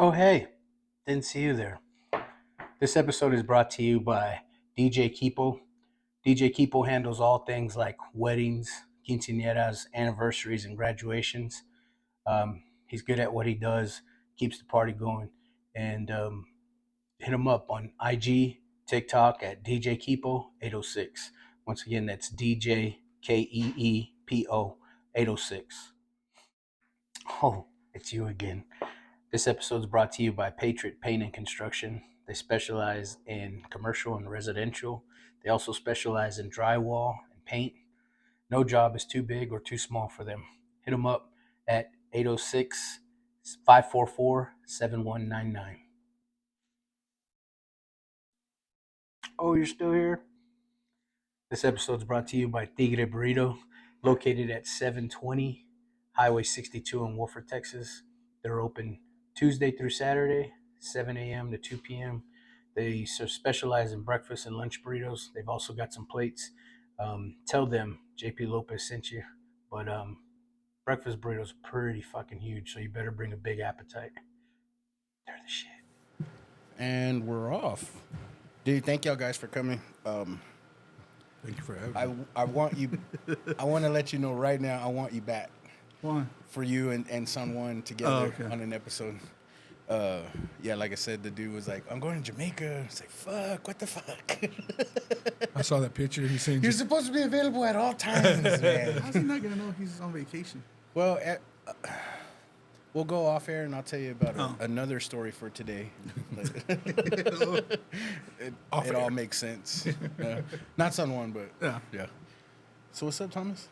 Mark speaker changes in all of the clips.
Speaker 1: Oh, hey, didn't see you there. This episode is brought to you by DJ Keepo. DJ Keepo handles all things like weddings, quinceañeras, anniversaries, and graduations. He's good at what he does, keeps the party going, and hit him up on IG, TikTok at DJ Keepo 806. Once again, that's DJ Keepo 806. Oh, it's you again. This episode is brought to you by Patriot Paint and Construction. They specialize in commercial and residential. They also specialize in drywall and paint. No job is too big or too small for them. Hit them up at 806 544 7199. Oh, you're still here? This episode is brought to you by Tigre Burrito, located at 720 Highway 62 in Wolford, Texas. They're open Tuesday through Saturday, 7 a.m. to 2 p.m. They specialize in breakfast and lunch burritos. They've also got some plates. Tell them JP Lopez sent you. But breakfast burritos are pretty fucking huge, so you better bring a big appetite. They're the shit.
Speaker 2: And we're off. Dude, thank y'all guys for coming.
Speaker 3: Thank you for having me.
Speaker 2: I want you, I want to let you know right now, I want you back.
Speaker 3: Why?
Speaker 2: For you and Son One together on an episode. Yeah, like I said, the dude was like, I'm going to Jamaica. It's like, fuck, what the fuck?
Speaker 3: I saw that picture. He's saying
Speaker 2: You're supposed to be available at all times, man.
Speaker 4: How's he not going to know he's on vacation?
Speaker 2: Well, we'll go off air and I'll tell you about another story for today. It all makes sense. Not Son One, but yeah. So what's up, Thomas?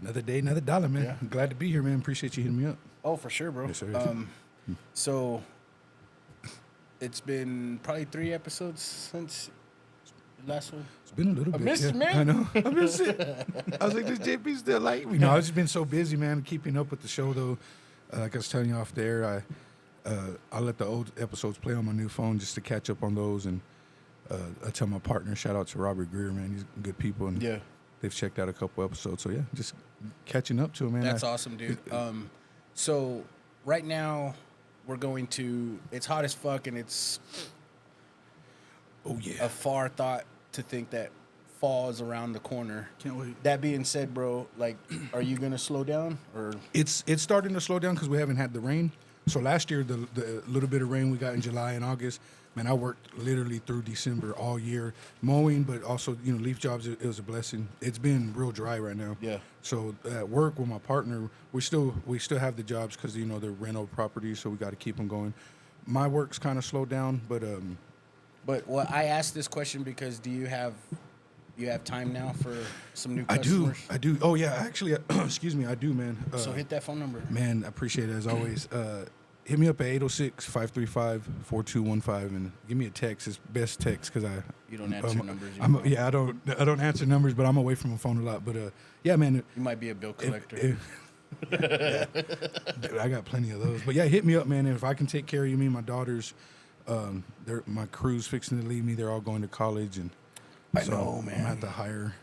Speaker 3: another day, another dollar, man.
Speaker 2: Yeah.
Speaker 3: I'm glad to be here, man. Appreciate you hitting me up.
Speaker 2: Oh, for sure, bro.
Speaker 3: Yes, sir.
Speaker 2: So it's been probably 3 episodes since the last one.
Speaker 3: It's been a little bit.
Speaker 2: missed it, man.
Speaker 3: I know. I missed it. I was like, this JP still like me. No, I've just been so busy, man, keeping up with the show, though. Like I was telling you off there, I let the old episodes play on my new phone just to catch up on those. And I tell my partner, shout out to Robert Greer, man. He's good people. And
Speaker 2: Yeah.
Speaker 3: they've checked out a couple episodes. So, yeah, just catching up to it, man.
Speaker 2: That's awesome, dude. So right now we're going to, it's hot as fuck, and it's
Speaker 3: Oh, yeah.
Speaker 2: a far thought to think that fall is around the corner.
Speaker 4: Can't wait.
Speaker 2: That being said, bro, like, are you going to slow down? Or
Speaker 3: It's starting to slow down because we haven't had the rain. So last year, the little bit of rain we got in July and August, man, I worked literally through December all year mowing, but also leaf jobs. It was a blessing. It's been real dry right now.
Speaker 2: Yeah.
Speaker 3: So at work with my partner, we still have the jobs because they're rental properties, so we got to keep them going. My work's kind of slowed down, but
Speaker 2: well, I asked this question because do you have time now for some new customers?
Speaker 3: I do. Oh yeah, actually, excuse me, I do, man.
Speaker 2: So hit that phone number.
Speaker 3: Man, I appreciate it as always. Hit me up at 806-535-4215 and give me a text. It's best text because
Speaker 2: You don't answer numbers.
Speaker 3: I don't answer numbers, but I'm away from the phone a lot. But yeah, man.
Speaker 2: You might be a bill collector.
Speaker 3: Yeah. I got plenty of those. But yeah, hit me up, man. And if I can take care of you, me and my daughters, my crew's fixing to leave me. They're all going to college, and
Speaker 2: I know, man.
Speaker 3: I'm gonna have to hire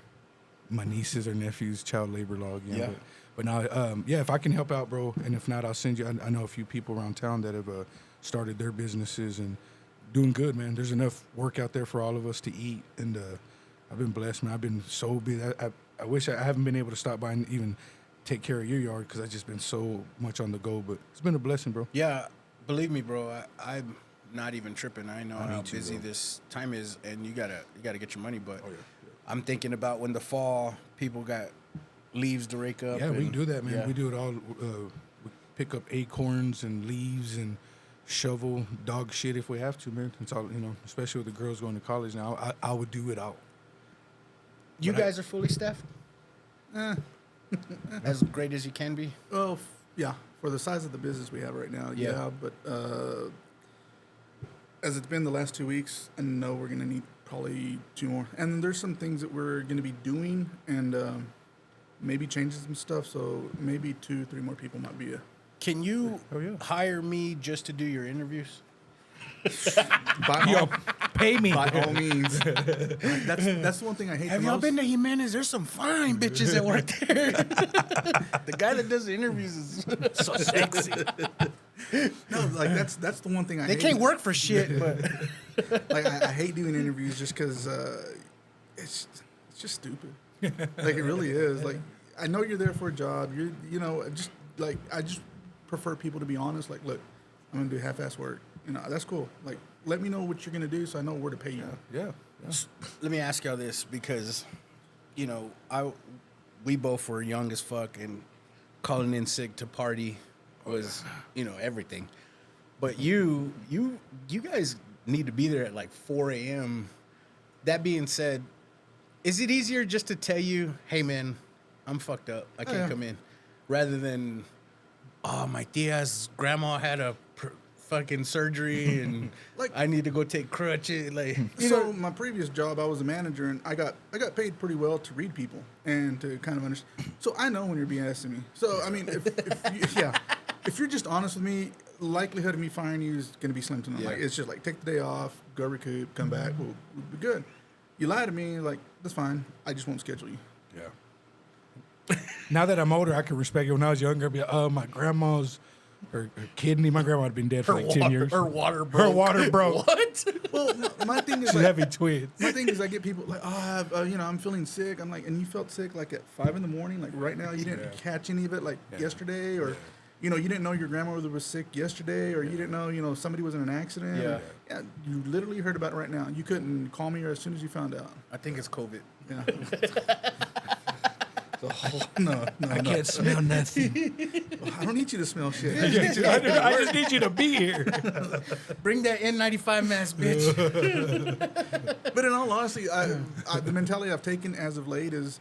Speaker 3: my nieces or nephews, child labor law again.
Speaker 2: Yeah.
Speaker 3: But now, yeah, if I can help out, bro, and if not, I'll send you. I know a few people around town that have started their businesses and doing good, man. There's enough work out there for all of us to eat, and I've been blessed, man. I've been so busy. I wish I haven't been able to stop by and even take care of your yard because I've just been so much on the go. But it's been a blessing, bro.
Speaker 2: Yeah, believe me, bro. I'm not even tripping. I know how
Speaker 3: too,
Speaker 2: busy
Speaker 3: bro.
Speaker 2: this time is, and you gotta get your money. But
Speaker 3: Oh, yeah.
Speaker 2: I'm thinking about when the fall, people got leaves to rake up.
Speaker 3: Yeah, we
Speaker 2: and-
Speaker 3: can do that, man.
Speaker 2: yeah.
Speaker 3: We do it all. We pick up acorns and leaves and shovel dog shit if we have to, man. It's all, especially with the girls going to college now. I would do it out.
Speaker 2: You
Speaker 3: But
Speaker 2: guys are fully staffed, as great as you can be.
Speaker 4: Well, yeah, for the size of the business we have right now,
Speaker 2: Yeah.
Speaker 4: yeah. But as it's been the last 2 weeks, I know we're going to need probably 2 more. And there's some things that we're going to be doing and maybe changing some stuff. So maybe 2-3 more people might be
Speaker 2: Can you
Speaker 3: Oh, yeah.
Speaker 2: hire me just to do your interviews?
Speaker 4: by,
Speaker 3: Pay me.
Speaker 4: by all means. That's the one thing I hate
Speaker 2: Have
Speaker 4: the
Speaker 2: y'all
Speaker 4: most.
Speaker 2: been to Jimenez? There's some fine bitches that work there. The guy that does the interviews is so sexy.
Speaker 4: No, like that's the one thing I
Speaker 2: They
Speaker 4: hate.
Speaker 2: can't work for shit, but
Speaker 4: Like I hate doing interviews just because it's just stupid. Like it really is. Like I know you're there for a job. Just like I just prefer people to be honest. Like, look, I'm gonna do half-ass work. That's cool. Like, let me know what you're gonna do so I know where to pay you.
Speaker 3: Yeah.
Speaker 2: let me ask y'all this because, we both were young as fuck and calling in sick to party was, everything. But you guys need to be there at like 4 a.m. That being said, is it easier just to tell you, hey man, I'm fucked up, I can't come in, rather than, oh, my tia's grandma had a fucking surgery and
Speaker 4: Like-
Speaker 2: I need to go take crutches, like,
Speaker 4: So my previous job, I was a manager, and I got paid pretty well to read people and to kind of understand. So I know when you're BSing me. So I mean, if you're just honest with me, likelihood of me firing you is going to be slim to none.
Speaker 2: Yeah.
Speaker 4: Like it's just like take the day off, go recoup, come back, we'll be good. You lie to me, like that's fine. I just won't schedule you.
Speaker 3: Yeah. Now that I'm older, I can respect it. When I was younger, I'd be like, oh, my grandma's, her kidney, my grandma had been dead for like 10 years.
Speaker 2: Her water broke.
Speaker 3: Her water broke.
Speaker 2: What?
Speaker 4: Well, my thing is
Speaker 3: She's
Speaker 4: like,
Speaker 3: having twins.
Speaker 4: my thing is I get people like, I'm feeling sick. I'm like, and you felt sick like at 5 a.m, like right now. You didn't catch any of it like yesterday, or you didn't know your grandmother was sick yesterday, or you didn't know somebody was in an accident.
Speaker 2: Yeah.
Speaker 4: You literally heard about it right now. You couldn't call me as soon as you found out.
Speaker 2: I think it's COVID.
Speaker 4: Yeah. No.
Speaker 3: I can't smell nothing.
Speaker 4: I don't need you to smell shit.
Speaker 3: I just need you to be here.
Speaker 2: Bring that N95 mask, bitch.
Speaker 4: But in all honesty, the mentality I've taken as of late is,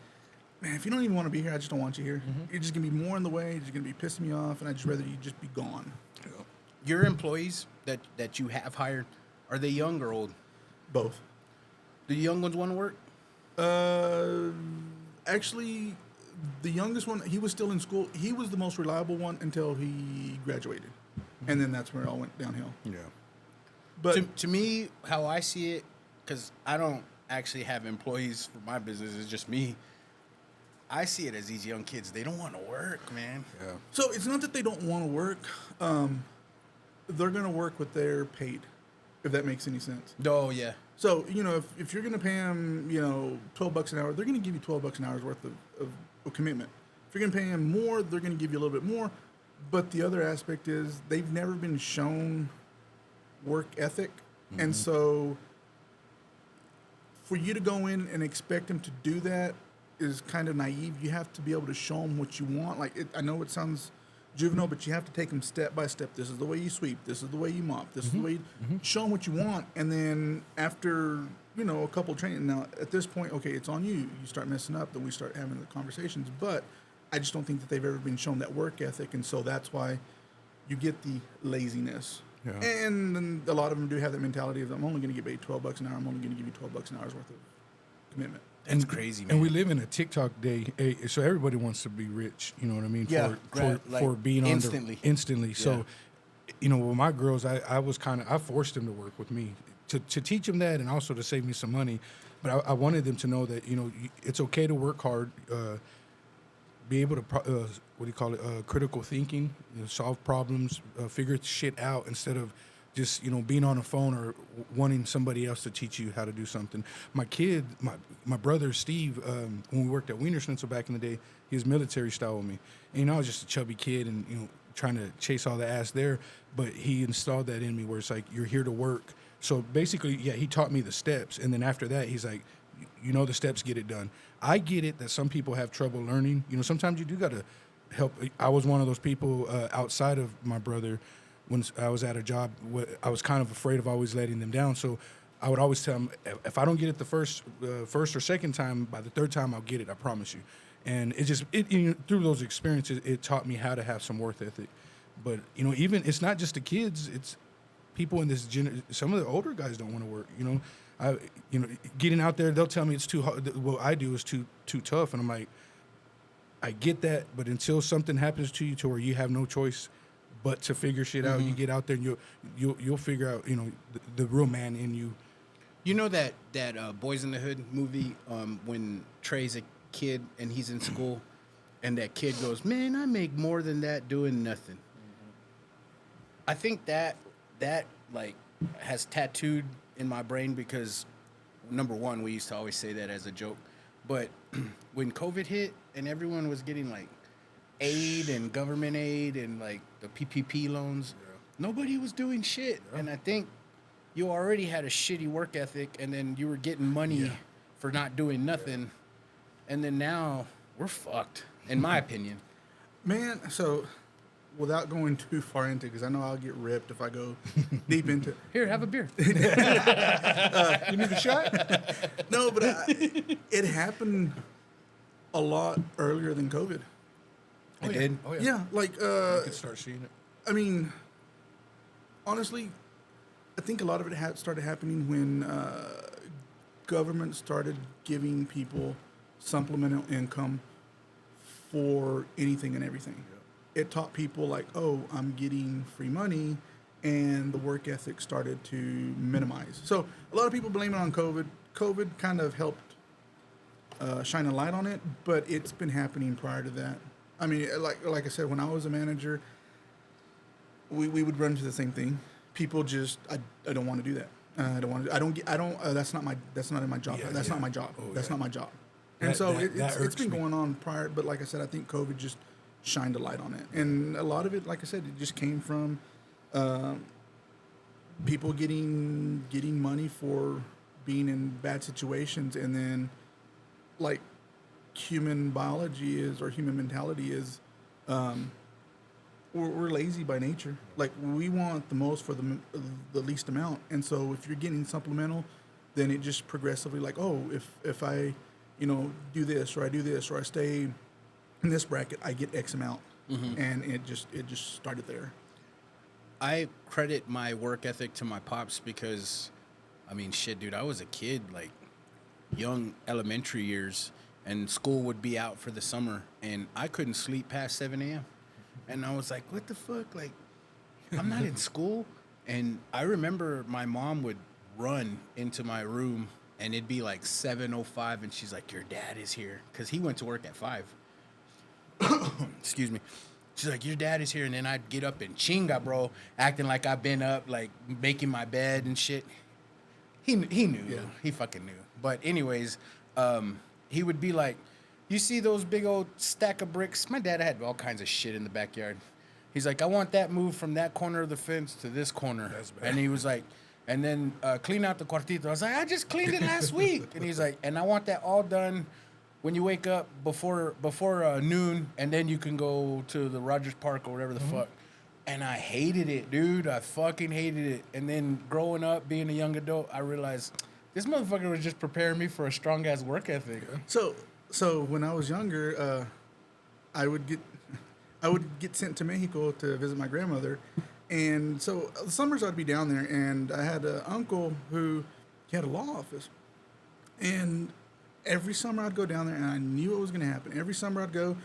Speaker 4: man, if you don't even want to be here, I just don't want you here. You're just going to be more in the way. You're just going to be pissing me off, and I'd just rather you just be gone.
Speaker 2: Your employees that you have hired, are they young or old?
Speaker 4: Both.
Speaker 2: Do the young ones want to work?
Speaker 4: Actually, the youngest one, he was still in school. He was the most reliable one until he graduated. And then that's where it all went downhill.
Speaker 3: Yeah.
Speaker 4: But
Speaker 2: To me, how I see it, because I don't actually have employees for my business, it's just me. I see it as these young kids, they don't want to work, man.
Speaker 3: Yeah.
Speaker 4: so it's not that they don't want to work. They're going to work what they're paid, if that makes any sense.
Speaker 2: Oh, yeah.
Speaker 4: So, if you're going to pay them, $12 an hour, they're going to give you $12 an hour's worth of commitment. If you're going to pay them more, they're going to give you a little bit more. But the other aspect is they've never been shown work ethic. And so for you to go in and expect them to do that is kind of naive. You have to be able to show them what you want. I know it sounds juvenile, but you have to take them step by step. This is the way you sweep. This is the way you mop. This is the way you show them what you want. And then after, a couple of training, now at this point, okay, it's on you. You start messing up, then we start having the conversations. But I just don't think that they've ever been shown that work ethic. And so that's why you get the laziness.
Speaker 3: Yeah.
Speaker 4: And then a lot of them do have that mentality of, I'm only going to get paid $12 an hour. I'm only going to give you $12 an hour's worth of commitment.
Speaker 2: That's crazy, man.
Speaker 3: And we live in a TikTok day, so everybody wants to be rich. You know what I mean?
Speaker 2: Yeah,
Speaker 3: For being
Speaker 2: instantly.
Speaker 3: instantly. So, with my girls, I forced them to work with me to teach them that, and also to save me some money. But I wanted them to know that it's okay to work hard, be able to critical thinking, solve problems, figure shit out instead of just being on a phone or wanting somebody else to teach you how to do something. My kid, my brother Steve, when we worked at Wiener Schnitzel back in the day, he was military style with me. And I was just a chubby kid and trying to chase all the ass there. But he installed that in me where it's like, you're here to work. So basically, he taught me the steps, and then after that, he's like, the steps, get it done. I get it that some people have trouble learning. Sometimes you do got to help. I was one of those people outside of my brother. When I was at a job, I was kind of afraid of always letting them down. So I would always tell them, if I don't get it the first or second time, by the third time I'll get it. I promise you. And through those experiences, it taught me how to have some work ethic. But even it's not just the kids; it's people in this some of the older guys don't want to work. Getting out there, they'll tell me it's too hard. What I do is too tough, and I'm like, I get that, but until something happens to you to where you have no choice but to figure shit out, you get out there and you'll figure out the real man in you.
Speaker 2: You know that Boys in the Hood movie when Trey's a kid and he's in school, and that kid goes, "Man, I make more than that doing nothing." I think that like has tattooed in my brain because number one, we used to always say that as a joke, but when COVID hit and everyone was getting like aid and government aid and like the PPP loans, nobody was doing shit. And I think you already had a shitty work ethic, and then you were getting money for not doing nothing, and then now we're fucked, in my opinion.
Speaker 4: Man, so without going too far into it, because I know I'll get ripped if I go deep into it.
Speaker 2: Here, have a beer.
Speaker 3: You need a shot?
Speaker 4: No, but it happened a lot earlier than COVID.
Speaker 2: I did.
Speaker 3: Oh,
Speaker 4: Yeah, like,
Speaker 3: You can start seeing it.
Speaker 4: I mean, honestly, I think a lot of it started happening when government started giving people supplemental income for anything and everything. It taught people like, oh, I'm getting free money, and the work ethic started to minimize. So a lot of people blame it on COVID. COVID kind of helped shine a light on it, but it's been happening prior to that. I mean, like I said, when I was a manager, we would run into the same thing. People just, I don't want to do that. I don't want to. That's not in my job. That's not my job. That's not my job. And
Speaker 3: That-
Speaker 4: so
Speaker 3: that
Speaker 4: it's
Speaker 3: irks
Speaker 4: been
Speaker 3: me.
Speaker 4: going on prior. But like I said, I think COVID just shined a light on it, and a lot of it, like I said, it just came from people getting money for being in bad situations, and then like human biology is, or human mentality is, we're lazy by nature. Like, we want the most for the least amount. And so if you're getting supplemental, then it just progressively like, oh, if I, do this, or I do this, or I stay in this bracket, I get X amount. And it just started there.
Speaker 2: I credit my work ethic to my pops because, I mean, shit, dude, I was a kid, like, young elementary years, and school would be out for the summer, and I couldn't sleep past 7 a.m. And I was like, what the fuck? Like, I'm not in school. And I remember my mom would run into my room, and it'd be like 7:05, and she's like, your dad is here. Because he went to work at 5. Excuse me. She's like, your dad is here. And then I'd get up and chinga, bro, acting like I've been up, like making my bed and shit. He knew.
Speaker 4: Yeah.
Speaker 2: He fucking knew. But anyways, he would be like, you see those big old stack of bricks? My dad had all kinds of shit in the backyard. He's like, I want that moved from that corner of the fence to this corner.
Speaker 3: That's bad.
Speaker 2: And he was like, and then clean out the cuartito. I was like, I just cleaned it last week. And he's like, and I want that all done when you wake up before noon, and then you can go to the Rogers Park or whatever the fuck. And I hated it, dude. I fucking hated it. And then growing up, being a young adult, I realized this motherfucker was just preparing me for a strong ass work ethic.
Speaker 4: So when I was younger, I would get sent to Mexico to visit my grandmother, and so the summers I'd be down there, and I had an uncle who he had a law office, and every summer I'd go down there, and I knew what was going to happen. Every summer I'd go,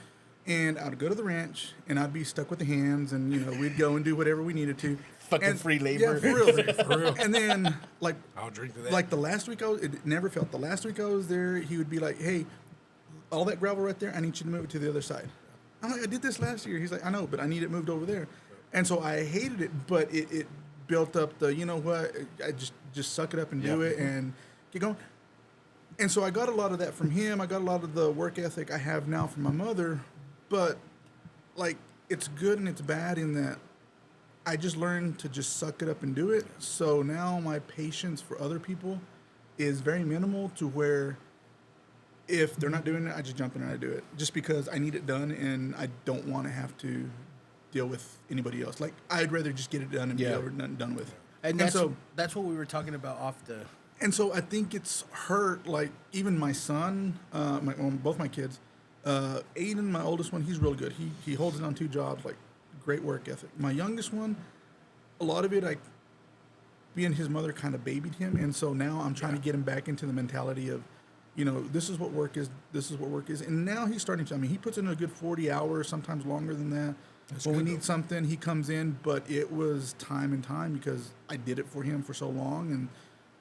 Speaker 4: and I'd go to the ranch, and I'd be stuck with the hands, and we'd go and do whatever we needed to.
Speaker 2: Fucking
Speaker 4: And-
Speaker 2: free labor.
Speaker 4: Yeah, for real. For real. And then like
Speaker 3: I'll drink to that.
Speaker 4: like the last week it never felt. The last week I was there, he would be like, hey, all that gravel right there, I need you to move it to the other side. I'm like, I did this last year. He's like, I know, but I need it moved over there. And so I hated it, but it built up the, you know what, I just suck it up and do it and keep going. And so I got a lot of that from him. I got a lot of the work ethic I have now from my mother, but like, it's good and it's bad in that I just learned to just suck it up and do it. So now my patience for other people is very minimal, to where if they're not doing it, I just jump in and I do it just because I need it done, and I don't want to have to deal with anybody else. Like, I'd rather just get it done and be over and done with.
Speaker 2: And that's what we were talking about off the.
Speaker 4: And so I think it's hurt, like, even my son, both my kids, Aiden, my oldest one, he's real good. He holds it on 2 jobs, like, great work ethic. My youngest one, a lot of it, being his mother kind of babied him, and so now I'm trying to get him back into the mentality of, this is what work is, and now he's starting to, he puts in a good 40 hours, sometimes longer than that. When we need something, he comes in, but it was time and time because I did it for him for so long, and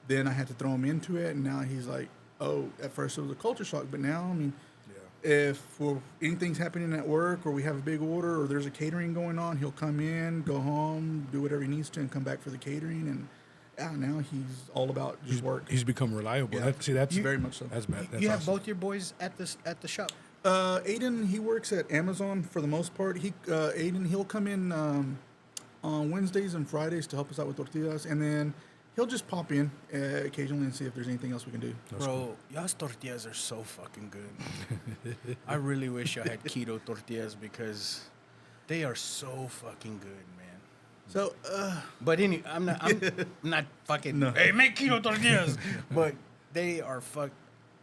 Speaker 4: then I had to throw him into it, and now he's like, oh, at first it was a culture shock, but now, anything's happening at work or we have a big order or there's a catering going on, he'll come in, go home, do whatever he needs to, and come back for the catering. And now he's all about just work.
Speaker 3: He's become reliable.
Speaker 4: Yeah.
Speaker 3: That's
Speaker 4: Very much so.
Speaker 3: That's bad. That's
Speaker 2: You have
Speaker 3: awesome.
Speaker 2: both your boys at the shop.
Speaker 4: Aiden, he works at Amazon for the most part. He'll come in on Wednesdays and Fridays to help us out with tortillas, and then he'll just pop in occasionally and see if there's anything else we can do.
Speaker 2: Bro, y'all's tortillas are so fucking good. I really wish I had keto tortillas because they are so fucking good, man.
Speaker 4: So,
Speaker 2: But I'm not fucking.
Speaker 4: No.
Speaker 2: Hey, make keto tortillas. But they are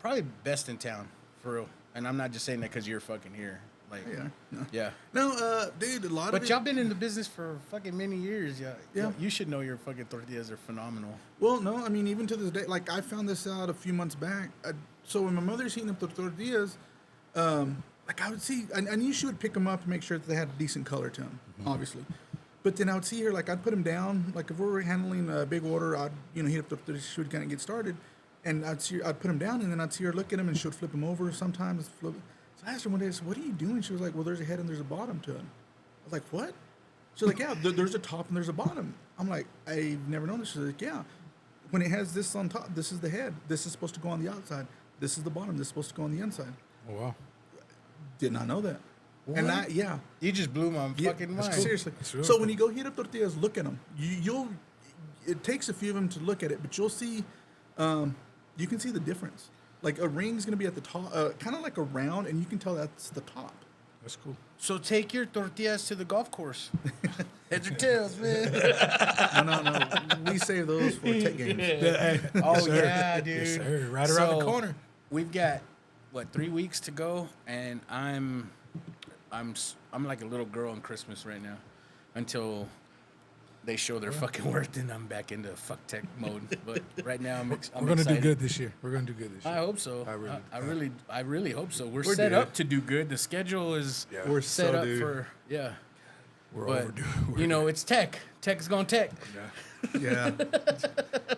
Speaker 2: probably best in town for real. And I'm not just saying that because you're fucking here. Like,
Speaker 4: yeah.
Speaker 2: yeah.
Speaker 4: No, dude, a lot of
Speaker 2: But
Speaker 4: it.
Speaker 2: y'all been in the business for fucking many years.
Speaker 4: Yeah.
Speaker 2: You should know your fucking tortillas are phenomenal.
Speaker 4: Well, no, I mean, even to this day, like I found this out a few months back. So when my mother's heating up the tortillas, like I would see, I knew she would pick them up and make sure that they had a decent color to them, obviously. But then I would see her, like I'd put them down, like if we were handling a big order, I'd heat up she would kind of get started, and I'd put them down, and then I'd see her look at them, and she would flip them over sometimes. So I asked her one day, I said, "What are you doing?" She was like, "Well, there's a head and there's a bottom to them." I was like, "What?" She's like, "Yeah, there's a top and there's a bottom." I'm like, "I've never known this." She's like, "Yeah, when it has this on top, this is the head. This is supposed to go on the outside. This is the bottom. This is supposed to go on the inside."
Speaker 3: Oh wow.
Speaker 4: Did not know that. And yeah.
Speaker 2: You just blew my
Speaker 4: Yeah,
Speaker 2: fucking
Speaker 4: that's
Speaker 2: mind.
Speaker 4: cool. Seriously.
Speaker 3: That's really
Speaker 4: So
Speaker 3: cool.
Speaker 4: when you go heat up tortillas, look at them. It takes a few of them to look at it, but you'll see, you can see the difference. Like a ring's gonna be at the top, kind of like a round, and you can tell that's the top.
Speaker 3: That's cool.
Speaker 2: So take your tortillas to the golf course. Heads or tails, man.
Speaker 4: No. We save those for tech games.
Speaker 2: Oh yeah, dude.
Speaker 3: Yes, sir. Right around the corner.
Speaker 2: We've got 3 weeks to go, and I'm like a little girl on Christmas right now, until they show their fucking worth, and I'm back into fuck tech mode. But right now I'm
Speaker 3: We're gonna
Speaker 2: excited.
Speaker 3: do good this year. We're gonna do good this year.
Speaker 2: I hope so. I really hope so. We're
Speaker 4: We're
Speaker 2: set
Speaker 4: due.
Speaker 2: up to do good. The schedule is
Speaker 4: We're
Speaker 2: set
Speaker 4: so
Speaker 2: up
Speaker 4: due.
Speaker 2: for
Speaker 3: We're
Speaker 2: But
Speaker 3: overdue.
Speaker 2: you know, it's tech. Tech's going tech.
Speaker 4: Yeah.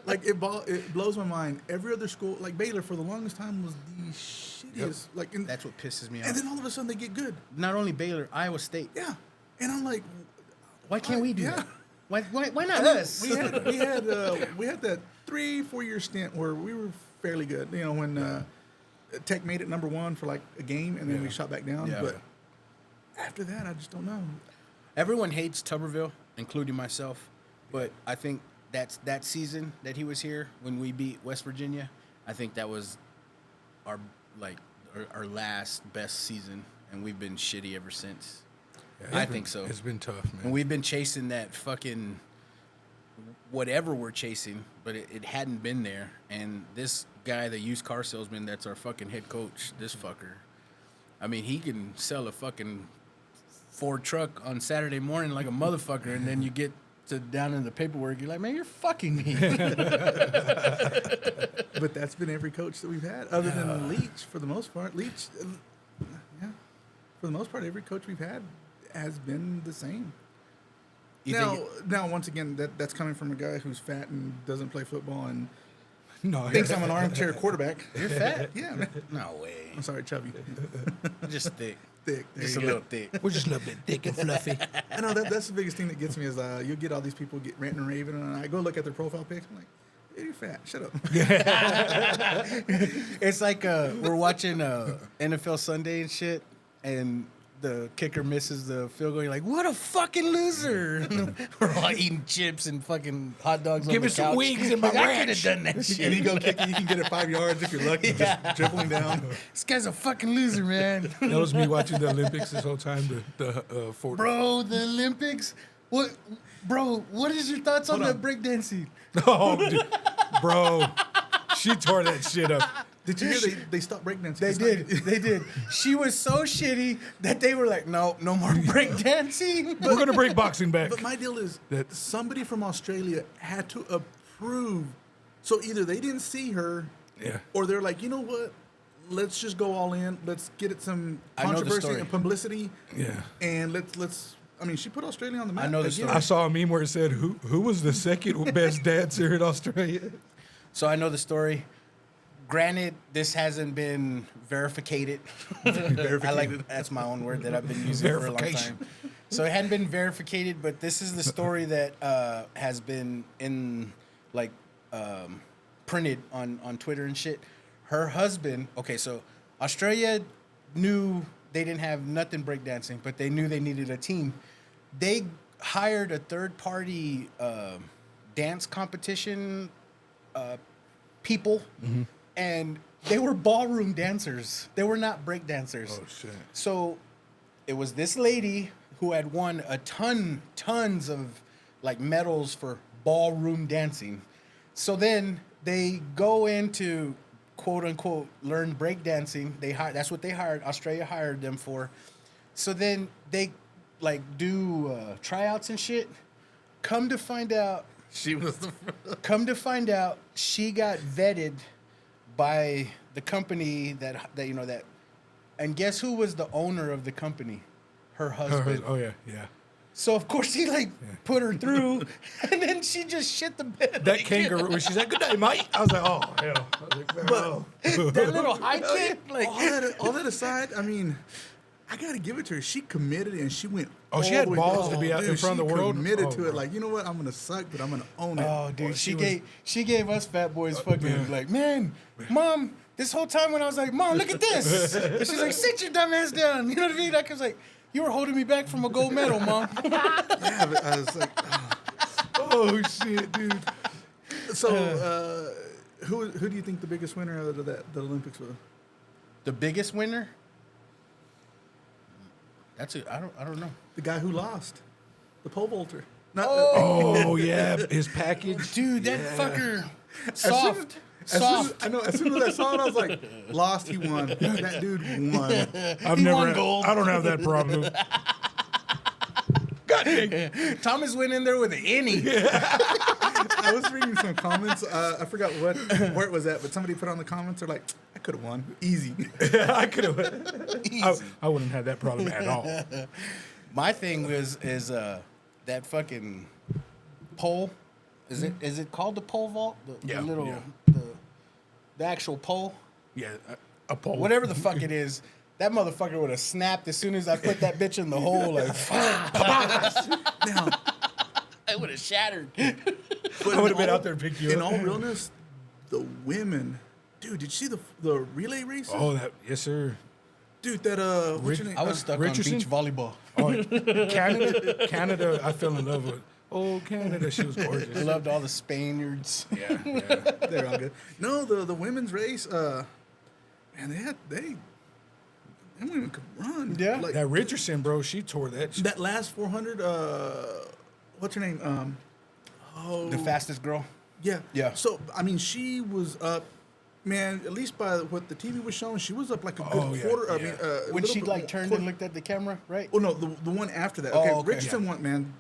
Speaker 4: Like it blows my mind. Every other school, like Baylor, for the longest time was the shittiest. Like,
Speaker 2: That's what pisses me off.
Speaker 4: and then all of a sudden they get good.
Speaker 2: Not only Baylor, Iowa State.
Speaker 4: Yeah. And I'm like,
Speaker 2: Why can't we do
Speaker 4: yeah.
Speaker 2: that? Why not us?
Speaker 4: we had that 3-4 year stint where we were fairly good. You know, when Tech made it number one for like a game, and then we shot back down.
Speaker 2: Yeah.
Speaker 4: But after that, I just don't know.
Speaker 2: Everyone hates Tuberville, including myself, but I think that season that he was here when we beat West Virginia, I think that was our last best season, and we've been shitty ever since.
Speaker 3: Yeah,
Speaker 2: I think so.
Speaker 3: It's been tough, man.
Speaker 2: And we've been chasing that fucking whatever we're chasing, but it hadn't been there. And this guy, the used car salesman, that's our fucking head coach, this fucker. I mean, he can sell a fucking Ford truck on Saturday morning like a motherfucker, and then you get to down in the paperwork, you're like, man, you're fucking me.
Speaker 4: But that's been every coach that we've had, other than Leach for the most part. Leach, yeah, for the most part, every coach we've had has been the same.
Speaker 2: You
Speaker 4: Now,
Speaker 2: think
Speaker 4: once again, that's coming from a guy who's fat and doesn't play football and
Speaker 3: no,
Speaker 4: thinks I'm an armchair quarterback.
Speaker 2: you're fat?
Speaker 4: Yeah, man.
Speaker 2: No way.
Speaker 4: I'm sorry, chubby,
Speaker 2: Just thick.
Speaker 4: thick. There
Speaker 2: Just
Speaker 4: you
Speaker 2: a
Speaker 4: go.
Speaker 2: little thick.
Speaker 3: we're just a little bit thick and fluffy.
Speaker 4: I know that's the biggest thing that gets me is you'll get all these people get ranting and raving, and I go look at their profile pics. I'm like, yeah, you're fat. Shut up.
Speaker 2: It's like we're watching NFL Sunday and shit, and the kicker misses the field goal. You're like, what a fucking loser. We're all eating chips and fucking hot dogs
Speaker 3: Give
Speaker 2: on
Speaker 3: me
Speaker 2: the
Speaker 3: some
Speaker 2: couch.
Speaker 3: wings in my
Speaker 2: Like, I could have
Speaker 3: ranch.
Speaker 2: done that
Speaker 4: And
Speaker 2: shit.
Speaker 4: you go kick it, you can get it 5 yards if you're lucky, just dribbling down.
Speaker 2: This guy's a fucking loser, man.
Speaker 3: That was me watching the Olympics this whole time. The Ford.
Speaker 2: Bro, the Olympics. What is your thoughts on the breakdancing?
Speaker 3: Oh, dude. Bro, she tore that shit up.
Speaker 4: Did you hear they stopped breakdancing?
Speaker 2: They
Speaker 4: It's
Speaker 2: did.
Speaker 4: not-
Speaker 2: They did. She was so shitty that they were like, no more breakdancing.
Speaker 3: We're gonna bring boxing back.
Speaker 4: But my deal is
Speaker 3: That-
Speaker 4: somebody from Australia had to approve. So either they didn't see her,
Speaker 3: Yeah.
Speaker 4: or they're like, you know what? Let's just go all in. Let's get it some
Speaker 2: I know the
Speaker 4: controversy
Speaker 2: story.
Speaker 4: and publicity.
Speaker 3: Yeah.
Speaker 4: And let's. I mean, she put Australia on the map.
Speaker 2: I know the
Speaker 4: again.
Speaker 2: story.
Speaker 3: I saw a meme where it said, "Who was the second best dancer in Australia?"
Speaker 2: So I know the story. Granted, this hasn't been verificated. I like that's my own word that I've been using for a long time. So it hadn't been verificated, but this is the story that has been in like printed on Twitter and shit. Her husband. Okay, so Australia knew they didn't have nothing breakdancing, but they knew they needed a team. They hired a third-party dance competition people, and they were ballroom dancers. They were not break dancers.
Speaker 3: Oh shit.
Speaker 2: So it was this lady who had won tons of like medals for ballroom dancing. So then they go into quote unquote learn breakdancing. That's what they hired. Australia hired them for. So then they like do tryouts and shit. Come to find out, she got vetted by the company that and guess who was the owner of the company? Her husband.
Speaker 3: Oh yeah.
Speaker 2: So of course he put her through, and then she just shit the bed.
Speaker 3: That kangaroo. She's like, "Good day, mate." I was like, "Oh hell." I was like, "Oh."
Speaker 2: That little high kick, like
Speaker 4: all that aside, I mean, I gotta give it to her. She committed and she went.
Speaker 3: Oh, she
Speaker 4: all
Speaker 3: had
Speaker 4: the way
Speaker 3: balls
Speaker 4: through.
Speaker 3: to be out in
Speaker 4: Dude,
Speaker 3: front of the world?
Speaker 4: She committed
Speaker 3: Oh,
Speaker 4: to
Speaker 3: bro.
Speaker 4: it. Like, you know what? I'm gonna suck, but I'm gonna own it.
Speaker 2: oh, dude,
Speaker 3: Boy,
Speaker 2: she gave us fat boys fucking like, man, mom. This whole time when I was like, Mom, look at this. And she's like, sit your dumb ass down. You know what I mean? Like, I was like, you were holding me back from a gold medal, Mom.
Speaker 4: Yeah, but I was like,
Speaker 3: Oh shit, dude.
Speaker 4: so who do you think the biggest winner out of the Olympics was?
Speaker 2: The biggest winner? That's it. I don't know.
Speaker 4: The guy who lost, the pole vaulter. Not,
Speaker 3: Oh yeah, his package.
Speaker 2: Dude, that fucker soft.
Speaker 4: As soon as I saw it, I was like, lost, he won. That dude won.
Speaker 3: I've never.
Speaker 2: won gold.
Speaker 3: I don't have that problem. God dang.
Speaker 2: Thomas went in there with an innie.
Speaker 4: I was reading some comments. I forgot where it was at, but somebody put on the comments. They're like, I could have won. Easy.
Speaker 3: I could have. I wouldn't have that problem at all.
Speaker 2: My thing is that fucking pole. Is it called the pole vault?
Speaker 3: Yeah,
Speaker 2: The little
Speaker 3: yeah.
Speaker 2: the actual pole.
Speaker 3: Yeah, a pole.
Speaker 2: Whatever the fuck it is, that motherfucker would have snapped as soon as I put that bitch in the hole. Like,
Speaker 4: Now,
Speaker 2: it would have shattered.
Speaker 3: I would have been out there and picked you
Speaker 4: in
Speaker 3: up.
Speaker 4: all realness, the women, dude, did you see the relay race?
Speaker 3: Oh, that yes, sir.
Speaker 4: Dude, that what's your name?
Speaker 2: I was stuck
Speaker 3: Richardson?
Speaker 2: on beach volleyball.
Speaker 3: Oh, Canada. I fell in love with. Oh, Canada, she was gorgeous.
Speaker 2: I loved all the Spaniards.
Speaker 3: Yeah.
Speaker 4: They're all good. No, the women's race, man, they women could run.
Speaker 2: Yeah.
Speaker 4: like
Speaker 3: That Richardson, bro, she tore that.
Speaker 4: that last 400. What's her name?
Speaker 2: The fastest girl.
Speaker 4: Yeah.
Speaker 2: Yeah.
Speaker 4: So I mean, she was up. Man, at least by what the TV was showing, she was up like a good
Speaker 3: Oh, yeah,
Speaker 4: quarter. I
Speaker 3: yeah.
Speaker 4: mean,
Speaker 2: When she like turned and
Speaker 4: quarter.
Speaker 2: looked at the camera, right?
Speaker 4: Oh no, the one after that.
Speaker 2: Oh,
Speaker 4: Okay,
Speaker 2: okay.
Speaker 4: Richardson won, man.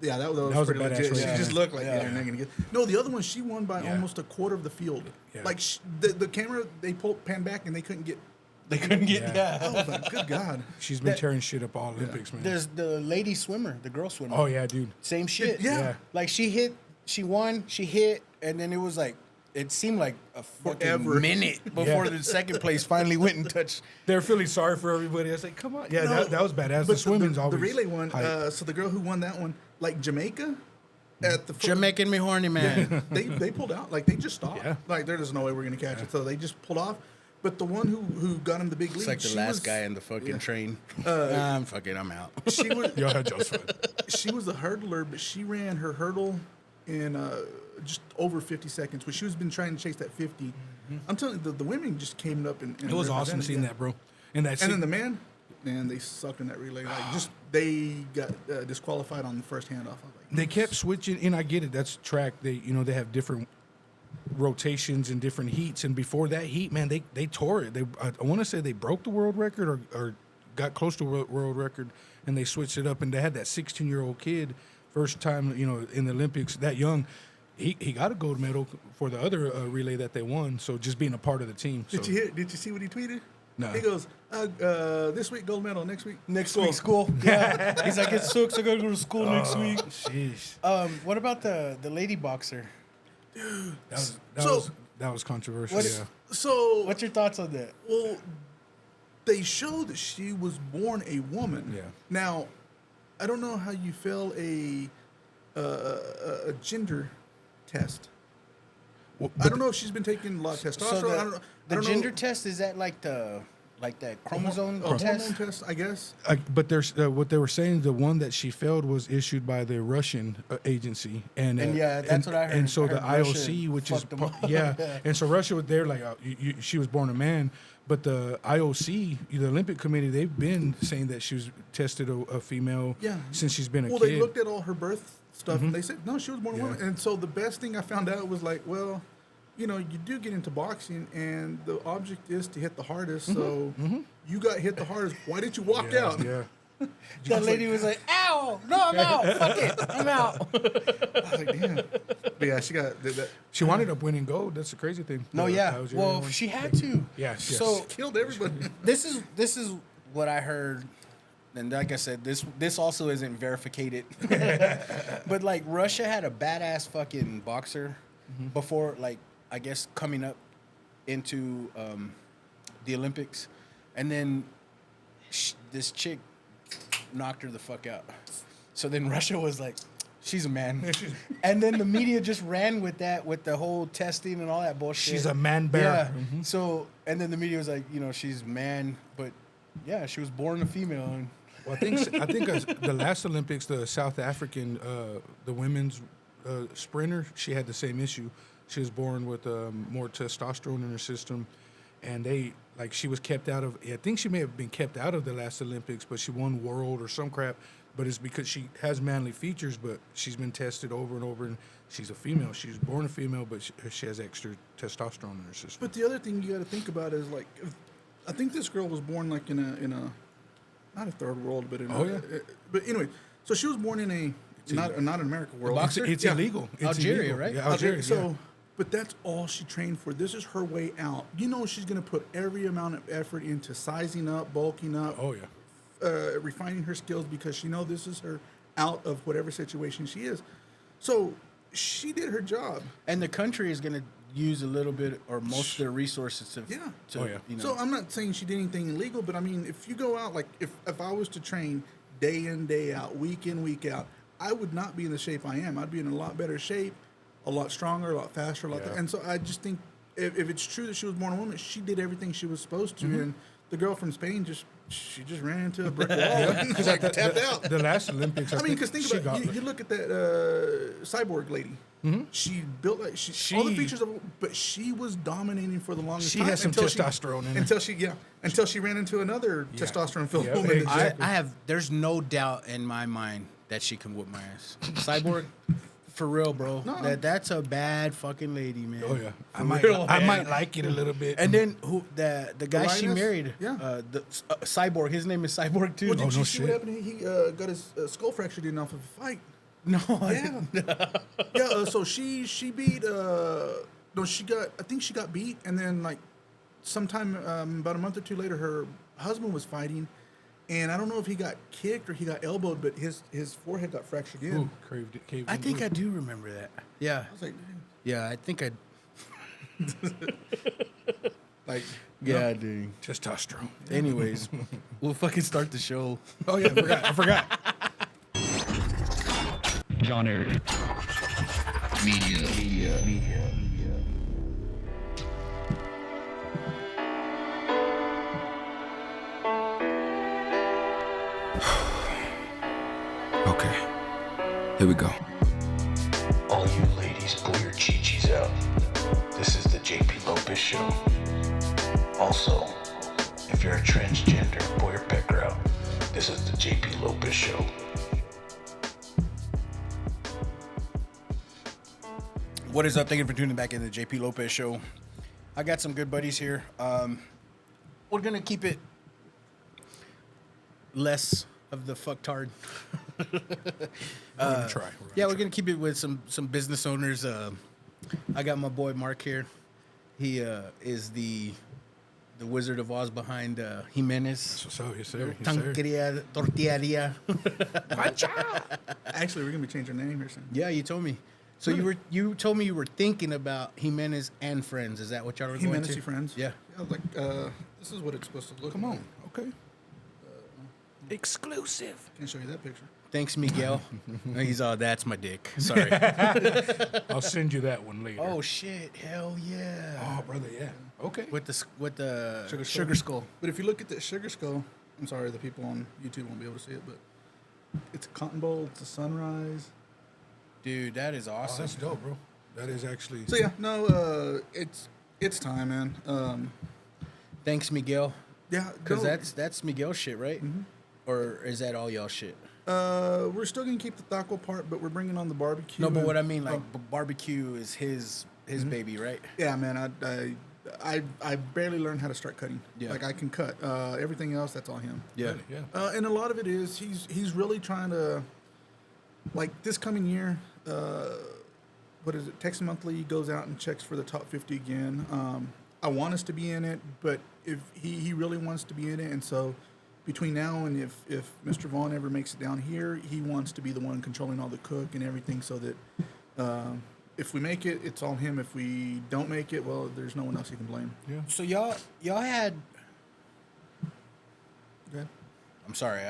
Speaker 4: Yeah, that was
Speaker 3: was a
Speaker 4: pretty
Speaker 3: badass
Speaker 4: legit.
Speaker 3: race.
Speaker 4: She
Speaker 3: Yeah.
Speaker 4: just looked like
Speaker 2: Yeah.
Speaker 4: they're not gonna get. No, the other one she won by
Speaker 3: Yeah.
Speaker 4: almost a quarter of the field.
Speaker 3: Yeah.
Speaker 4: Like the camera, they pan back and they couldn't get.
Speaker 2: They couldn't get.
Speaker 3: Yeah.
Speaker 4: I was like, good God.
Speaker 3: She's been tearing shit up all Olympics, man.
Speaker 2: There's the lady swimmer, the girl swimmer.
Speaker 3: Oh yeah, dude.
Speaker 2: Same shit.
Speaker 4: Yeah.
Speaker 2: Like she won, she hit, and then it was like, it seemed like a fucking
Speaker 4: Forever.
Speaker 2: minute before the second place finally went and touched.
Speaker 3: They're feeling sorry for everybody. I was like, come on. Yeah,
Speaker 4: No,
Speaker 3: that was badass.
Speaker 4: But
Speaker 3: The swimming's
Speaker 4: the
Speaker 3: always
Speaker 4: relay one.
Speaker 3: hype.
Speaker 4: So the girl who won that one, like Jamaica, at the
Speaker 2: You're making me horny, man.
Speaker 4: they pulled out. Like they just stopped.
Speaker 3: Yeah.
Speaker 4: Like there's no way we're gonna catch it. So they just pulled off. But the one who got him the big lead,
Speaker 2: It's like the
Speaker 4: she
Speaker 2: last
Speaker 4: was-
Speaker 2: guy in the fucking train. I'm out.
Speaker 4: She was
Speaker 3: Y'all had y'all's fun.
Speaker 4: she was a hurdler, but she ran her hurdle in just over 50 seconds. When she was been trying to chase that 50. I'm telling you, the women just came up and
Speaker 3: It was awesome
Speaker 4: represented,
Speaker 3: seeing
Speaker 4: yeah.
Speaker 3: that, bro. And that
Speaker 4: And then the man, they sucked in that relay. Like just they got disqualified on the first handoff. I was like,
Speaker 3: they kept switching, and I get it. That's track. They they have different rotations and different heats. And before that heat, man, they tore it. I want to say they broke the world record or got close to world record, and they switched it up. And they had that 16-year-old kid, first time in the Olympics, that young. He got a gold medal for the other relay that they won. So just being a part of the team. So.
Speaker 4: Did you see what he tweeted?
Speaker 3: No.
Speaker 4: He goes, this week gold medal, next week
Speaker 2: Next week, school. Yeah. He's like, it sucks. I gotta go to school next week.
Speaker 3: Jeez.
Speaker 2: What about the lady boxer?
Speaker 3: That
Speaker 4: So-
Speaker 3: was controversial.
Speaker 2: What?
Speaker 3: Yeah.
Speaker 4: So
Speaker 2: What's your thoughts on that?
Speaker 4: well, they show that she was born a woman.
Speaker 3: Yeah.
Speaker 4: Now, I don't know how you fail a gender test.
Speaker 3: Well,
Speaker 4: I don't know if she's been taking a lot of testosterone.
Speaker 2: So
Speaker 4: I don't know. I don't
Speaker 2: gender
Speaker 4: know.
Speaker 2: test, is that like that chromosome
Speaker 4: A
Speaker 2: test?
Speaker 4: hormone test, I guess.
Speaker 3: But there's what they were saying. The one that she failed was issued by the Russian agency, and
Speaker 2: yeah, that's what I heard.
Speaker 3: And so
Speaker 2: I
Speaker 3: the
Speaker 2: heard Russia
Speaker 3: IOC, which is
Speaker 2: fucked them up.
Speaker 3: yeah, and so Russia, they're like, she was born a man, but the IOC, the Olympic Committee, they've been saying that she was tested a female
Speaker 4: Yeah.
Speaker 3: since she's been a
Speaker 4: Well,
Speaker 3: kid.
Speaker 4: they looked at all her birth stuff and they said, no, she was born a woman. And so the best thing I found out was like, well, you know, you do get into boxing and the object is to hit the hardest. So you got hit the hardest. Why didn't you walk
Speaker 3: yeah,
Speaker 4: out?
Speaker 3: yeah.
Speaker 2: That lady was like, "Ow, no, I'm out. Fuck it, I'm out."
Speaker 4: I was like, damn. But yeah, she got that.
Speaker 3: She wound up winning gold. That's the crazy thing.
Speaker 2: No,
Speaker 3: The
Speaker 2: yeah.
Speaker 3: Algerian
Speaker 2: Well,
Speaker 3: one.
Speaker 2: she had to.
Speaker 3: Yeah,
Speaker 2: So
Speaker 4: Killed everybody.
Speaker 2: this is what I heard, and like I said, this also isn't verified. But like Russia had a badass fucking boxer before, like I guess coming up into the Olympics, and then this chick knocked her the fuck out. So then Russia was like, she's a man. And then the media just ran with that, with the whole testing and all that bullshit.
Speaker 3: She's a man bear.
Speaker 2: Yeah. So, and then the media was like, you know, she's man, but yeah, she was born a female. And
Speaker 3: Well, I think the last Olympics, the South African, the women's sprinter, she had the same issue. She was born with more testosterone in her system, and she was kept out of. I think she may have been kept out of the last Olympics, but she won world or some crap. But it's because she has manly features, but she's been tested over and over, and she's a female. She's born a female, but she has extra testosterone in her system.
Speaker 4: But the other thing you got to think about is like, I think this girl was born like in a not a third world, but in but anyway, so she was born in a not an America world.
Speaker 2: boxer?
Speaker 3: It's
Speaker 4: Yeah.
Speaker 3: illegal. It's
Speaker 2: Algeria,
Speaker 3: illegal.
Speaker 2: right?
Speaker 3: Yeah,
Speaker 4: Okay,
Speaker 3: Algeria.
Speaker 4: so,
Speaker 3: yeah.
Speaker 4: but that's all she trained for. This is her way out. You know, she's going to put every amount of effort into sizing up, bulking up,
Speaker 3: Oh yeah.
Speaker 4: refining her skills because she knows this is her out of whatever situation she is. So she did her job.
Speaker 2: the country is going to use a little bit or most of their resources to,
Speaker 4: Yeah.
Speaker 2: to
Speaker 3: Oh, yeah.
Speaker 2: you know.
Speaker 4: So I'm not saying she did anything illegal, but I mean, if you go out, like if I was to train day in, day out, week in, week out, I would not be in the shape I am. I'd be in a lot better shape, a lot stronger, a lot faster, a lot.
Speaker 3: Yeah.
Speaker 4: And so I just think if it's true that she was born a woman, she did everything she was supposed to.
Speaker 3: Mm-hmm.
Speaker 4: And the girl from Spain she just ran into a brick wall and like, tapped out.
Speaker 3: The last Olympics.
Speaker 4: I mean, because think
Speaker 3: she
Speaker 4: about
Speaker 3: got-
Speaker 4: it. You look at that cyborg lady. She built like all the features of, but she was dominating for the longest
Speaker 3: She
Speaker 4: time.
Speaker 3: has some
Speaker 4: until
Speaker 3: testosterone in her.
Speaker 4: until she ran into another testosterone-filled
Speaker 3: Yeah,
Speaker 4: woman.
Speaker 3: exactly.
Speaker 2: I have. There's no doubt in my mind that she can whoop my ass. Cyborg, for real, bro.
Speaker 4: No.
Speaker 2: That's a bad fucking lady, man.
Speaker 3: Oh yeah. I
Speaker 2: For
Speaker 3: might.
Speaker 2: real,
Speaker 3: I
Speaker 2: man.
Speaker 3: might like it a little bit.
Speaker 2: And then the guy she
Speaker 4: Linus?
Speaker 2: married,
Speaker 4: Yeah.
Speaker 2: the Cyborg. His name is Cyborg too.
Speaker 4: Well, did
Speaker 3: Oh,
Speaker 4: you
Speaker 3: no
Speaker 4: see what
Speaker 3: shit.
Speaker 4: happened? He got his skull fractured in off of a fight.
Speaker 2: No,
Speaker 4: Yeah, yeah. So she beat. No, she got. I think she got beat, and then like sometime about a month or two later, her husband was fighting, and I don't know if he got kicked or he got elbowed, but his forehead got fractured in.
Speaker 3: Ooh, caved
Speaker 2: I
Speaker 3: in.
Speaker 2: think I do remember that. Yeah,
Speaker 4: I was like, "Dang."
Speaker 2: yeah. I think I.
Speaker 4: Like,
Speaker 2: Yeah, dude.
Speaker 3: testosterone.
Speaker 2: Anyways, we'll fucking start the show.
Speaker 3: Oh yeah, I forgot.
Speaker 5: Genre. Media.
Speaker 6: Okay, here we go.
Speaker 7: All you ladies, pull your chi-chis out. This is the JP Lopez show. Also, if you're a transgender, pull your pecker out. This is the JP Lopez show.
Speaker 2: What is up? Thank you for tuning back in the JP Lopez show. I got some good buddies here. We're gonna keep it less of the fucktard.
Speaker 3: We're gonna try.
Speaker 2: We're gonna keep it with some business owners. I got my boy Mark here. He is the Wizard of Oz behind Jimenez
Speaker 3: So yes sir. Yes, sir.
Speaker 2: Tanqueria Tortilleria.
Speaker 4: actually, we're gonna be changing our name here soon.
Speaker 2: Yeah, you told me. So you told me you were thinking about Jimenez and Friends. Is that what y'all were going
Speaker 4: Jimenez
Speaker 2: to?
Speaker 4: Friends.
Speaker 2: Yeah.
Speaker 4: Yeah, like this is what it's supposed to look.
Speaker 3: Come
Speaker 4: like.
Speaker 3: on. Okay.
Speaker 1: Exclusive.
Speaker 4: Can't show you that picture.
Speaker 2: Thanks, Miguel. No, he's all, that's my dick. Sorry.
Speaker 3: I'll send you that one later.
Speaker 2: Oh shit! Hell yeah!
Speaker 3: Oh, brother, yeah. Okay.
Speaker 2: With the
Speaker 4: Sugar
Speaker 2: sugar skull.
Speaker 4: But if you look at that sugar skull, I'm sorry, the people on YouTube won't be able to see it, but it's a cotton bowl. It's a sunrise.
Speaker 2: Dude, that is
Speaker 3: Oh,
Speaker 2: awesome.
Speaker 3: that's dope, bro. That is actually.
Speaker 4: So yeah, no, it's time, man.
Speaker 2: Thanks, Miguel.
Speaker 4: Yeah,
Speaker 2: Because
Speaker 4: no,
Speaker 2: that's Miguel shit, right? Or is that all y'all shit?
Speaker 4: we're still gonna keep the taco part, but we're bringing on the barbecue.
Speaker 2: No, but
Speaker 4: and-
Speaker 2: what I mean, like, barbecue is his baby, right?
Speaker 4: Yeah, man. I barely learned how to start cutting.
Speaker 2: Yeah.
Speaker 4: Like I can cut. Everything else, that's all him.
Speaker 2: Yeah.
Speaker 3: Yeah.
Speaker 4: And a lot of it is he's really trying to, like this coming year. What is it? Texas Monthly goes out and checks for the top 50 again. I want us to be in it, but if he really wants to be in it, and so between now and if Mr. Vaughn ever makes it down here, he wants to be the one controlling all the cook and everything, so that if we make it, it's all him. If we don't make it, well, there's no one else he can blame.
Speaker 3: Yeah.
Speaker 2: So y'all had.
Speaker 4: Okay.
Speaker 2: I'm sorry,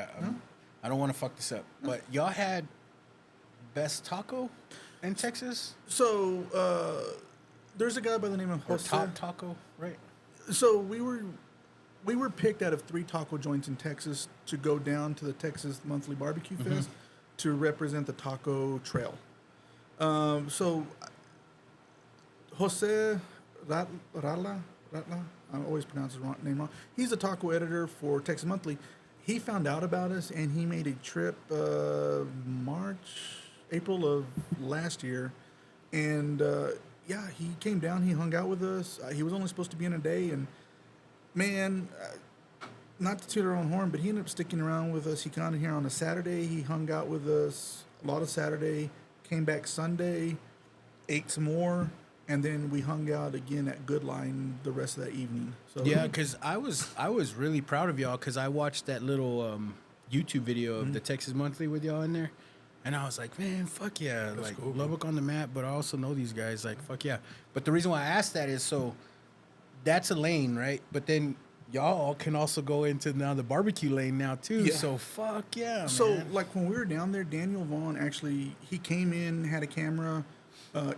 Speaker 2: I don't want to fuck this up, but y'all had best taco in Texas
Speaker 4: So there's a guy by the name of
Speaker 2: or
Speaker 4: Jose.
Speaker 2: top taco, right?
Speaker 4: So we were picked out of 3 taco joints in Texas to go down to the Texas Monthly Barbecue Fest to represent the taco trail. So Jose Ratla, I always pronounce his name wrong. He's a taco editor for Texas Monthly. He found out about us and he made a trip April of last year, and yeah, he came down. He hung out with us. He was only supposed to be in a day, and man, not to toot our own horn, but he ended up sticking around with us. He got in here on a Saturday. He hung out with us a lot of Saturday. Came back Sunday, ate some more, and then we hung out again at Good Line the rest of that evening. So
Speaker 2: Yeah, because I was really proud of y'all because I watched that little YouTube video of the Texas Monthly with y'all in there, and I was like, man, fuck yeah, like
Speaker 3: cool, bro.
Speaker 2: Lubbock on the map. But I also know these guys, like, fuck yeah. But the reason why I asked that is so that's a lane, right? But then y'all can also go into now the barbecue lane now too.
Speaker 4: Yeah.
Speaker 2: So fuck yeah,
Speaker 4: So,
Speaker 2: man.
Speaker 4: like when we were down there, Daniel Vaughn actually he came in, had a camera,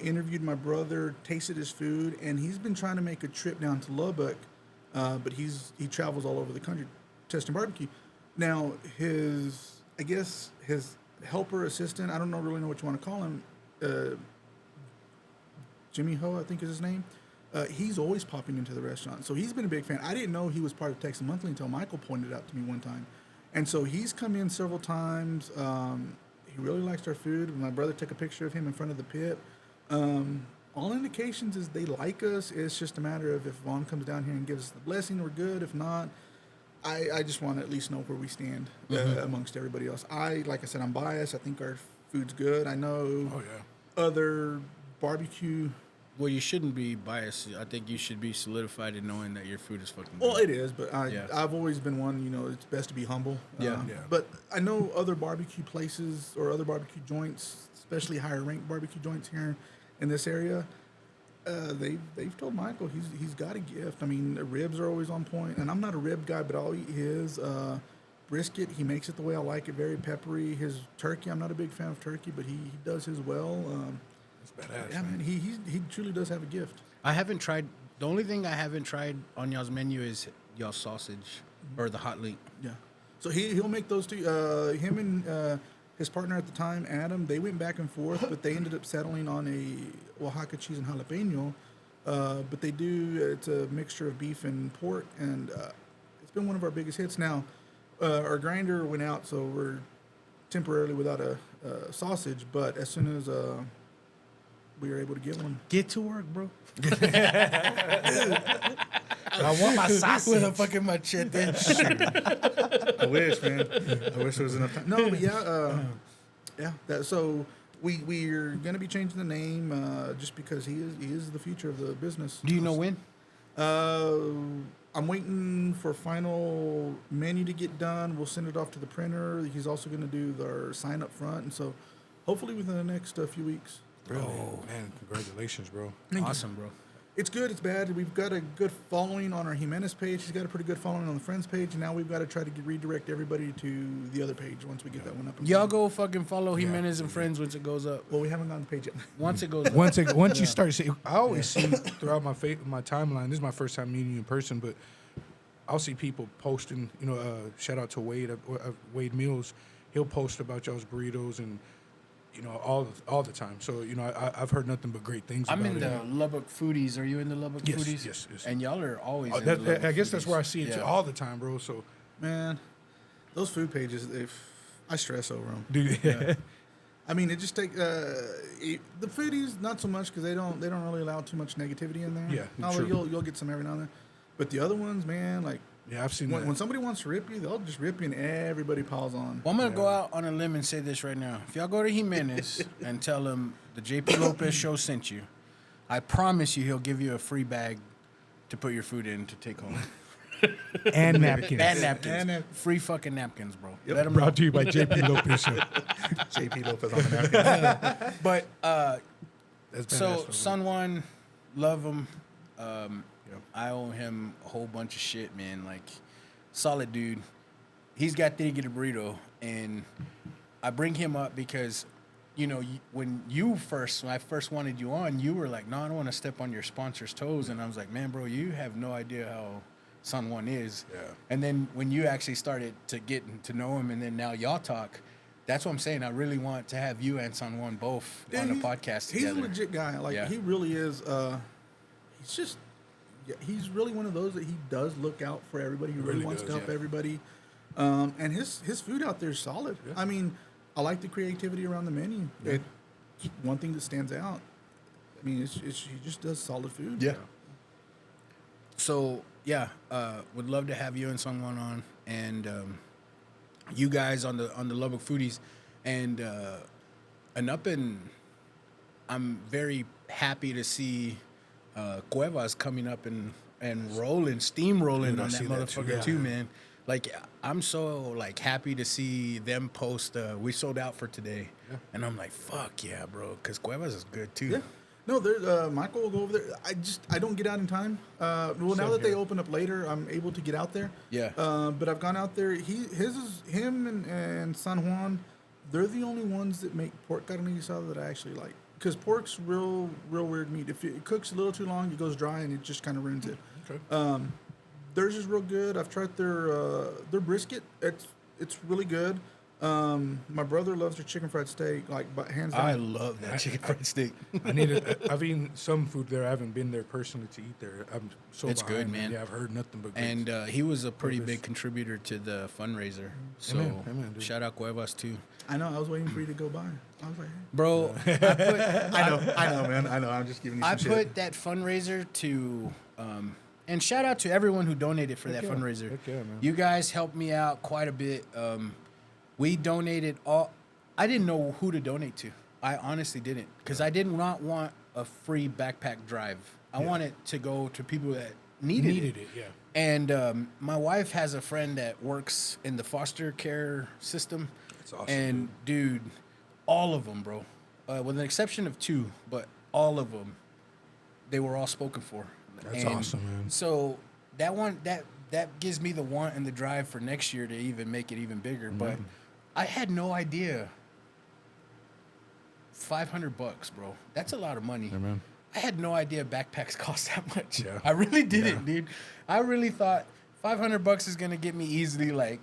Speaker 4: interviewed my brother, tasted his food, and he's been trying to make a trip down to Lubbock, but he travels all over the country testing barbecue. Now his helper assistant, I don't really know what you want to call him, Jimmy Ho, I think is his name. He's always popping into the restaurant, so he's been a big fan. I didn't know he was part of Texas Monthly until Michael pointed it out to me one time, and so he's come in several times. He really likes our food. My brother took a picture of him in front of the pit. All indications is they like us. It's just a matter of if Vaughn comes down here and gives us the blessing, we're good. If not, I just want to at least know where we stand amongst everybody else. Like I said, I'm biased. I think our food's good. I know
Speaker 3: Oh yeah.
Speaker 4: other barbecue.
Speaker 2: Well, you shouldn't be biased. I think you should be solidified in knowing that your food is fucking good.
Speaker 4: Well, it is, but
Speaker 2: Yeah.
Speaker 4: I've always been one, it's best to be humble.
Speaker 2: Yeah.
Speaker 3: Yeah.
Speaker 4: But I know other barbecue places or other barbecue joints, especially higher ranked barbecue joints here in this area. They've told Michael he's got a gift. I mean, the ribs are always on point, and I'm not a rib guy, but I'll eat his. Brisket, he makes it the way I like it, very peppery. His turkey, I'm not a big fan of turkey, but he does his well.
Speaker 3: That's badass.
Speaker 4: Yeah, man, he truly does have a gift.
Speaker 2: I haven't tried. The only thing I haven't tried on y'all's menu is y'all's sausage or the hot link.
Speaker 4: Yeah. So he'll make those two. Him and his partner at the time, Adam, they went back and forth, but they ended up settling on a Oaxaca cheese and jalapeno. But it's a mixture of beef and pork, and it's been one of our biggest hits. Now, our grinder went out, so we're temporarily without a sausage, but as soon as we were able to get one.
Speaker 2: Get to work, bro. I want my sausage with a fucking machete.
Speaker 4: I wish, man. I wish there was enough time. No, but yeah. So we're gonna be changing the name just because he is the future of the business.
Speaker 2: Do you know when?
Speaker 4: I'm waiting for final menu to get done. We'll send it off to the printer. He's also gonna do our sign up front, and so hopefully within the next few weeks.
Speaker 3: Really? Man, congratulations, bro.
Speaker 2: Awesome, bro.
Speaker 4: It's good, it's bad. We've got a good following on our Jimenez page. He's got a pretty good following on the Friends page. And now we've got to try to redirect everybody to the other page once we get that one up.
Speaker 2: Y'all go fucking follow Jimenez and Friends once it goes up.
Speaker 4: Well, we haven't gotten the page yet.
Speaker 2: Once it goes up.
Speaker 3: Once you start seeing, I always see throughout my timeline. This is my first time meeting you in person, but I'll see people posting. You know, shout out to Wade, Wade Mills. He'll post about y'all's burritos and all the time. So I've heard nothing but great things.
Speaker 2: I'm
Speaker 3: about
Speaker 2: in
Speaker 3: it.
Speaker 2: the Lubbock Foodies. Are you in the Lubbock
Speaker 3: Yes,
Speaker 2: Foodies?
Speaker 3: yes.
Speaker 2: And y'all are always.
Speaker 3: Oh,
Speaker 2: in the Lubbock
Speaker 3: I guess that's
Speaker 2: Foodies.
Speaker 3: where I see it too,
Speaker 2: Yeah.
Speaker 3: all the time, bro. So,
Speaker 4: Man, those food pages, I stress over them.
Speaker 3: dude,
Speaker 4: I mean, it just take the foodies not so much because they don't really allow too much negativity in there.
Speaker 3: Yeah,
Speaker 4: Although
Speaker 3: true.
Speaker 4: you'll get some every now and then, but the other ones, man, like
Speaker 3: yeah, I've seen
Speaker 4: when
Speaker 3: that.
Speaker 4: somebody wants to rip you, they'll just rip you and everybody piles on.
Speaker 2: Well, I'm gonna go out on a limb and say this right now. If y'all go to Jimenez and tell him the JP Lopez show sent you, I promise you he'll give you a free bag to put your food in to take home.
Speaker 3: And napkins.
Speaker 2: And napkins.
Speaker 4: And nap-
Speaker 2: Free fucking napkins, bro.
Speaker 4: Yep.
Speaker 2: Let him know.
Speaker 3: Brought to you by JP Lopez Show.
Speaker 4: JP Lopez on the napkin.
Speaker 2: But
Speaker 3: That's
Speaker 2: so
Speaker 3: badass, bro.
Speaker 2: Son Juan, love him. I owe him a whole bunch of shit, man. Like, solid dude. He's got to get a burrito, and I bring him up because, when I first wanted you on, you were like, "No, I don't want to step on your sponsor's toes," and I was like, "Man, bro, you have no idea how Son Juan is."
Speaker 3: Yeah.
Speaker 2: And then when you actually started to get to know him, and then now y'all talk. That's what I'm saying. I really want to have you and Son Juan both on a podcast
Speaker 4: He's
Speaker 2: together.
Speaker 4: a legit guy. Like
Speaker 2: Yeah.
Speaker 4: he really is. He's really one of those that he does look out for everybody. He really
Speaker 3: really
Speaker 4: wants
Speaker 3: does,
Speaker 4: to help
Speaker 3: yeah.
Speaker 4: everybody. And his food out there is solid.
Speaker 3: Yeah.
Speaker 4: I mean, I like the creativity around the menu.
Speaker 3: Yeah.
Speaker 4: It's one thing that stands out. I mean, he just does solid food.
Speaker 2: Yeah. So yeah, would love to have you and someone on, and you guys on the Lubbock Foodies, and I'm very happy to see Cuevas coming up and steamrolling
Speaker 3: Dude, I
Speaker 2: on that
Speaker 3: see that too,
Speaker 2: motherfucker
Speaker 3: yeah.
Speaker 2: too, man. Like, I'm so like happy to see them post. We sold out for today, and I'm like, fuck yeah, bro, because Cuevas is good too.
Speaker 4: Yeah. No, there. Michael will go over there. I don't get out in time. Well, now that they open up later, I'm able to get out there.
Speaker 2: Yeah.
Speaker 4: But I've gone out there. Him and San Juan. They're the only ones that make pork carne asada that I actually like. Because pork's real weird meat. If it cooks a little too long, it goes dry and it just kind of ruins it.
Speaker 3: Okay.
Speaker 4: Theirs is real good. I've tried their brisket. It's really good. My brother loves their chicken fried steak, like hands down.
Speaker 2: I love that chicken fried steak.
Speaker 3: I've eaten some food there. I haven't been there personally to eat there. I'm so
Speaker 2: It's
Speaker 3: behind,
Speaker 2: good, man.
Speaker 3: Yeah, I've heard nothing but good.
Speaker 2: And he was a pretty
Speaker 3: Cuevas.
Speaker 2: big contributor to the fundraiser. So
Speaker 3: Amen, dude.
Speaker 2: shout out Cuevas too.
Speaker 4: I know. I was waiting for you to go by. I was like, hey.
Speaker 2: Bro,
Speaker 4: I know, man. I know. I'm just giving you some
Speaker 2: I
Speaker 4: shit.
Speaker 2: put that fundraiser to, and shout out to everyone who donated for that
Speaker 3: yeah.
Speaker 2: fundraiser.
Speaker 3: Heck yeah, man.
Speaker 2: You guys helped me out quite a bit. We donated all. I didn't know who to donate to. I honestly didn't, because I did not want a free backpack drive. I wanted to go to people that needed it.
Speaker 3: yeah.
Speaker 2: And my wife has a friend that works in the foster care system.
Speaker 3: That's awesome,
Speaker 2: And dude, all of them, bro, with an exception of 2, but all of them, they were all spoken for.
Speaker 3: That's
Speaker 2: And
Speaker 3: awesome, man.
Speaker 2: So that gives me the want and the drive for next year to even make it even bigger. But I had no idea. $500, bro. That's a lot of money.
Speaker 3: Yeah, man.
Speaker 2: I had no idea backpacks cost that much.
Speaker 3: Yeah.
Speaker 2: I really didn't, dude. I really thought $500 is gonna get me easily, like,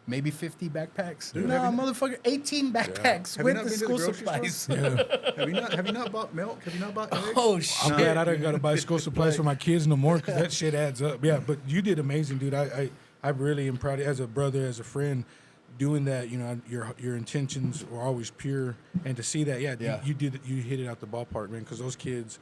Speaker 2: maybe 50 backpacks.
Speaker 4: Dude,
Speaker 2: no,
Speaker 4: have you-
Speaker 2: motherfucker, 18 backpacks
Speaker 4: Have you
Speaker 2: with
Speaker 4: not
Speaker 2: the
Speaker 4: been to the
Speaker 2: school
Speaker 4: grocery
Speaker 2: supplies.
Speaker 3: Yeah.
Speaker 4: Have you not bought milk? Have you not bought eggs?
Speaker 2: Oh shit!
Speaker 3: I'm glad I don't got to buy school supplies for my kids no more, because that shit adds up. Yeah, but you did amazing, dude. I really am proud of you as a brother, as a friend, doing that. Your intentions were always pure, and to see that,
Speaker 2: Yeah.
Speaker 3: you hit it out the ballpark, man. Because those kids,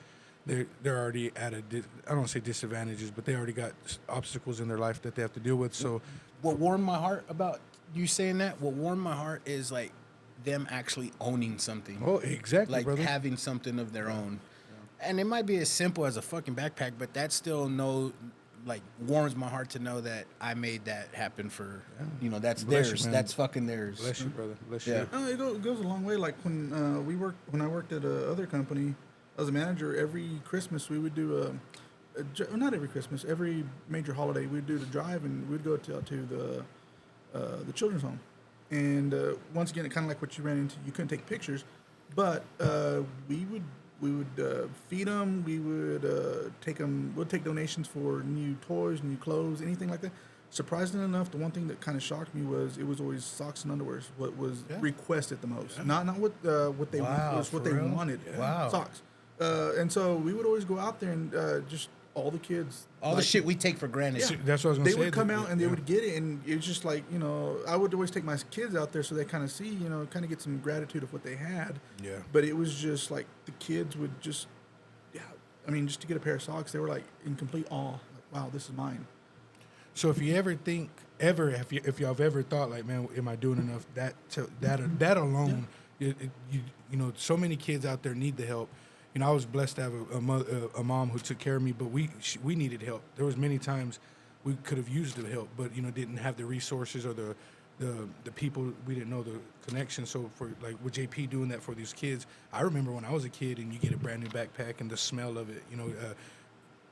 Speaker 3: they're already at I don't want to say disadvantages, but they already got obstacles in their life that they have to deal with. So
Speaker 2: What warmed my heart about you saying that? What warmed my heart is like them actually owning something.
Speaker 3: oh, exactly,
Speaker 2: Like
Speaker 3: brother.
Speaker 2: having something of their own. And it might be as simple as a fucking backpack, but that still like warms my heart to know that I made that happen for that's
Speaker 3: Bless you,
Speaker 2: theirs.
Speaker 3: man.
Speaker 2: That's fucking theirs.
Speaker 3: Bless you, brother. Bless
Speaker 2: Yeah.
Speaker 3: you.
Speaker 4: No, it goes a long way. Like when when I worked at a other company as a manager, every Christmas we would do not every Christmas, every major holiday we'd do the drive, and we'd go to the children's home. And once again, it kind of like what you ran into. You couldn't take pictures, but we would feed them. We would take them. We'd take donations for new toys, new clothes, anything like that. Surprisingly enough, the one thing that kind of shocked me was it was always socks and underwears. What was requested the most, not what they
Speaker 2: Wow,
Speaker 4: was what
Speaker 2: for
Speaker 4: they
Speaker 2: real?
Speaker 4: wanted.
Speaker 2: Wow.
Speaker 4: Socks. And so we would always go out there and just all the kids,
Speaker 2: All the shit we take for granted.
Speaker 4: Yeah.
Speaker 3: That's what I was gonna
Speaker 4: they
Speaker 3: say.
Speaker 4: would come
Speaker 3: that-
Speaker 4: out and they
Speaker 3: yeah.
Speaker 4: would get it, and it was just like I would always take my kids out there so they kind of see, kind of get some gratitude of what they had.
Speaker 3: Yeah.
Speaker 4: But it was just like the kids would just, just to get a pair of socks, they were like in complete awe. Like, wow, this is mine.
Speaker 3: So if you ever think, if y'all have ever thought like, man, am I doing enough? That alone, so many kids out there need the help. I was blessed to have a mom who took care of me, but we needed help. There was many times we could have used the help, but didn't have the resources or the people. We didn't know the connection. So for like with JP doing that for these kids, I remember when I was a kid and you get a brand new backpack and the smell of it,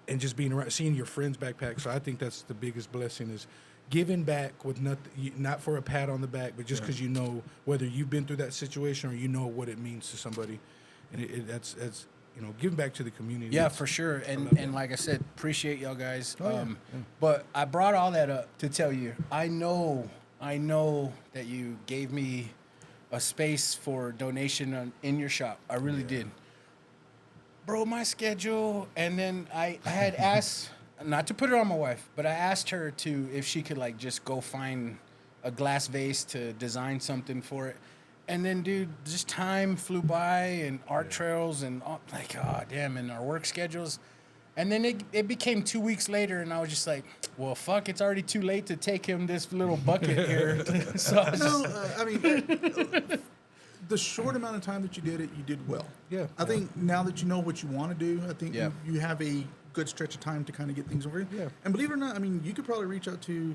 Speaker 3: and just being around, seeing your friends' backpack. So I think that's the biggest blessing is giving back with nothing, not for a pat on the back, but just because whether you've been through that situation or what it means to somebody, and that's giving back to the community.
Speaker 2: Yeah,
Speaker 3: That's-
Speaker 2: for sure.
Speaker 3: I love
Speaker 2: And
Speaker 3: that.
Speaker 2: like I said, appreciate y'all guys.
Speaker 3: Oh, yeah.
Speaker 2: But I brought all that up to tell you, I know that you gave me a space for donation in your shop. I really did. Bro, my schedule, and then I had asked, not to put it on my wife, but I asked her if she could like just go find a glass vase to design something for it. And then, dude, just time flew by and art trails and and our work schedules. And then it became 2 weeks later, and I was just like, well, fuck, it's already too late to take him this little bucket here. So I was just,
Speaker 4: The short amount of time that you did it, you did well.
Speaker 3: Yeah.
Speaker 4: I think now that you know what you want to do, I think
Speaker 2: Yeah.
Speaker 4: you have a good stretch of time to kind of get things over.
Speaker 3: Yeah.
Speaker 4: And believe it or not, you could probably reach out to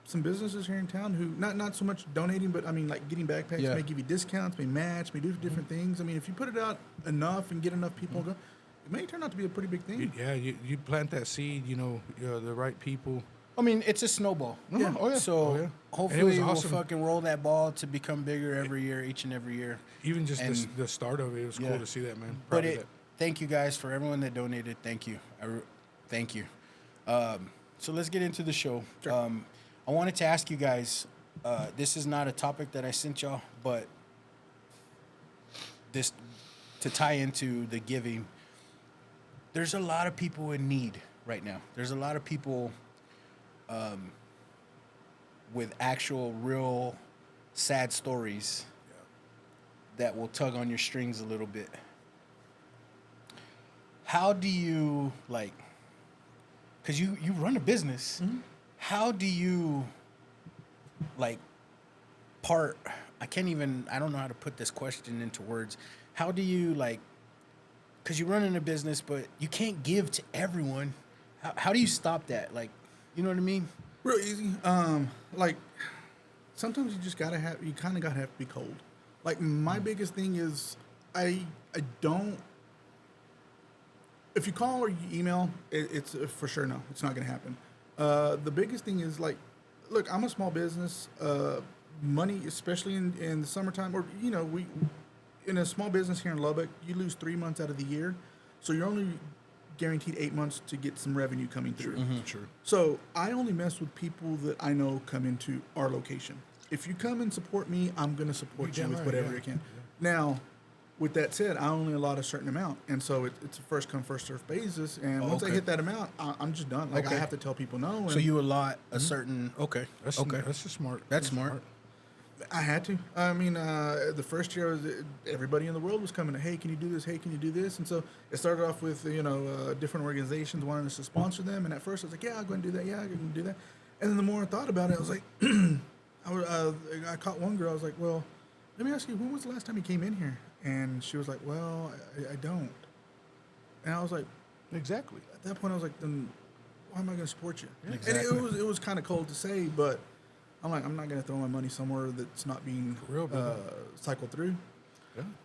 Speaker 4: some businesses here in town who not so much donating, but like getting backpacks,
Speaker 2: Yeah.
Speaker 4: may give you discounts, may match, may do different things. If you put it out enough and get enough people go, it may turn out to be a pretty big thing.
Speaker 3: You plant that seed, the right people.
Speaker 2: I mean, it's a snowball.
Speaker 4: Yeah.
Speaker 3: Oh yeah.
Speaker 2: So
Speaker 3: Oh, yeah. And it
Speaker 2: hopefully
Speaker 3: was
Speaker 2: we'll
Speaker 3: awesome.
Speaker 2: fucking roll that ball to become bigger every year, each and every year.
Speaker 3: Even just
Speaker 2: and-
Speaker 3: the start of it was
Speaker 2: Yeah.
Speaker 3: cool to see that, man.
Speaker 2: But
Speaker 3: Proud of that.
Speaker 2: thank you guys for everyone that donated. Thank you. Thank you. So let's get into the show.
Speaker 4: Sure.
Speaker 2: I wanted to ask you guys, this is not a topic that I sent y'all, but this to tie into the giving. There's a lot of people in need right now. There's a lot of people with actual, real, sad stories that will tug on your strings a little bit. How do you because you run a business, how do you I don't know how to put this question into words. How do you because you're running a business, but you can't give to everyone. How do you stop that? You know what I mean?
Speaker 4: Real easy. Sometimes you just kind of have to be cold. My biggest thing is I don't. If you call or you email, it's for sure no, it's not gonna happen. The biggest thing is look, I'm a small business. Money, especially in the summertime, or we in a small business here in Lubbock, you lose 3 months out of the year, so you're only guaranteed 8 months to get some revenue coming through.
Speaker 3: Sure.
Speaker 4: So I only mess with people that I know come into our location. If you come and support me, I'm going to support you
Speaker 3: damn
Speaker 4: with
Speaker 3: right,
Speaker 4: whatever
Speaker 3: yeah.
Speaker 4: I can. Now, with that said, I only allot a certain amount, and so it's a first come first served basis. And once I
Speaker 2: okay.
Speaker 4: hit that amount, I'm just done. I
Speaker 2: Okay.
Speaker 4: have to tell people no. And
Speaker 2: So you allot a certain
Speaker 3: That's just smart.
Speaker 2: That's smart.
Speaker 4: I had to. The first year, everybody in the world was coming to, hey, can you do this? Hey, can you do this? And so it started off with, different organizations wanting us to sponsor them. And at first I was like, yeah, I'll go and do that. Yeah, I can do that. And then the more I thought about it, I was like, I caught one girl. I was like, well, let me ask you, when was the last time you came in here? And she was like, well, I don't. And I was like,
Speaker 3: Exactly.
Speaker 4: at that point, I was like, then why am I going to support you?
Speaker 2: Exactly.
Speaker 4: And it was kind of cold to say, but I'm like, I'm not going to throw my money somewhere that's not being
Speaker 3: real, brother.
Speaker 4: cycled through.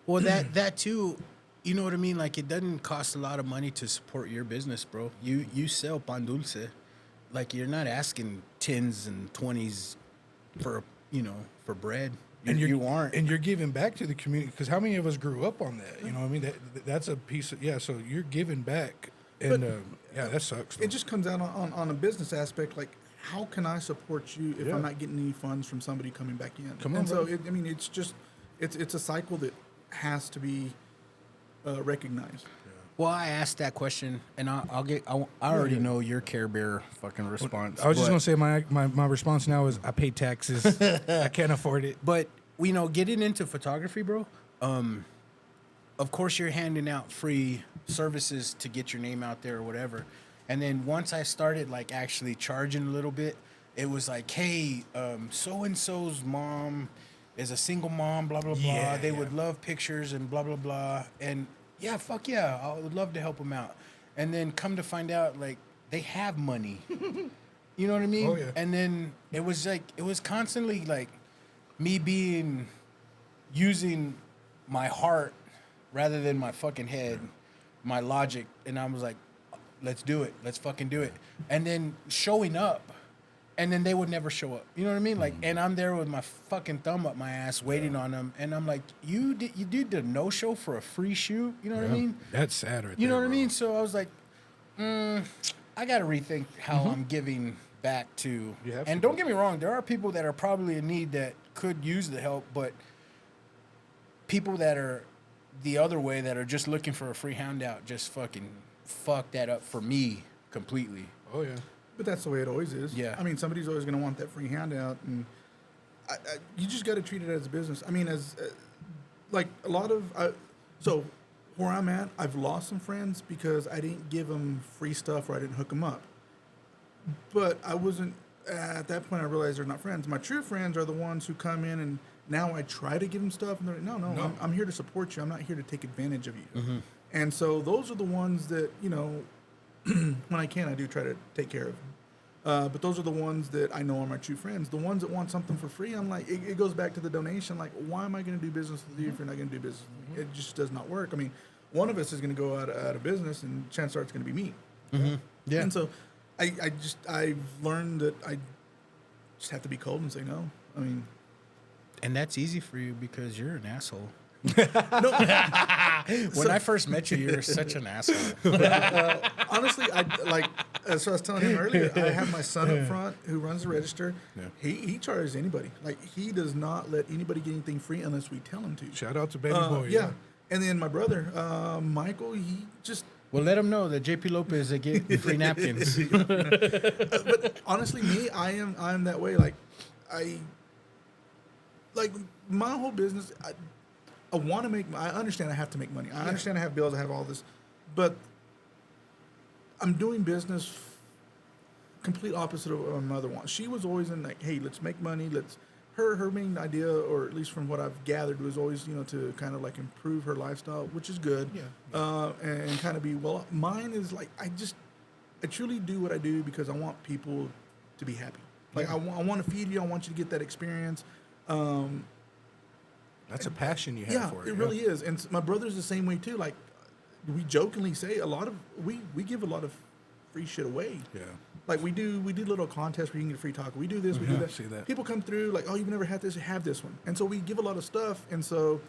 Speaker 2: Well, that too, you know what I mean? Like, it doesn't cost a lot of money to support your business, bro. You sell pan dulce. Like, you're not asking 10s and 20s for, for bread. You aren't.
Speaker 3: and you're giving back to the community, because how many of us grew up on that? You know what I mean? That's a piece of, so you're giving back, and that sucks.
Speaker 4: It just comes out on a business aspect, like, how can I support you if I'm not getting any funds from somebody coming back in?
Speaker 3: Come on,
Speaker 4: and so,
Speaker 3: brother.
Speaker 4: it's just, it's a cycle that has to be recognized.
Speaker 2: Well, I asked that question, and I already know your Care Bear fucking response.
Speaker 3: I was just
Speaker 2: but-
Speaker 3: gonna say my response now is I pay taxes. I can't afford it.
Speaker 2: But getting into photography, bro. Of course, you're handing out free services to get your name out there or whatever. And then once I started like actually charging a little bit, it was like, hey, so and so's mom is a single mom, blah blah blah.
Speaker 3: Yeah,
Speaker 2: They would love pictures and blah blah blah. And yeah, fuck yeah, I would love to help them out. And then come to find out, like, they have money. You know what I mean?
Speaker 3: Oh, yeah.
Speaker 2: And then it was constantly like me using my heart rather than my fucking head, my logic, and I was like, let's do it. Let's fucking do it. And then showing up, and then they would never show up. You know what I mean? Like, and I'm there with my fucking thumb up my ass waiting on them, and I'm like, you did the no-show for a free shoot? You know what I mean?
Speaker 3: That's sad, right
Speaker 2: You know
Speaker 3: there,
Speaker 2: what I
Speaker 3: bro.
Speaker 2: mean? So I was like, I got to rethink how I'm giving back to.
Speaker 3: You have
Speaker 2: And
Speaker 3: to.
Speaker 2: don't get me wrong, there are people that are probably in need that could use the help, but people that are the other way that are just looking for a free handout just fucking fuck that up for me completely.
Speaker 3: Oh yeah.
Speaker 4: But that's the way it always is.
Speaker 2: Yeah.
Speaker 4: I mean, somebody's always going to want that free handout, and you just got to treat it as a business. I mean, as like a lot of so where I'm at, I've lost some friends because I didn't give them free stuff or I didn't hook them up. But I wasn't at that point. I realized they're not friends. My true friends are the ones who come in, and now I try to give them stuff, and they're like, no. I'm here to support you. I'm not here to take advantage of you. And so those are the ones that, when I can, I do try to take care of. But those are the ones that I know are my true friends. The ones that want something for free, I'm like, it goes back to the donation. Like, why am I going to do business with you if you're not going to do business with me? It just does not work. I mean, one of us is going to go out of business, and chances are it's going to be me.
Speaker 2: Yeah.
Speaker 4: And so I've learned that I just have to be cold and say no. I mean,
Speaker 2: And that's easy for you because you're an asshole.
Speaker 4: no.
Speaker 2: When I first met you, you were such an asshole.
Speaker 4: Honestly, as I was telling him earlier, I have my son up front who runs the register.
Speaker 3: Yeah.
Speaker 4: He charges anybody. Like, he does not let anybody get anything free unless we tell him to.
Speaker 3: Shout out to baby boy.
Speaker 4: Yeah. And then my brother, Michael, he just,
Speaker 2: Well, let them know that JP Lopez they get free napkins.
Speaker 4: but honestly, me, I'm that way. Like, my whole business, I want to make, I understand I have to make money. I understand I have bills, I have all this, but I'm doing business complete opposite of what my mother wants. She was always in like, hey, let's make money. Her main idea, or at least from what I've gathered, was always, to kind of like improve her lifestyle, which is good.
Speaker 3: Yeah.
Speaker 4: And kind of be, well, mine is like, I truly do what I do because I want people to be happy. Like, I want to feed you. I want you to get that experience.
Speaker 3: That's a passion you have
Speaker 4: Yeah,
Speaker 3: for it.
Speaker 4: it really is. And my brother's the same way too. Like, we jokingly say we give a lot of free shit away.
Speaker 3: Yeah.
Speaker 4: Like, we do little contests where you can get a free taco. We do this, we do
Speaker 3: Yeah,
Speaker 4: that.
Speaker 3: see that.
Speaker 4: People come through like, oh, you've never had this, have this one. And so we give a lot of stuff. And so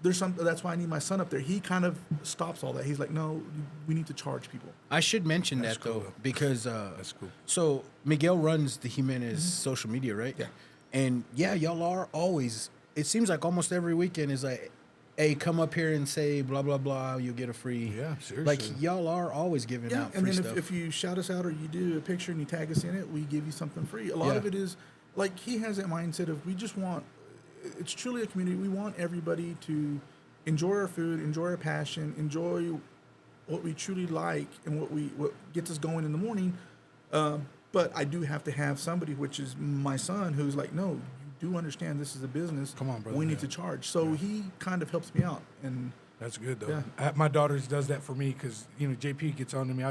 Speaker 4: that's why I need my son up there. He kind of stops all that. He's like, no, we need to charge people.
Speaker 2: I should mention
Speaker 3: That's
Speaker 2: that though,
Speaker 3: cool.
Speaker 2: because
Speaker 3: That's cool.
Speaker 2: So Miguel runs the Jimenez social media, right?
Speaker 4: Yeah.
Speaker 2: And yeah, y'all are always. It seems like almost every weekend is like, hey, come up here and say blah blah blah. You'll get a free.
Speaker 3: Yeah, seriously.
Speaker 2: Like, y'all are always giving
Speaker 4: Yeah,
Speaker 2: out
Speaker 4: and
Speaker 2: free
Speaker 4: then
Speaker 2: stuff.
Speaker 4: if you shout us out or you do a picture and you tag us in it, we give you something free. A lot
Speaker 2: Yeah.
Speaker 4: of it is, like, he has that mindset of, we just want, it's truly a community. We want everybody to enjoy our food, enjoy our passion, enjoy what we truly like and what gets us going in the morning. But I do have to have somebody, which is my son, who's like, no, you do understand this is a business.
Speaker 3: Come on, brother,
Speaker 4: We need
Speaker 3: yeah.
Speaker 4: to charge. So he kind of helps me out. And
Speaker 3: That's good though.
Speaker 4: Yeah.
Speaker 3: My daughter does that for me because JP gets on to me.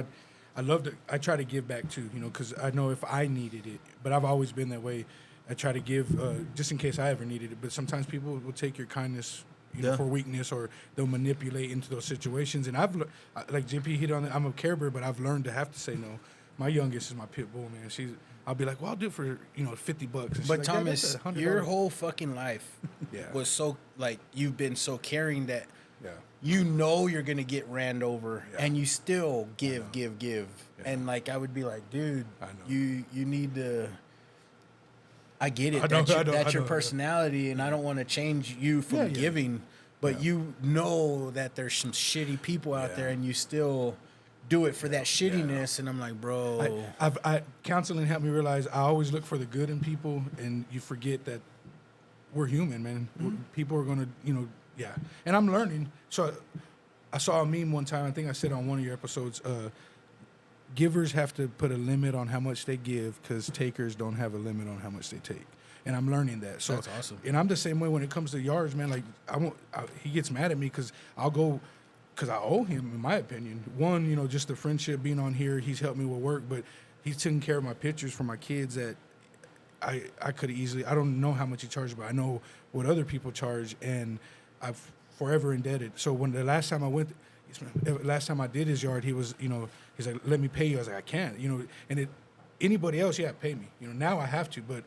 Speaker 3: I love to. I try to give back too, you know, because I know if I needed it, but I've always been that way. I try to give just in case I ever needed it. But sometimes people will take your kindness, you know, for weakness, or they'll manipulate into those situations. And like JP hit on it. I'm a Care Bear, but I've learned to have to say no. My youngest is my pit bull, man. I'll be like, well, I'll do it for, you know, $50. And she's
Speaker 2: But
Speaker 3: like,
Speaker 2: Thomas,
Speaker 3: "That's $100."
Speaker 2: your whole fucking life was so, like, you've been so caring that you know you're gonna get ran over, and you still give. And like, I would be like, dude, you need to. I get it. That's your personality, and I don't want to change you from giving. But you know that there's some shitty people out there, and you still do it for that shittiness. And I'm like, bro,
Speaker 3: counseling helped me realize I always look for the good in people, and you forget that we're human, man. People are gonna, you know, and I'm learning. So I saw a meme one time. I think I said on one of your episodes, givers have to put a limit on how much they give because takers don't have a limit on how much they take. And I'm learning that. So
Speaker 2: that's awesome.
Speaker 3: And I'm the same way when it comes to yards, man. Like he gets mad at me because I'll go. Because I owe him, in my opinion. One, you know, just the friendship being on here. He's helped me with work, but he's taking care of my pictures for my kids that I could easily. I don't know how much he charged, but I know what other people charge, and I've forever indebted. So when the last time I went, last time I did his yard, he was, you know, he's like, let me pay you. I was like, I can't, you know. And anybody else, pay me. You know, now I have to, but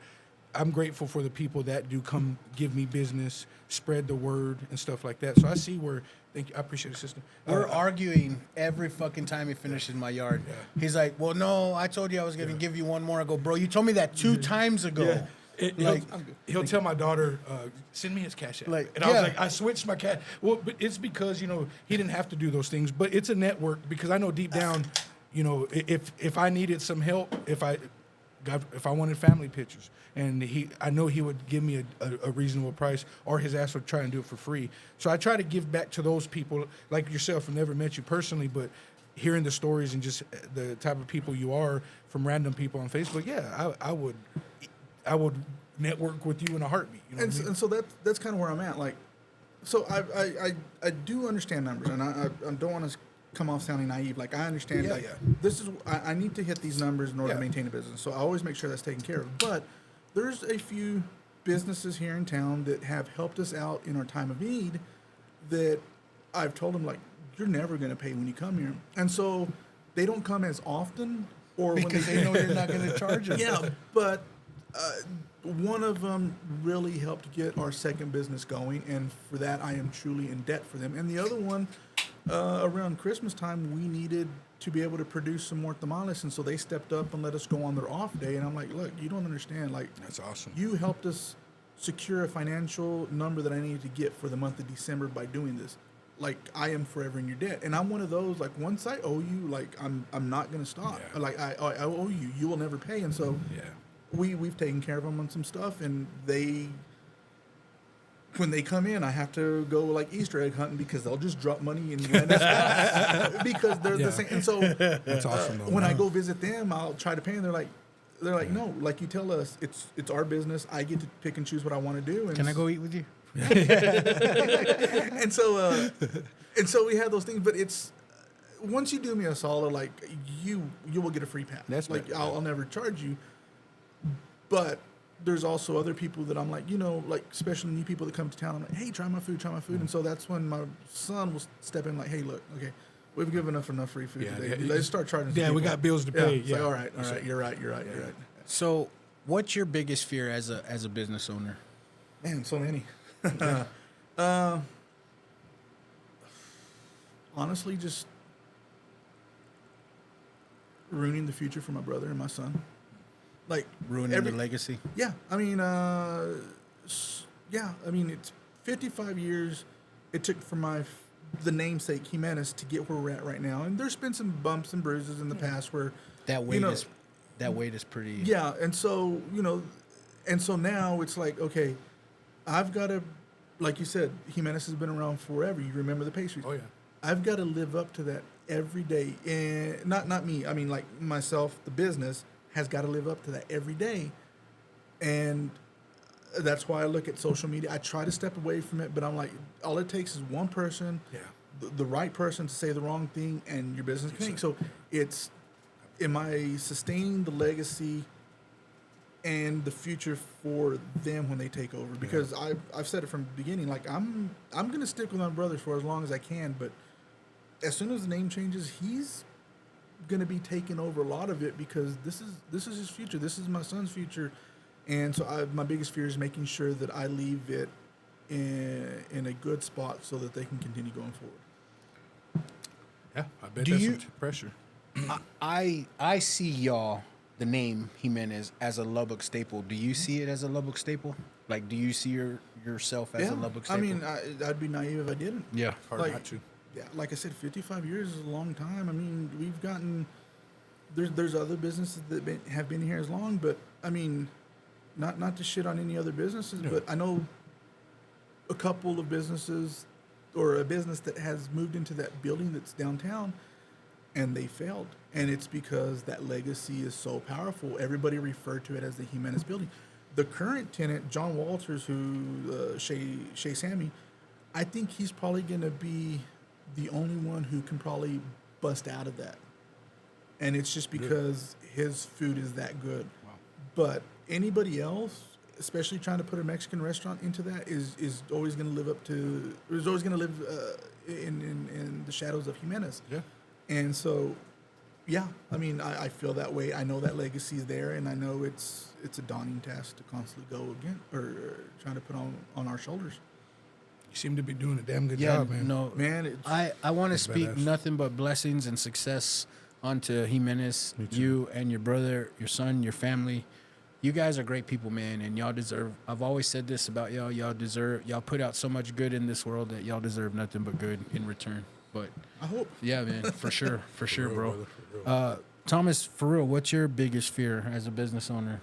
Speaker 3: I'm grateful for the people that do come give me business, spread the word and stuff like that. So I see where. Thank you. I appreciate the system.
Speaker 2: We're arguing every fucking time he finishes my yard. He's like, well, no, I told you I was going to give you one more. I go, bro, you told me that 2 times ago.
Speaker 3: He'll tell my daughter, send me his cash app. And I was like, I switched my cash. Well, but it's because, you know, he didn't have to do those things. But it's a network because I know deep down, you know, if I needed some help, if I wanted family pictures, and I know he would give me a reasonable price, or his ass would try and do it for free. So I try to give back to those people like yourself. I've never met you personally, but hearing the stories and just the type of people you are from random people on Facebook, I would network with you in a heartbeat. You know what I mean?
Speaker 4: And so that's kind of where I'm at. Like, so I do understand numbers, and I don't want to come off sounding naive. Like, I understand this is I need to hit these numbers in order to maintain a business. So I always make sure that's taken care of. But there's a few businesses here in town that have helped us out in our time of need that I've told them, like, you're never going to pay when you come here. And so they don't come as often, or
Speaker 2: because they know you're not going to charge them.
Speaker 4: Yeah, but one of them really helped get our second business going, and for that I am truly in debt for them. And the other one, around Christmas time, we needed to be able to produce some more tamales, and so they stepped up and let us go on their off day. And I'm like, look, you don't understand. Like,
Speaker 3: that's awesome.
Speaker 4: You helped us secure a financial number that I needed to get for the month of December by doing this. Like, I am forever in your debt, and I'm one of those. Like, once I owe you, like, I'm not gonna stop.
Speaker 3: Yeah.
Speaker 4: Like, I owe you. You will never pay, and so we've taken care of them on some stuff, and when they come in, I have to go like Easter egg hunting because they'll just drop money and random stuff because they're the same. And so
Speaker 3: that's awesome.
Speaker 4: When I go visit them, I'll try to pay them. They're like, no, like, you tell us, it's our business. I get to pick and choose what I want to do. And
Speaker 2: can I go eat with you?
Speaker 4: and so we have those things. But it's once you do me a solid, like, you will get a free pass.
Speaker 3: That's
Speaker 4: like
Speaker 3: right.
Speaker 4: I'll never charge you, but there's also other people that I'm like, you know, like, especially new people that come to town. I'm like, hey, try my food. And so that's when my son will step in, like, hey, look, okay, we've given enough free food today. Let's start charging.
Speaker 3: Yeah, we got bills to pay.
Speaker 4: It's like, all right, you're right.
Speaker 2: So, what's your biggest fear as a business owner?
Speaker 4: Man, so many. Honestly, just ruining the future for my brother and my son. Like,
Speaker 2: Ruining the legacy?
Speaker 4: Yeah. I mean, it's 55 years it took for the namesake Jimenez to get where we're at right now. And there's been some bumps and bruises in the past where
Speaker 2: that weight is pretty.
Speaker 4: Yeah. And so, you know, now it's like, okay, I've got to, like you said, Jimenez has been around forever. You remember the pastries.
Speaker 3: Oh, yeah.
Speaker 4: I've got to live up to that every day. And not me. I mean, like, myself, the business has got to live up to that every day. And that's why I look at social media. I try to step away from it, but I'm like, all it takes is one person, the right person to say the wrong thing, and your business can tank. So it's am I sustaining the legacy and the future for them when they take over? Because I've said it from the beginning. Like I'm gonna stick with my brother for as long as I can, but as soon as the name changes, he's gonna be taking over a lot of it because this is his future. This is my son's future, and so my biggest fear is making sure that I leave it in a good spot so that they can continue going forward.
Speaker 3: Yeah, I bet
Speaker 2: Do
Speaker 3: that's
Speaker 2: you-
Speaker 3: some pressure.
Speaker 2: I see y'all, the name Jimenez, as a Lubbock staple. Do you see it as a Lubbock staple? Like, do you see yourself as a Lubbock
Speaker 4: I
Speaker 2: staple?
Speaker 4: mean, I'd be naive if I didn't.
Speaker 2: yeah.
Speaker 3: Hard
Speaker 4: like-
Speaker 3: not to.
Speaker 4: Yeah, like I said, 55 years is a long time. I mean, we've gotten there's other businesses that have been here as long, but I mean, not to shit on any other businesses, but I know a couple of businesses or a business that has moved into that building that's downtown and they failed, and it's because that legacy is so powerful. Everybody referred to it as the Jimenez building. The current tenant, John Walters, who Shea Sammy, I think he's probably going to be the only one who can probably bust out of that. And it's just because his food is that good. Wow. But anybody else, especially trying to put a Mexican restaurant into that, is always going to live up to, is always going to live in the shadows of Jimenez.
Speaker 3: Yeah.
Speaker 4: And so, yeah, I mean, I feel that way. I know that legacy is there, and I know it's a daunting task to constantly go again or trying to put on our shoulders.
Speaker 3: You seem to be doing a damn good
Speaker 2: Yeah,
Speaker 3: job, man.
Speaker 2: no,
Speaker 4: Man, it's,
Speaker 2: I want to
Speaker 3: That's
Speaker 2: speak
Speaker 3: badass.
Speaker 2: nothing but blessings and success onto Jimenez, you and your brother, your son, your family. You guys are great people, man, and y'all deserve. I've always said this about y'all. Y'all put out so much good in this world that y'all deserve nothing but good in return. But
Speaker 4: I hope.
Speaker 2: yeah, man, for sure, for sure,
Speaker 3: real,
Speaker 2: bro.
Speaker 3: brother, for real.
Speaker 2: Thomas, for real, what's your biggest fear as a business owner?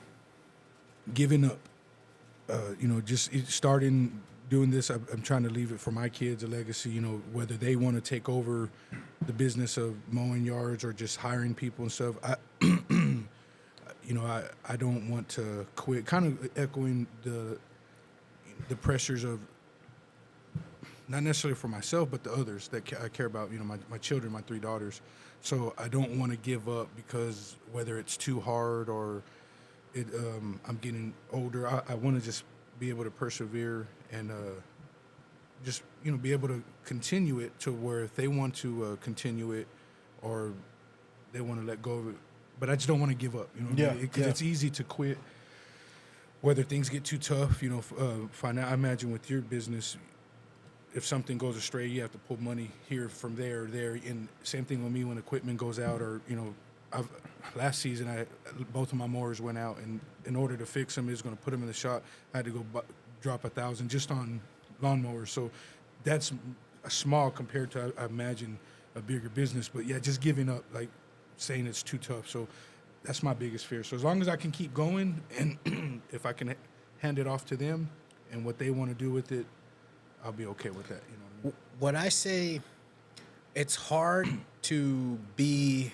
Speaker 3: Giving up. Just starting doing this. I'm trying to leave it for my kids, a legacy. Whether they want to take over the business of mowing yards or just hiring people and stuff. I don't want to quit. Kind of echoing the pressures of not necessarily for myself, but the others that I care about. My children, my 3 daughters. So I don't want to give up because whether it's too hard or I'm getting older. I want to just be able to persevere and just be able to continue it to where if they want to continue it or they want to let go of it, but I just don't want to give up. Because it's easy to quit. Whether things get too tough, I imagine with your business, if something goes astray, you have to pull money here from there or there. And same thing with me when equipment goes out or last season, both of my mowers went out, and in order to fix them, is going to put them in the shop. I had to go drop $1,000 just on lawnmowers. So that's a small compared to, I imagine, a bigger business. But yeah, just giving up, like saying it's too tough. So that's my biggest fear. So as long as I can keep going, and if I can hand it off to them and what they want to do with it, I'll be okay with that.
Speaker 2: What I say, it's hard to be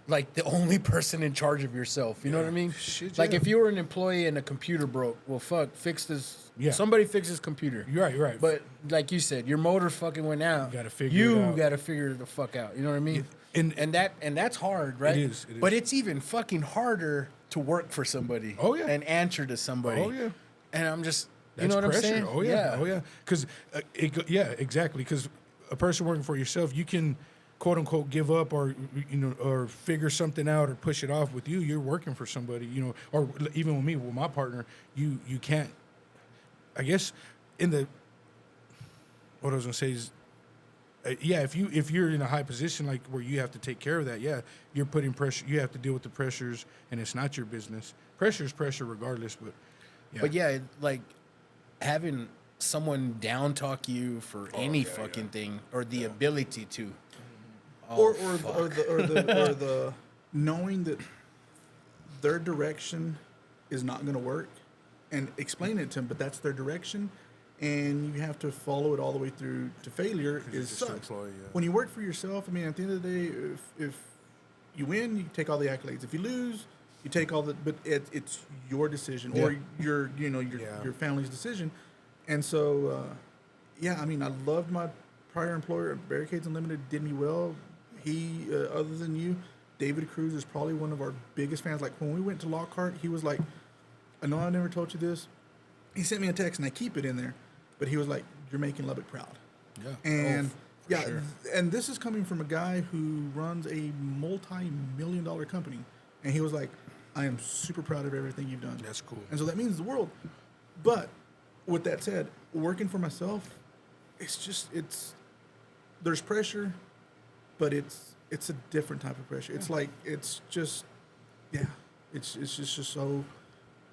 Speaker 2: like the only person in charge of yourself. You know what I mean?
Speaker 3: Shit,
Speaker 2: like
Speaker 3: yeah.
Speaker 2: if you were an employee and a computer broke, well, fix this.
Speaker 3: Yeah.
Speaker 2: Somebody fix his computer.
Speaker 3: You're right.
Speaker 2: But like you said, your motor fucking went out.
Speaker 3: You gotta figure it out.
Speaker 2: got to figure the fuck out. You know what I mean?
Speaker 3: And
Speaker 2: that's hard, right?
Speaker 3: It is.
Speaker 2: But it's even fucking harder to work for somebody.
Speaker 3: Oh, yeah.
Speaker 2: And answer to somebody.
Speaker 3: Oh, yeah.
Speaker 2: And I'm just, you
Speaker 3: That's
Speaker 2: know what
Speaker 3: pressure.
Speaker 2: I'm saying?
Speaker 3: Oh yeah. Because exactly. Because a person working for yourself, you can quote unquote give up or or figure something out or push it off. With you, you're working for somebody, or even with me, with my partner, you can't. I guess what I was gonna say is, if you're in a high position like where you have to take care of that, you're putting pressure. You have to deal with the pressures, and it's not your business. Pressure is pressure regardless, but. Yeah.
Speaker 2: But yeah, like having someone down talk you for any fucking thing or the ability to.
Speaker 4: Or the knowing that their direction is not going to work, and explain it to them, but that's their direction, and you have to follow it all the way through to failure. It
Speaker 3: just an
Speaker 4: sucks.
Speaker 3: employee, yeah.
Speaker 4: When you work for yourself, I mean, at the end of the day, if you win, you take all the accolades. If you lose, you take all the. But it's your decision or your family's decision, and so I mean, I loved my prior employer. Barricades Unlimited did me well. He, other than you, David Cruz is probably one of our biggest fans. Like when we went to Lockhart, he was like, I know I never told you this. He sent me a text and I keep it in there, but he was like, "You're making Lubbock proud."
Speaker 2: Yeah.
Speaker 4: And
Speaker 2: for
Speaker 4: yeah,
Speaker 2: sure.
Speaker 4: and this is coming from a guy who runs a multi-million-dollar company, and he was like, "I am super proud of everything you've done."
Speaker 3: That's cool.
Speaker 4: And so that means the world. But with that said, working for myself, there's pressure, but it's a different type of pressure. It's like it's just so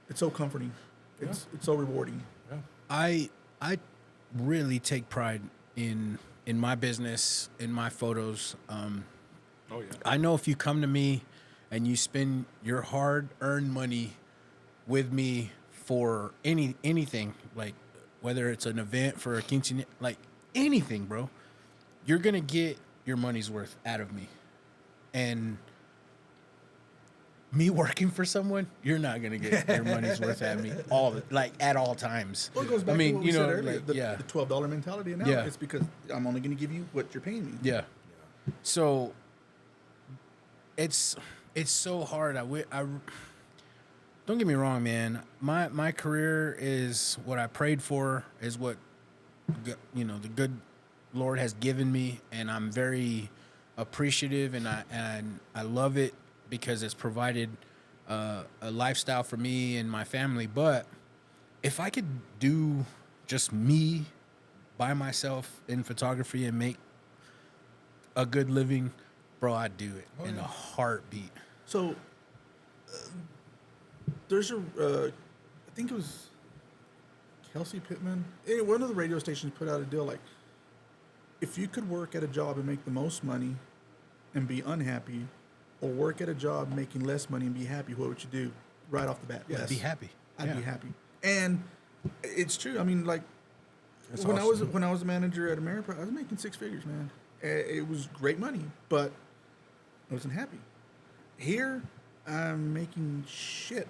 Speaker 4: it's so comforting. It's so rewarding.
Speaker 2: I really take pride in my business, in my photos.
Speaker 3: Oh yeah.
Speaker 2: I know if you come to me and you spend your hard-earned money with me for anything, like whether it's an event for a quinceañera, like anything, bro, you're gonna get your money's worth out of me. And me working for someone, you're not gonna get your money's worth out of me at all times.
Speaker 4: Well, it goes back
Speaker 2: I mean,
Speaker 4: to what we
Speaker 2: you know,
Speaker 4: said earlier,
Speaker 2: like,
Speaker 4: the
Speaker 2: yeah.
Speaker 4: $12 mentality. And now
Speaker 2: Yeah.
Speaker 4: it's because I'm only going to give you what you're paying me.
Speaker 2: Yeah. So it's so hard. I don't get me wrong, man. My career is what I prayed for, is what the good Lord has given me, and I'm very appreciative, and I love it because it's provided a lifestyle for me and my family. But if I could do just me by myself in photography and make a good living, bro, I'd do it in a heartbeat.
Speaker 4: So there's I think it was Kelsey Pittman. One of the radio stations put out a deal like, if you could work at a job and make the most money and be unhappy, or work at a job making less money and be happy, what would you do? Right off the bat,
Speaker 2: Be happy.
Speaker 4: I'd be happy. And it's true. I mean, like
Speaker 3: That's
Speaker 4: when
Speaker 3: awesome.
Speaker 4: I was a manager at America, I was making six figures, man. It was great money, but I wasn't happy. Here, I'm making shit,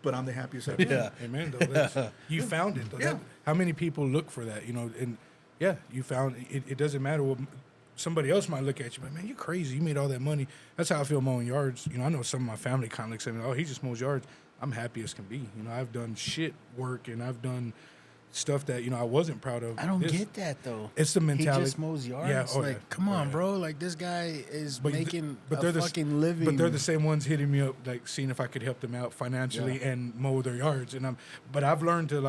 Speaker 4: but I'm the happiest I've been.
Speaker 2: Yeah.
Speaker 3: Amen. Though, you found it. Though.
Speaker 4: Yeah.
Speaker 3: How many people look for that? And yeah, you found it. It doesn't matter what somebody else might look at you, but man, you're crazy. You made all that money. That's how I feel mowing yards. I know some of my family kind of looks at me, oh, he just mows yards. I'm happy as can be. I've done shit work and I've done stuff that I wasn't proud of.
Speaker 2: I don't get that though.
Speaker 3: It's the mentality.
Speaker 2: He just mows yards.
Speaker 3: Yeah, oh,
Speaker 2: like,
Speaker 3: yeah.
Speaker 2: come on,
Speaker 3: Oh, yeah.
Speaker 2: bro. Like this guy is making a
Speaker 3: they're
Speaker 2: fucking living.
Speaker 3: But they're the same ones hitting me up, like seeing if I could help them out financially and mow their yards. But I've learned to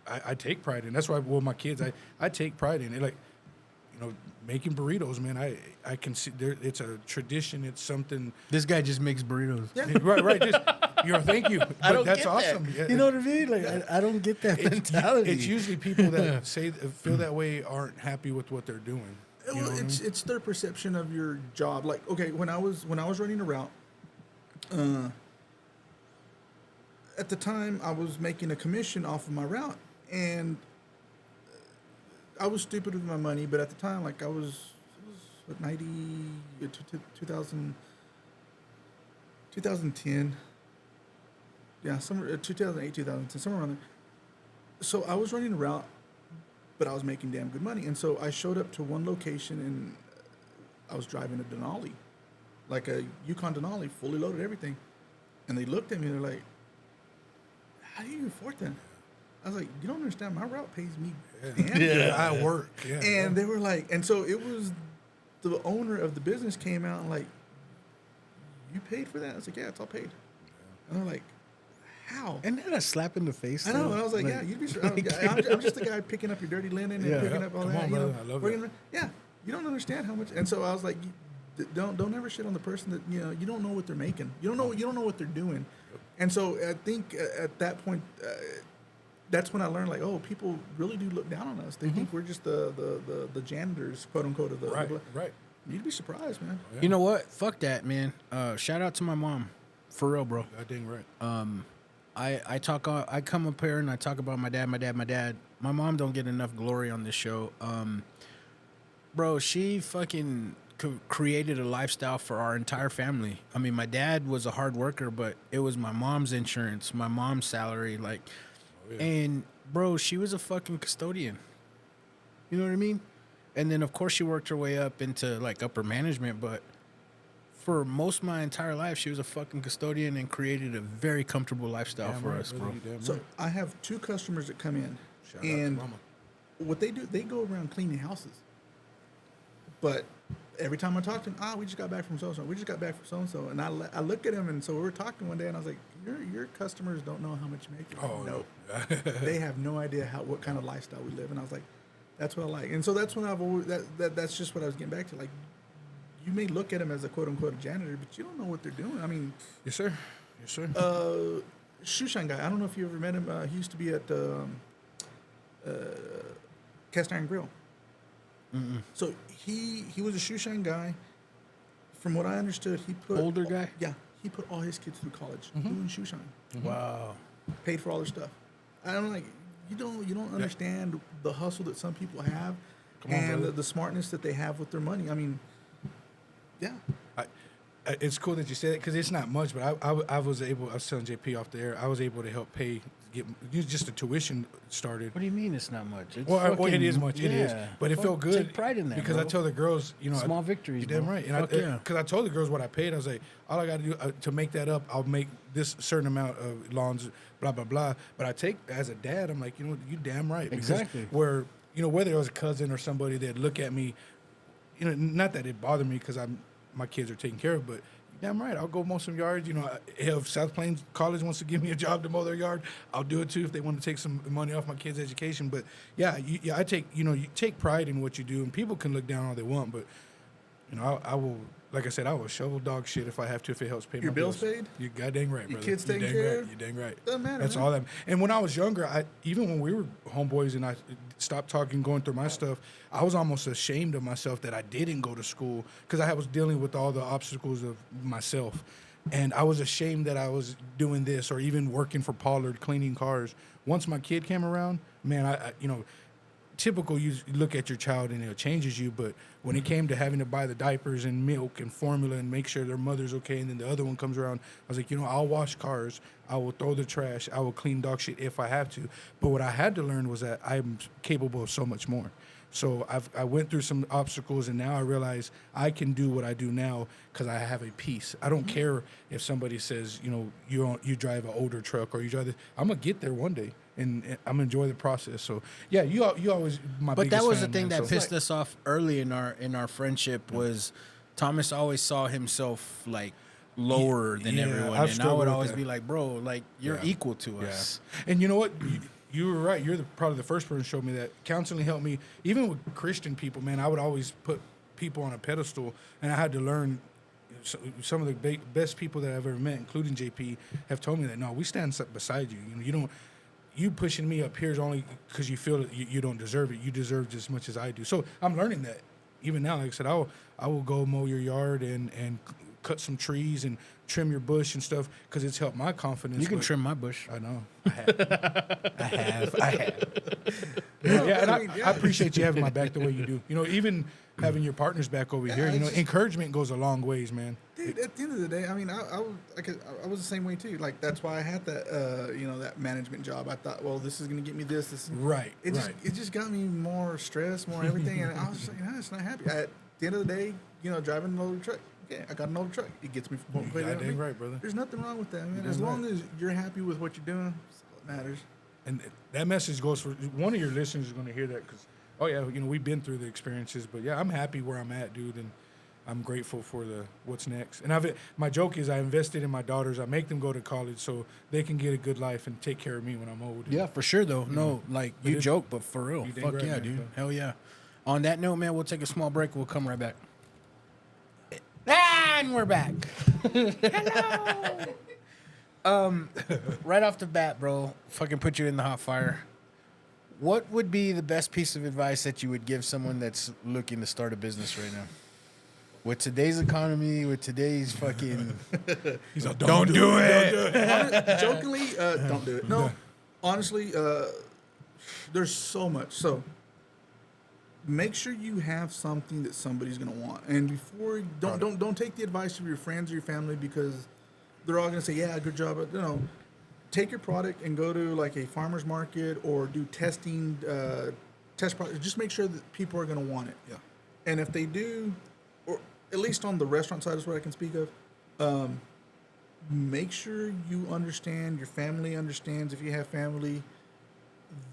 Speaker 3: I take pride in. That's why with my kids, I take pride in it. Like, making burritos, man. I can see it's a tradition. It's something.
Speaker 2: This guy just makes burritos.
Speaker 4: Yeah.
Speaker 3: Right. Just, thank you. But
Speaker 2: I don't
Speaker 3: that's
Speaker 2: get
Speaker 3: awesome.
Speaker 2: that.
Speaker 3: Yeah,
Speaker 2: You know what I mean? Like I don't get that mentality.
Speaker 3: It's usually people that feel that way aren't happy with what they're doing. You know
Speaker 4: Well,
Speaker 3: what I mean?
Speaker 4: it's their perception of your job. Like, okay, when I was running a route, at the time I was making a commission off of my route, and I was stupid with my money. But at the time, like it was what, 2010, yeah, somewhere 2008, 2010, somewhere around there. So I was running a route, but I was making damn good money. And so I showed up to one location, and I was driving a Denali, like a Yukon Denali, fully loaded, everything. And they looked at me, and they're like, how do you afford that? I was like, you don't understand, my route pays me damn good.
Speaker 3: I work. Yeah.
Speaker 4: And they were like, and so it was the owner of the business came out and like, you paid for that? I was like, yeah, it's all paid. And they're like, how?
Speaker 2: Isn't that a slap in the face?
Speaker 4: I know.
Speaker 2: though?
Speaker 4: And I was like, yeah, you'd be. I'm just the guy picking up your dirty linen and picking up all
Speaker 3: Come
Speaker 4: that.
Speaker 3: on, brother. I love
Speaker 4: working
Speaker 3: that.
Speaker 4: around- Yeah, you don't understand how much. And so I was like, don't ever shit on the person that you don't know what they're making. You don't know what they're doing. And so I think at that point, that's when I learned like, oh, people really do look down on us. They think we're just the janitors, quote unquote, of the
Speaker 3: Right.
Speaker 4: You'd be surprised, man.
Speaker 2: You know what? Fuck that, man. Shout out to my mom, for real, bro.
Speaker 3: God dang right.
Speaker 2: I come up here and I talk about my dad. My mom don't get enough glory on this show. Bro, she fucking created a lifestyle for our entire family. I mean, my dad was a hard worker, but it was my mom's insurance, my mom's salary, and bro, she was a fucking custodian. You know what I mean? And then, of course, she worked her way up into like upper management. But for most of my entire life, she was a fucking custodian and created a very comfortable lifestyle for us, bro.
Speaker 4: So I have 2 customers that come in,
Speaker 3: Shout out to
Speaker 4: and
Speaker 3: mama.
Speaker 4: what they do, they go around cleaning houses. But every time I talk to them, we just got back from so and so. We just got back from so and so, and I look at them, and so we were talking one day, and I was like, your customers don't know how much you make. They're like, no, they have no idea what kind of lifestyle we live, and I was like, that's what I like, and so that's when I've always that's just what I was getting back to, like. You may look at him as a quote unquote janitor, but you don't know what they're doing. I mean,
Speaker 3: Yes, sir. Yes, sir.
Speaker 4: shoe shine guy. I don't know if you ever met him. He used to be at Cast Iron Grill. So he was a shoe shine guy. From what I understood, he put
Speaker 2: Older guy?
Speaker 4: Yeah, he put all his kids through college doing shoe shine.
Speaker 2: Wow.
Speaker 4: Paid for all their stuff. I'm like, you don't understand the hustle that some people have, and the smartness that they have with their money. I mean, yeah.
Speaker 3: It's cool that you say that because it's not much, but I was telling JP off the air, I was able to help get just the tuition started.
Speaker 2: What do you mean it's not much? It's
Speaker 3: Well,
Speaker 2: fucking,
Speaker 3: it is much. It is,
Speaker 2: yeah.
Speaker 3: but it felt good.
Speaker 2: Take pride in that,
Speaker 3: because
Speaker 2: bro.
Speaker 3: I tell the girls,
Speaker 2: Small victories,
Speaker 3: You're damn
Speaker 2: bro.
Speaker 3: right,
Speaker 2: Fuck yeah.
Speaker 3: because I told the girls what I paid. I was like, all I got to do to make that up, I'll make this certain amount of lawns, blah blah blah. But I take as a dad, I'm like, you damn right, because
Speaker 2: Exactly.
Speaker 3: where whether it was a cousin or somebody that look at me, not that it bothered me because my kids are taken care of, but damn right, I'll go mow some yards. If South Plains College wants to give me a job to mow their yard, I'll do it too if they want to take some money off my kids' education. But I take you take pride in what you do, and people can look down all they want, but I will. Like I said, I will shovel dog shit if I have to, if it helps pay
Speaker 4: Your
Speaker 3: my
Speaker 4: bills paid?
Speaker 3: You're goddamn right, brother.
Speaker 4: kids
Speaker 3: You're
Speaker 4: taken
Speaker 3: dang
Speaker 4: care
Speaker 3: right.
Speaker 4: of?
Speaker 3: You're dang right.
Speaker 4: Doesn't matter,
Speaker 3: That's
Speaker 4: man.
Speaker 3: all that. And when I was younger, even when we were homeboys and I stopped talking, going through my stuff, I was almost ashamed of myself that I didn't go to school because I was dealing with all the obstacles of myself. And I was ashamed that I was doing this or even working for Pollard, cleaning cars. Once my kid came around, man, I typical, you look at your child and it changes you, but when it came to having to buy the diapers and milk and formula and make sure their mother's okay, and then the other one comes around, I was like, I'll wash cars, I will throw the trash, I will clean dog shit if I have to. But what I had to learn was that I'm capable of so much more. So I went through some obstacles, and now I realize I can do what I do now because I have a peace. I don't care if somebody says, you drive an older truck or you drive this. I'm gonna get there one day, and I'm gonna enjoy the process. So yeah, you always my.
Speaker 2: But
Speaker 3: biggest
Speaker 2: that was
Speaker 3: fan,
Speaker 2: the thing
Speaker 3: man.
Speaker 2: that
Speaker 3: So-
Speaker 2: pissed us off early in our friendship was Thomas always saw himself like lower than
Speaker 3: Yeah,
Speaker 2: everyone,
Speaker 3: I've
Speaker 2: and I
Speaker 3: struggled
Speaker 2: would
Speaker 3: with
Speaker 2: always
Speaker 3: that.
Speaker 2: be like, bro, like you're
Speaker 3: Yeah.
Speaker 2: equal to us.
Speaker 3: And you know what? You were right. You're probably the first person to show me that. Counseling helped me. Even with Christian people, man, I would always put people on a pedestal, and I had to learn. Some of the best people that I've ever met, including JP, have told me that, no, we stand beside you. You pushing me up here is only because you feel that you don't deserve it. You deserve just as much as I do. So I'm learning that. Even now, like I said, I will go mow your yard and cut some trees and trim your bush and stuff because it's helped my confidence.
Speaker 2: You can
Speaker 3: but-
Speaker 2: trim my bush.
Speaker 3: I know. I have. Yeah, and I appreciate you having my back the way you do. Even having your partner's back over here. Encouragement goes a long ways, man.
Speaker 4: Dude, at the end of the day, I mean, I was the same way too. Like that's why I had that, that management job. I thought, well, this is gonna get me this. This
Speaker 3: Right.
Speaker 4: It
Speaker 3: right.
Speaker 4: just got me more stress, more everything, and I was just like, no, it's not happy. At the end of the day, driving an older truck. Okay, I got an older truck. It gets me from point
Speaker 3: You
Speaker 4: to
Speaker 3: goddamn right, brother.
Speaker 4: There's nothing wrong with that, man.
Speaker 3: You're
Speaker 4: As
Speaker 3: damn
Speaker 4: long
Speaker 3: right.
Speaker 4: as you're happy with what you're doing, that's all that matters.
Speaker 3: And that message goes for one of your listeners is going to hear that because, we've been through the experiences. But yeah, I'm happy where I'm at, dude, and I'm grateful for what's next. And my joke is I invested in my daughters. I make them go to college so they can get a good life and take care of me when I'm old.
Speaker 2: Yeah, for sure though. No, like you joke, but for real,
Speaker 3: You dang
Speaker 2: fuck
Speaker 3: right,
Speaker 2: yeah,
Speaker 3: man.
Speaker 2: dude. Hell yeah. On that note, man, we'll take a small break. We'll come right back. And we're back. Hello. Right off the bat, bro, fucking put you in the hot fire. What would be the best piece of advice that you would give someone that's looking to start a business right now? With today's economy, with today's fucking...
Speaker 3: He's like,
Speaker 2: Don't do it.
Speaker 4: Jokingly, don't do it. No, honestly, there's so much. So make sure you have something that somebody's gonna want. And before, don't take the advice of your friends or your family because they're all gonna say, yeah, good job. But, take your product and go to like a farmer's market or do testing test product. Just make sure that people are going to want it.
Speaker 3: Yeah.
Speaker 4: And if they do, or at least on the restaurant side is what I can speak of, make sure you understand, your family understands, if you have family,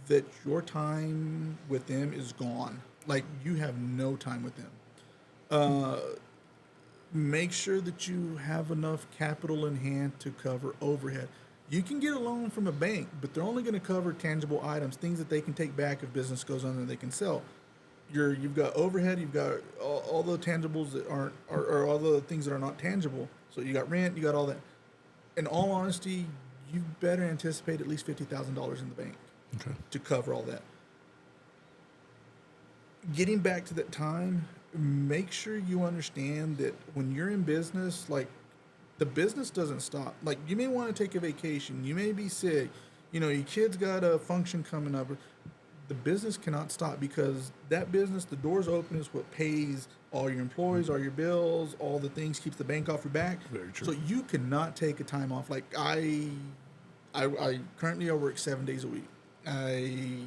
Speaker 4: that your time with them is gone. Like, you have no time with them. Make sure that you have enough capital in hand to cover overhead. You can get a loan from a bank, but they're only going to cover tangible items, things that they can take back if business goes under and they can sell. You've got overhead, you've got all the tangibles that aren't, or all the things that are not tangible. So you got rent, you got all that. In all honesty, you better anticipate at least $50,000 in the bank to cover all that. Getting back to that time, make sure you understand that when you're in business, like, the business doesn't stop. Like, you may want to take a vacation, you may be sick, you know, your kid's got a function coming up. The business cannot stop, because that business, the doors open, is what pays all your employees, all your bills, all the things, keeps the bank off your back.
Speaker 3: Very true.
Speaker 4: So you cannot take a time off. Like, I currently work 7 days a week. I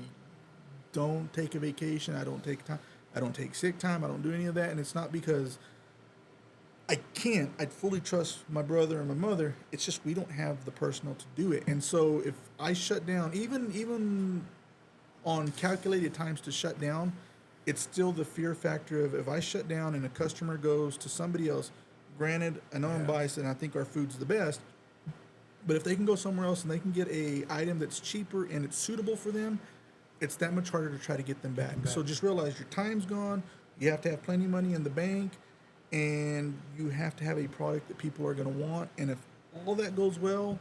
Speaker 4: don't take a vacation. I don't take time. I don't take sick time. I don't do any of that. And it's not because I can't. I fully trust my brother and my mother. It's just we don't have the personnel to do it. And so if I shut down, even on calculated times to shut down, it's still the fear factor of, if I shut down and a customer goes to somebody else, granted, I know I'm biased and I think our food's the best, but if they can go somewhere else and they can get a item that's cheaper and it's suitable for them, it's that much harder to try to get them back. So just realize your time's gone. You have to have plenty of money in the bank, and you have to have a product that people are going to want. And if all that goes well,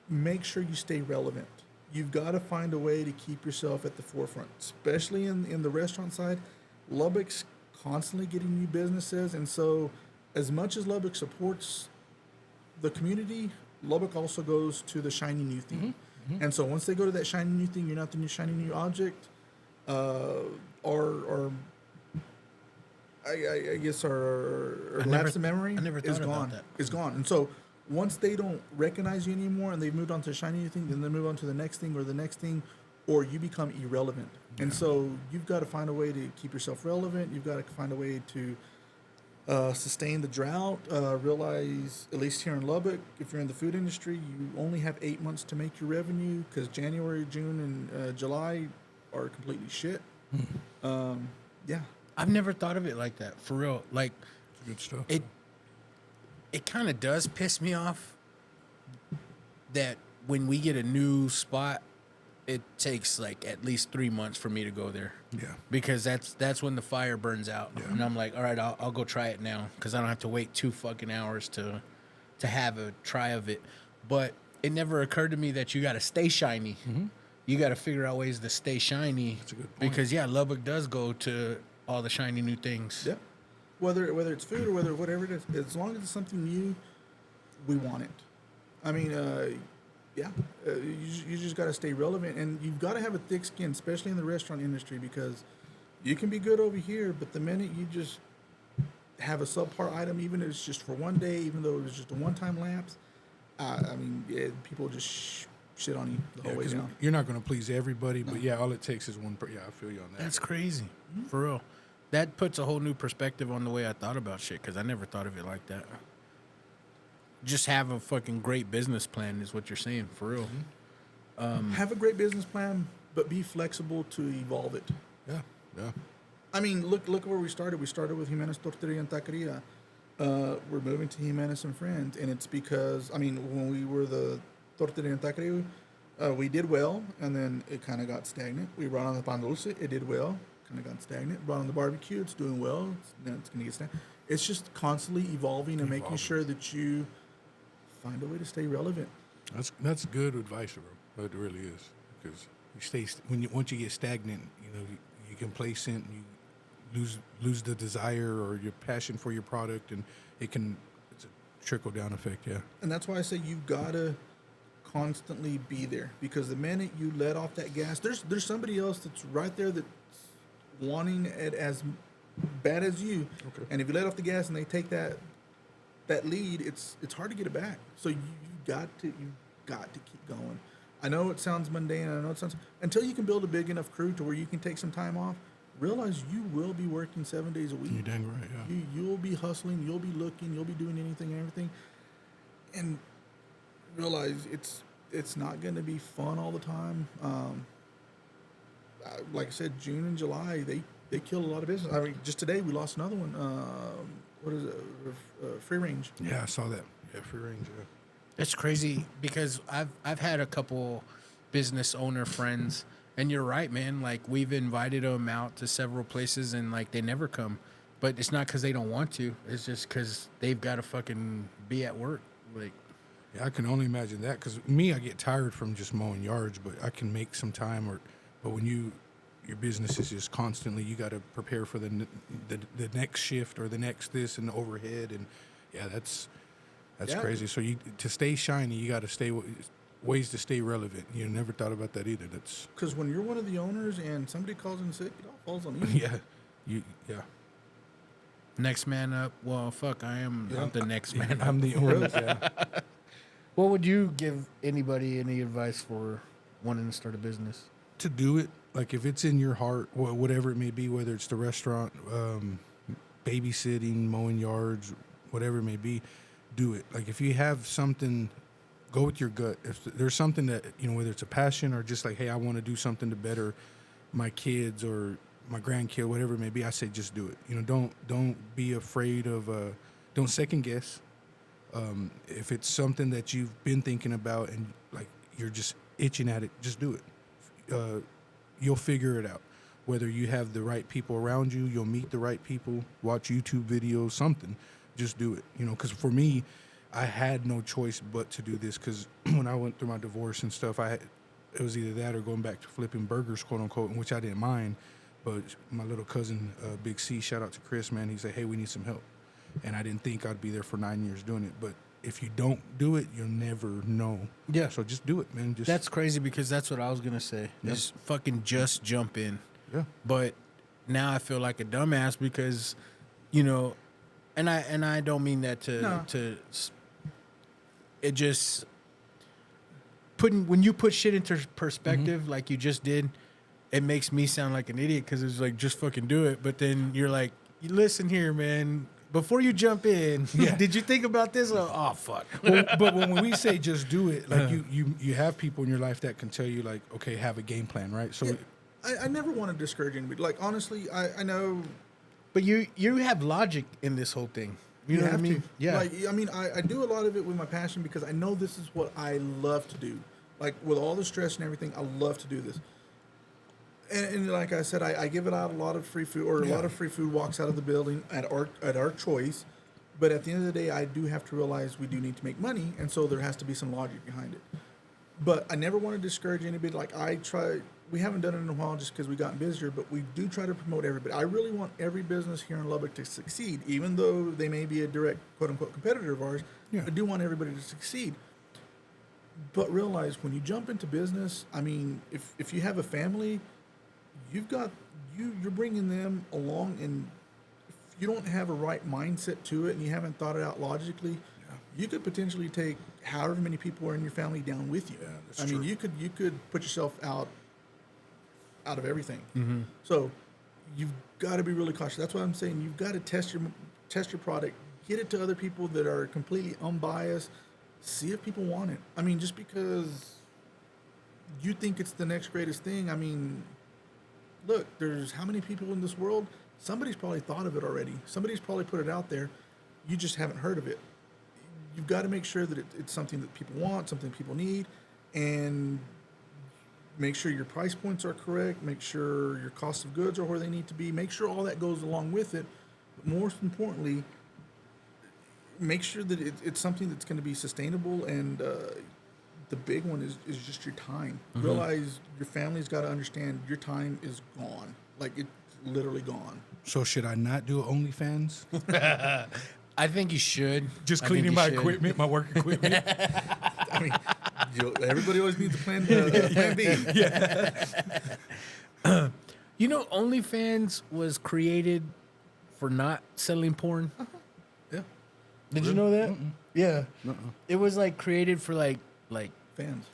Speaker 4: make sure you stay relevant. You've got to find a way to keep yourself at the forefront, especially in the restaurant side. Lubbock's constantly getting new businesses, and so as much as Lubbock supports the community, Lubbock also goes to the shiny new thing. And so once they go to that shiny new thing, you're not the new shiny new object. Or I guess our lapse of memory
Speaker 2: I never
Speaker 4: is
Speaker 2: thought about
Speaker 4: gone.
Speaker 2: that.
Speaker 4: It's gone. And so once they don't recognize you anymore and they've moved on to the shiny new thing, then they move on to the next thing or the next thing, or you become irrelevant. And so you've got to find a way to keep yourself relevant. You've got to find a way to sustain the drought. Realize, at least here in Lubbock, if you're in the food industry, you only have 8 months to make your revenue, because January, June, and July are completely shit. Yeah.
Speaker 2: I've never thought of it like that, for real. Like,
Speaker 3: Good stuff.
Speaker 2: it kind of does piss me off that when we get a new spot, it takes like at least 3 months for me to go there.
Speaker 3: Yeah.
Speaker 2: Because that's when the fire burns out. And I'm like, all right, I'll go try it now, because I don't have to wait 2 fucking hours to have a try of it. But it never occurred to me that you got to stay shiny. You got to figure out ways to stay shiny.
Speaker 3: That's a good point.
Speaker 2: Because, yeah, Lubbock does go to all the shiny new things.
Speaker 4: Yeah. Whether it's food or whatever it is, as long as it's something new, we want it. I mean, you just got to stay relevant, and you've got to have a thick skin, especially in the restaurant industry, because you can be good over here, but the minute you just have a subpar item, even if it's just for one day, even though it was just a one-time lapse, I mean, people just shit on you the whole way
Speaker 3: 'Cause
Speaker 4: down.
Speaker 3: you're not going to please everybody, but yeah, all it takes is one. Yeah, I feel you on that.
Speaker 2: That's crazy. For real. That puts a whole new perspective on the way I thought about shit, because I never thought of it like that. Just have a fucking great business plan is what you're saying, for real.
Speaker 4: Have a great business plan, but be flexible to evolve it.
Speaker 3: Yeah.
Speaker 4: I mean, look where we started. We started with Jimenez Tortilleria and Taqueria. We're moving to Jimenez and Friends, and it's because, I mean, when we were the Tortilleria and Taqueria, we did well, and then it kind of got stagnant. We brought on the Pan Dulce, it did well, kind of got stagnant. Brought on the barbecue, it's doing well, then it's going to get stagnant. It's just constantly evolving and making sure that you find a way to stay relevant.
Speaker 3: That's good advice, bro. It really is, because you stay once you get stagnant, you complacent, you lose the desire or your passion for your product, and it's a trickle down effect. Yeah.
Speaker 4: And that's why I say you've got to constantly be there, because the minute you let off that gas, there's somebody else that's right there that's wanting it as bad as you.
Speaker 3: Okay.
Speaker 4: And if you let off the gas and they take that lead, it's hard to get it back. So you've got to keep going. I know it sounds mundane. I know it sounds until you can build a big enough crew to where you can take some time off. Realize you will be working 7 days a week.
Speaker 3: You're dang right, yeah.
Speaker 4: You'll be hustling. You'll be looking. You'll be doing anything and everything. And realize it's not going to be fun all the time. Like I said, June and July they killed a lot of business. I mean, just today we lost another one. What is it? Free range.
Speaker 3: Yeah, I saw that. Yeah, free range. Yeah.
Speaker 2: It's crazy because I've had a couple business owner friends, and you're right, man. Like we've invited them out to several places, and like they never come. But it's not because they don't want to. It's just because they've got to fucking be at work. Like,
Speaker 3: Yeah, I can only imagine that because me, I get tired from just mowing yards, but I can make some time. But when your business is just constantly, you got to prepare for the next shift or the next this and the overhead, and yeah, that's
Speaker 4: Yeah.
Speaker 3: crazy. So to stay shiny, you got to stay ways to stay relevant. You never thought about that either. That's
Speaker 4: Because when you're one of the owners and somebody calls in sick, it all falls on you.
Speaker 3: yeah.
Speaker 2: next man up. Well, fuck, I am not the next man up.
Speaker 3: I'm the owner. Yeah.
Speaker 2: What would you give anybody any advice for wanting to start a business?
Speaker 3: To do it, like if it's in your heart, whatever it may be, whether it's the restaurant, babysitting, mowing yards, whatever it may be, do it. Like if you have something, go with your gut. If there's something that, whether it's a passion or just like, hey, I want to do something to better my kids or my grandkid, whatever it may be, I say just do it. Don't be afraid of, don't second guess. If it's something that you've been thinking about and like you're just itching at it, just do it. You'll figure it out. Whether you have the right people around you, you'll meet the right people, watch YouTube videos, something. Just do it. Because for me, I had no choice but to do this because when I went through my divorce and stuff, it was either that or going back to flipping burgers, quote unquote, which I didn't mind. But my little cousin, Big C, shout out to Chris, man, he said, hey, we need some help. And I didn't think I'd be there for 9 years doing it. But if you don't do it, you'll never know.
Speaker 2: Yeah.
Speaker 3: So just do it, man.
Speaker 2: That's crazy because that's what I was going to say.
Speaker 3: Yeah.
Speaker 2: Just fucking just jump in.
Speaker 3: Yeah.
Speaker 2: But now I feel like a dumbass because, and I don't mean that to it just when you put shit into perspective like you just did, it makes me sound like an idiot because it's like just fucking do it. But then you're like, listen here, man. Before you jump in, did you think about this? Oh fuck!
Speaker 3: But when we say just do it, like you have people in your life that can tell you like, okay, have a game plan, right? So
Speaker 4: I never want to discourage anybody. Like honestly, I know.
Speaker 2: But you have logic in this whole thing. You know what I
Speaker 4: have
Speaker 2: mean?
Speaker 4: to.
Speaker 2: Yeah.
Speaker 4: Like I do a lot of it with my passion because I know this is what I love to do. Like with all the stress and everything, I love to do this. And like I said, I give it out a lot of free food, or a lot of free food walks out of the building at our choice. But at the end of the day, I do have to realize we do need to make money, and so there has to be some logic behind it. But I never want to discourage anybody. Like we haven't done it in a while just because we gotten busier, but we do try to promote everybody. I really want every business here in Lubbock to succeed, even though they may be a direct quote unquote competitor of ours.
Speaker 3: Yeah.
Speaker 4: I do want everybody to succeed. But realize when you jump into business, I mean, if you have a family, you're bringing them along, and if you don't have a right mindset to it and you haven't thought it out logically, you could potentially take however many people are in your family down with you.
Speaker 3: Yeah, that's
Speaker 4: I
Speaker 3: true.
Speaker 4: mean, you could put yourself out of everything.
Speaker 3: Mm-hmm.
Speaker 4: So you've got to be really cautious. That's what I'm saying. You've got to test your product, get it to other people that are completely unbiased, see if people want it. I mean, just because you think it's the next greatest thing, I mean, look, there's how many people in this world? Somebody's probably thought of it already. Somebody's probably put it out there. You just haven't heard of it. You've got to make sure that it's something that people want, something people need, and make sure your price points are correct. Make sure your cost of goods are where they need to be. Make sure all that goes along with it. But most importantly, make sure that it's something that's going to be sustainable. And the big one is just your time.
Speaker 2: Mm-hmm.
Speaker 4: Realize your family's got to understand your time is gone. Like, it's literally gone.
Speaker 3: So should I not do OnlyFans?
Speaker 2: I think you should.
Speaker 3: Just
Speaker 2: I think
Speaker 3: cleaning
Speaker 2: you
Speaker 3: my
Speaker 2: should.
Speaker 3: equipment, my work equipment.
Speaker 4: I mean, everybody always needs a plan B.
Speaker 2: OnlyFans was created for not selling porn.
Speaker 4: Yeah,
Speaker 2: Did you know that? Yeah. It was like created for like
Speaker 4: fans.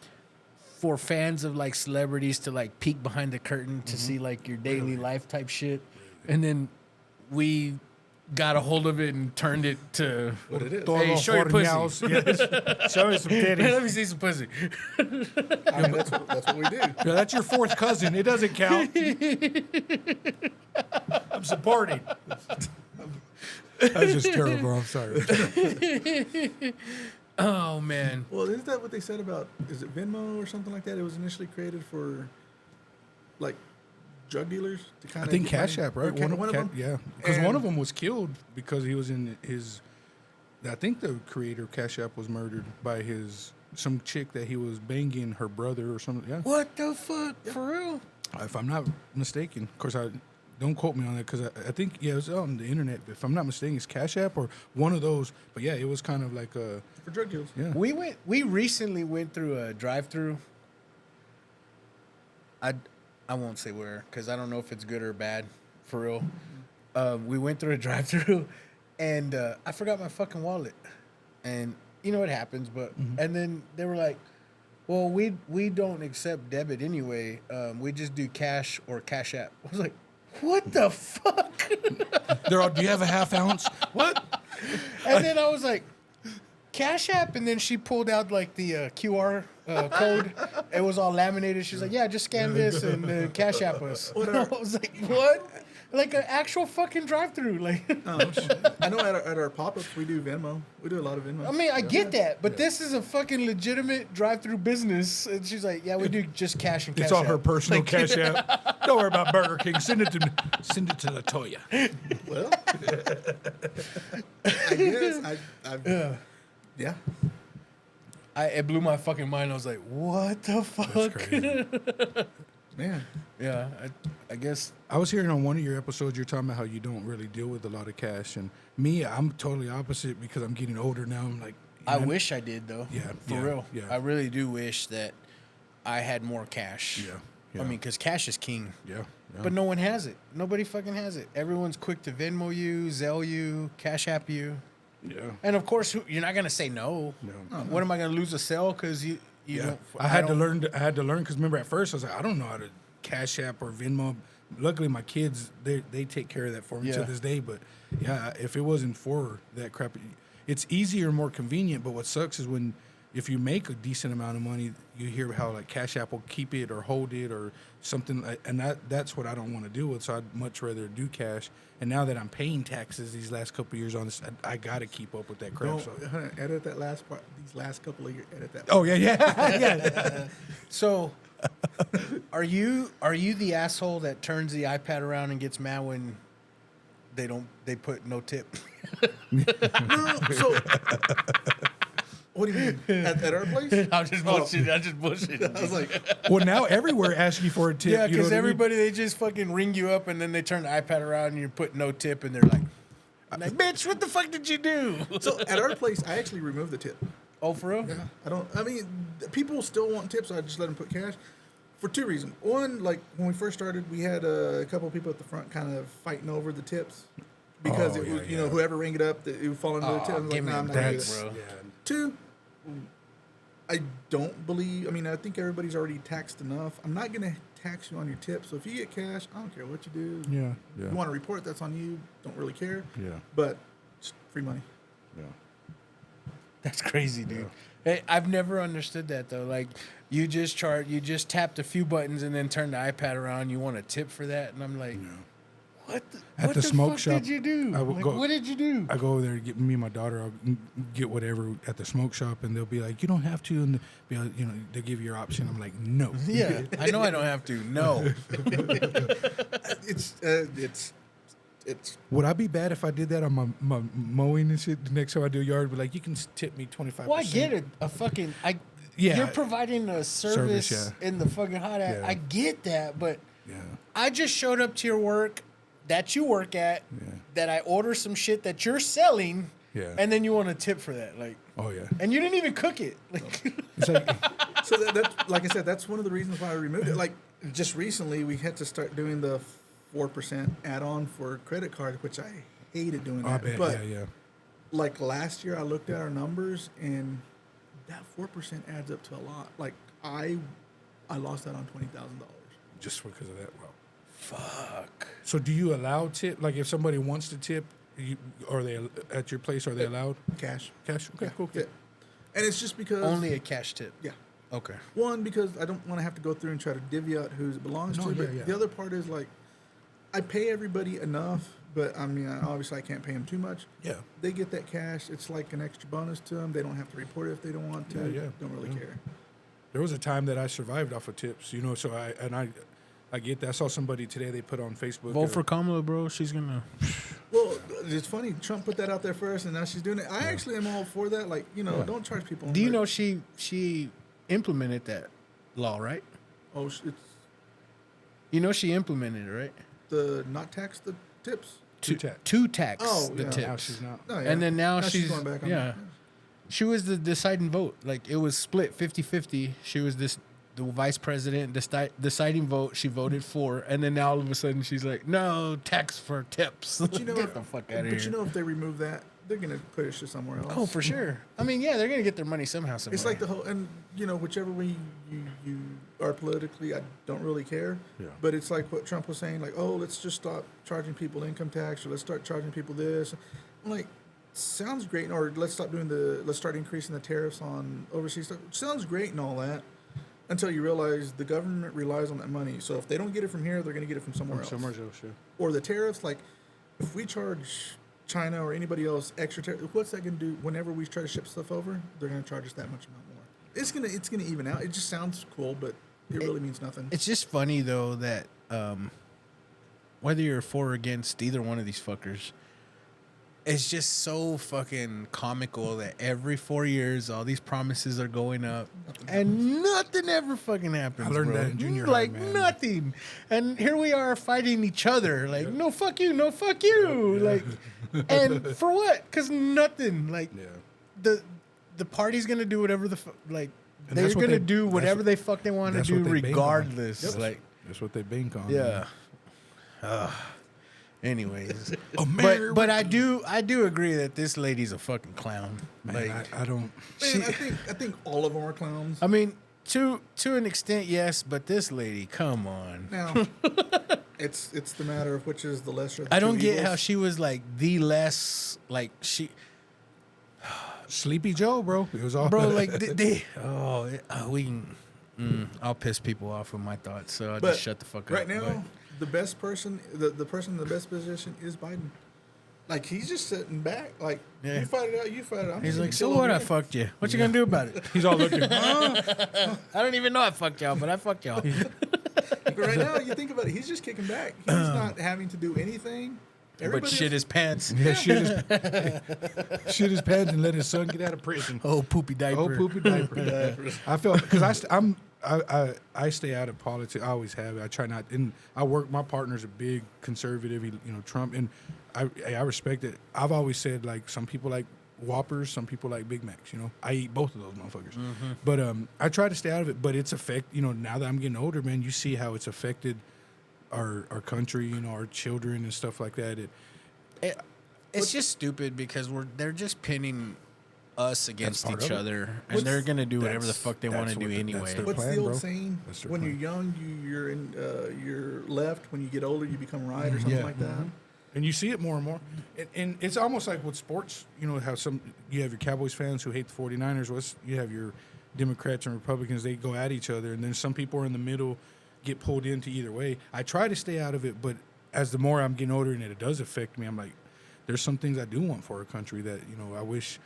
Speaker 2: for fans of like celebrities to like peek behind the curtain to see like your daily life type shit, and then we got a hold of it and turned it to
Speaker 4: What it is.
Speaker 2: Hey, show your pussy.
Speaker 3: Show me some titties.
Speaker 2: Let me see some pussy.
Speaker 4: I mean, that's what we do.
Speaker 3: Yeah, that's your fourth cousin. It doesn't count. I'm supporting. That's just terrible. I'm sorry.
Speaker 2: Oh man.
Speaker 4: Well, isn't that what they said about? Is it Venmo or something like that? It was initially created for, like, drug dealers to kind
Speaker 3: I
Speaker 4: of.
Speaker 3: think Cash App, right?
Speaker 4: One of them.
Speaker 3: Yeah, because one
Speaker 4: And-
Speaker 3: of them was killed because he was in his. I think the creator of Cash App was murdered by some chick that he was banging her brother or something. Yeah,
Speaker 2: What the fuck? For real?
Speaker 3: if I'm not mistaken. Of course, I don't quote me on that because I think it was on the internet. If I'm not mistaken, it's Cash App or one of those. But yeah, it was kind of like a
Speaker 4: For drug deals.
Speaker 3: yeah.
Speaker 2: We recently went through a drive-through. I won't say where because I don't know if it's good or bad. For real, we went through a drive-through, and I forgot my fucking wallet, and you know what happens. But and then they were like, "Well, we don't accept debit anyway. We just do cash or Cash App." I was like, "What the fuck?"
Speaker 3: They're all. Do you have a half ounce? What?
Speaker 2: And then I was like, Cash App, and then she pulled out like the QR code. It was all laminated. She's like, yeah, just scan this and Cash App us. I was like, what? Like an actual fucking drive-through. Like,
Speaker 4: I know at our pop-ups we do Venmo. We do a lot of Venmo.
Speaker 2: I mean, I get that, but this is a fucking legitimate drive-through business. And she's like, yeah, we do just cash and Cash
Speaker 3: It's all
Speaker 2: App.
Speaker 3: her personal Cash App. Don't worry about Burger King. Send it to Latoya.
Speaker 4: Well, I guess yeah.
Speaker 2: It blew my fucking mind. I was like, what the fuck?
Speaker 3: Crazy.
Speaker 4: Man.
Speaker 2: Yeah, I guess.
Speaker 3: I was hearing on one of your episodes, you're talking about how you don't really deal with a lot of cash. And me, I'm totally opposite because I'm getting older now. I'm like,
Speaker 2: I wish I did though.
Speaker 3: Yeah,
Speaker 2: for
Speaker 3: yeah,
Speaker 2: real.
Speaker 3: yeah.
Speaker 2: I really do wish that I had more cash.
Speaker 3: Yeah,
Speaker 2: I
Speaker 3: yeah.
Speaker 2: mean, because cash is king.
Speaker 3: yeah.
Speaker 2: But no one has it. Nobody fucking has it. Everyone's quick to Venmo you, Zelle you, Cash App you,
Speaker 3: yeah.
Speaker 2: and of course you're not gonna say no.
Speaker 3: No.
Speaker 2: What am I gonna lose a sale because you
Speaker 3: Yeah.
Speaker 2: don't?
Speaker 3: I had to
Speaker 2: don't-
Speaker 3: learn because remember at first I was like, I don't know how to Cash App or Venmo. Luckily, my kids they take care of that for me
Speaker 2: Yeah.
Speaker 3: to this day. But yeah, if it wasn't for that crap, it's easier and more convenient. But what sucks is when if you make a decent amount of money, you hear how like Cash App will keep it or hold it or something, and that's what I don't want to do with. So I'd much rather do cash. And now that I'm paying taxes these last couple of years on this, I got to keep up with that crap.
Speaker 4: Don't
Speaker 3: So.
Speaker 4: edit that last part. These last couple of years, edit that.
Speaker 3: Oh yeah, yeah.
Speaker 2: So, are you the asshole that turns the iPad around and gets mad when they put no tip?
Speaker 4: No, so what do you mean? At our place?
Speaker 2: I'm just bullshitting. I'm just bullshitting.
Speaker 4: I was like,
Speaker 3: Well, now everywhere asks you for a tip.
Speaker 2: Yeah,
Speaker 3: you know
Speaker 2: because
Speaker 3: what I mean?
Speaker 2: everybody, they just fucking ring you up and then they turn the iPad around and you put no tip and they're like, bitch, what the fuck did you do?
Speaker 4: so at our place, I actually removed the tip.
Speaker 2: Oh, for real?
Speaker 4: Yeah, I mean, people still want tips, so I just let them put cash for two reasons. One, like when we first started, we had a couple of people at the front kind of fighting over the tips because
Speaker 3: Oh,
Speaker 4: it was,
Speaker 3: yeah,
Speaker 4: you know,
Speaker 3: yeah.
Speaker 4: whoever rang it up, it would fall into the tip. I was like,
Speaker 2: give me
Speaker 4: nah,
Speaker 2: a
Speaker 4: I'm not gonna do
Speaker 2: break,
Speaker 4: that.
Speaker 2: bro.
Speaker 3: Yeah.
Speaker 4: Two, I don't believe. I mean, I think everybody's already taxed enough. I'm not gonna tax you on your tip. So if you get cash, I don't care what you do.
Speaker 3: Yeah, yeah.
Speaker 4: You want to report? That's on you. Don't really care.
Speaker 3: Yeah.
Speaker 4: But it's free money.
Speaker 3: Yeah.
Speaker 2: That's crazy, dude. Hey, I've never understood that though. Like you just tapped a few buttons and then turned the iPad around. You want a tip for that? And I'm like, what?
Speaker 3: At
Speaker 2: What
Speaker 3: the smoke
Speaker 2: fuck
Speaker 3: shop,
Speaker 2: did you do?
Speaker 3: I would
Speaker 2: Like,
Speaker 3: go-
Speaker 2: what did you do?
Speaker 3: I go over there, get me and my daughter, I'll get whatever at the smoke shop, and they'll be like, you don't have to, and be like, you know, they give you your option. I'm like, no.
Speaker 2: Yeah, I know I don't have to. No.
Speaker 4: It's
Speaker 3: Would I be bad if I did that on my mowing and shit? The next time I do yard, be like, you can tip me 25%.
Speaker 2: Well, I get it.
Speaker 3: Yeah.
Speaker 2: You're providing a service
Speaker 3: yeah.
Speaker 2: in the fucking hot ass.
Speaker 3: Yeah.
Speaker 2: I get that, but
Speaker 3: Yeah.
Speaker 2: I just showed up to your work that you work at, that I order some shit that you're selling,
Speaker 3: Yeah.
Speaker 2: and then you want a tip for that, like,
Speaker 3: Oh yeah.
Speaker 2: and you didn't even cook it. Like,
Speaker 3: It's like,
Speaker 4: so that like I said, that's one of the reasons why I removed it. Like just recently, we had to start doing the 4% add-on for credit card, which I hated doing
Speaker 3: I
Speaker 4: that.
Speaker 3: bet.
Speaker 4: But
Speaker 3: Yeah.
Speaker 4: like last year, I looked at our numbers, and that 4% adds up to a lot. Like I lost out on $20,000.
Speaker 3: Just because of that. Wow.
Speaker 2: Fuck.
Speaker 3: So do you allow tip? Like if somebody wants to tip, are they at your place? Are they allowed
Speaker 4: Cash.
Speaker 3: cash? Okay,
Speaker 4: Yeah,
Speaker 3: cool.
Speaker 4: yeah. And it's just because
Speaker 2: Only a cash tip.
Speaker 4: Yeah.
Speaker 2: Okay.
Speaker 4: One, because I don't want to have to go through and try to divvy out who it belongs
Speaker 3: No,
Speaker 4: to.
Speaker 3: yeah,
Speaker 4: But
Speaker 3: yeah.
Speaker 4: the other part is like, I pay everybody enough, but I mean, obviously I can't pay them too much.
Speaker 3: Yeah.
Speaker 4: They get that cash. It's like an extra bonus to them. They don't have to report it if they don't want to.
Speaker 3: Yeah, yeah.
Speaker 4: Don't really care.
Speaker 3: There was a time that I survived off of tips, you know. So I get that. I saw somebody today. They put on Facebook.
Speaker 2: Vote for Kamala, bro. She's gonna.
Speaker 4: Well, it's funny. Trump put that out there first, and now she's doing it. I actually am all for that. Like, don't charge people.
Speaker 2: Do you
Speaker 4: like-
Speaker 2: know she implemented that law, right?
Speaker 4: Oh, it's
Speaker 2: You know she implemented it, right?
Speaker 4: the not tax the tips.
Speaker 2: To tax
Speaker 4: Oh,
Speaker 2: the
Speaker 4: yeah.
Speaker 2: tips.
Speaker 3: Now she's not.
Speaker 4: Oh, yeah.
Speaker 2: And then now
Speaker 4: she's
Speaker 2: she's
Speaker 4: going back on
Speaker 2: yeah.
Speaker 4: it.
Speaker 2: She was the deciding vote. Like it was split 50-50. She was the vice president deciding vote. She voted for, and then now all of a sudden she's like, no tax for tips.
Speaker 4: But
Speaker 2: Get the fuck out of here.
Speaker 4: But if they remove that, they're gonna push it somewhere else.
Speaker 2: Oh, for sure. I mean, yeah, they're gonna get their money somehow. Somewhere.
Speaker 4: It's like the whole, and whichever way you are politically, I don't really care.
Speaker 3: Yeah.
Speaker 4: But it's like what Trump was saying, like, oh, let's just stop charging people income tax, or let's start charging people this. I'm like, sounds great, or let's start increasing the tariffs on overseas stuff. Sounds great and all that, until you realize the government relies on that money. So if they don't get it from here, they're going to get it from somewhere else.
Speaker 3: Somewhere else, yeah.
Speaker 4: Or the tariffs, like if we charge China or anybody else extra tariff, what's that going to do? Whenever we try to ship stuff over, they're going to charge us that much amount more. It's gonna even out. It just sounds cool, but it really means nothing.
Speaker 2: It's just funny though that whether you're for or against either one of these fuckers, it's just so fucking comical that every 4 years all these promises are going up and nothing ever fucking happens.
Speaker 3: I learned
Speaker 2: bro.
Speaker 3: that in junior high,
Speaker 2: like
Speaker 3: man.
Speaker 2: nothing, and here we are fighting each other. Like no fuck you, no fuck you. Like, and for what? Because nothing. Like
Speaker 3: Yeah.
Speaker 2: the party's gonna do whatever the like.
Speaker 3: And
Speaker 2: They're
Speaker 3: that's what
Speaker 2: gonna
Speaker 3: they-
Speaker 2: do
Speaker 3: that's
Speaker 2: whatever
Speaker 3: what-
Speaker 2: they fuck they want to
Speaker 3: that's
Speaker 2: do,
Speaker 3: what they bank on.
Speaker 2: regardless.
Speaker 3: Yep.
Speaker 2: Like,
Speaker 3: That's what they bank on.
Speaker 2: yeah. Anyways,
Speaker 3: America.
Speaker 2: but I do agree that this lady's a fucking clown.
Speaker 3: Man,
Speaker 2: Like,
Speaker 3: I don't.
Speaker 4: Man, I think all of them are clowns.
Speaker 2: I mean, to an extent, yes, but this lady, come on.
Speaker 4: Now, it's the matter of which is the lesser. Of the
Speaker 2: I don't
Speaker 4: two
Speaker 2: get
Speaker 4: evils.
Speaker 2: how she was like the less like she,
Speaker 3: Sleepy Joe, bro. It was all.
Speaker 2: bro. Like we can. I'll piss people off with my thoughts, so I'll
Speaker 4: But
Speaker 2: just shut the fuck up.
Speaker 4: right now,
Speaker 2: But-
Speaker 4: the best person, the person in the best position is Biden. Like he's just sitting back. Like
Speaker 2: Yeah.
Speaker 4: you fight it out, you fight it out. I'm
Speaker 2: he's
Speaker 4: just
Speaker 2: like,
Speaker 4: gonna
Speaker 2: so
Speaker 4: chill
Speaker 2: what?
Speaker 4: over
Speaker 2: I
Speaker 4: here."
Speaker 2: fucked you. What you gonna do about it?
Speaker 3: He's all looking.
Speaker 2: I don't even know I fucked y'all, but I fucked y'all.
Speaker 4: But right now, you think about it, he's just kicking back. He's not having to do anything.
Speaker 2: But
Speaker 4: Everybody
Speaker 2: shit his pants.
Speaker 3: Yeah, shit his pants and let his son get out of prison.
Speaker 2: Oh, poopy diaper.
Speaker 3: Oh, poopy diaper. I felt because I stay out of politics. I always have. I try not. And I work. My partner's a big conservative. Trump, and I respect it. I've always said like some people like Whoppers, some people like Big Macs. I eat both of those motherfuckers. But I try to stay out of it. But it's now that I'm getting older, man, you see how it's affected our country, our children and stuff like that.
Speaker 2: It's just stupid because they're just pinning us against
Speaker 3: part
Speaker 2: each
Speaker 3: of it.
Speaker 2: other, and they're gonna do whatever the
Speaker 3: That's-
Speaker 2: fuck they want to
Speaker 3: that's
Speaker 2: do
Speaker 3: what the-
Speaker 2: anyway.
Speaker 3: that's their
Speaker 4: What's
Speaker 3: plan,
Speaker 4: the old
Speaker 3: bro.
Speaker 4: saying?
Speaker 3: That's their
Speaker 4: When
Speaker 3: plan.
Speaker 4: you're young, you're left. When you get older, you become right, or something
Speaker 3: Yeah.
Speaker 4: like that.
Speaker 3: And you see it more and more. And it's almost like with sports, how you have your Cowboys fans who hate the 49ers. You have your Democrats and Republicans, they go at each other. And then some people are in the middle, get pulled into either way. I try to stay out of it, but as the more I'm getting older and it does affect me, I'm like, there's some things I do want for our country that, I wish.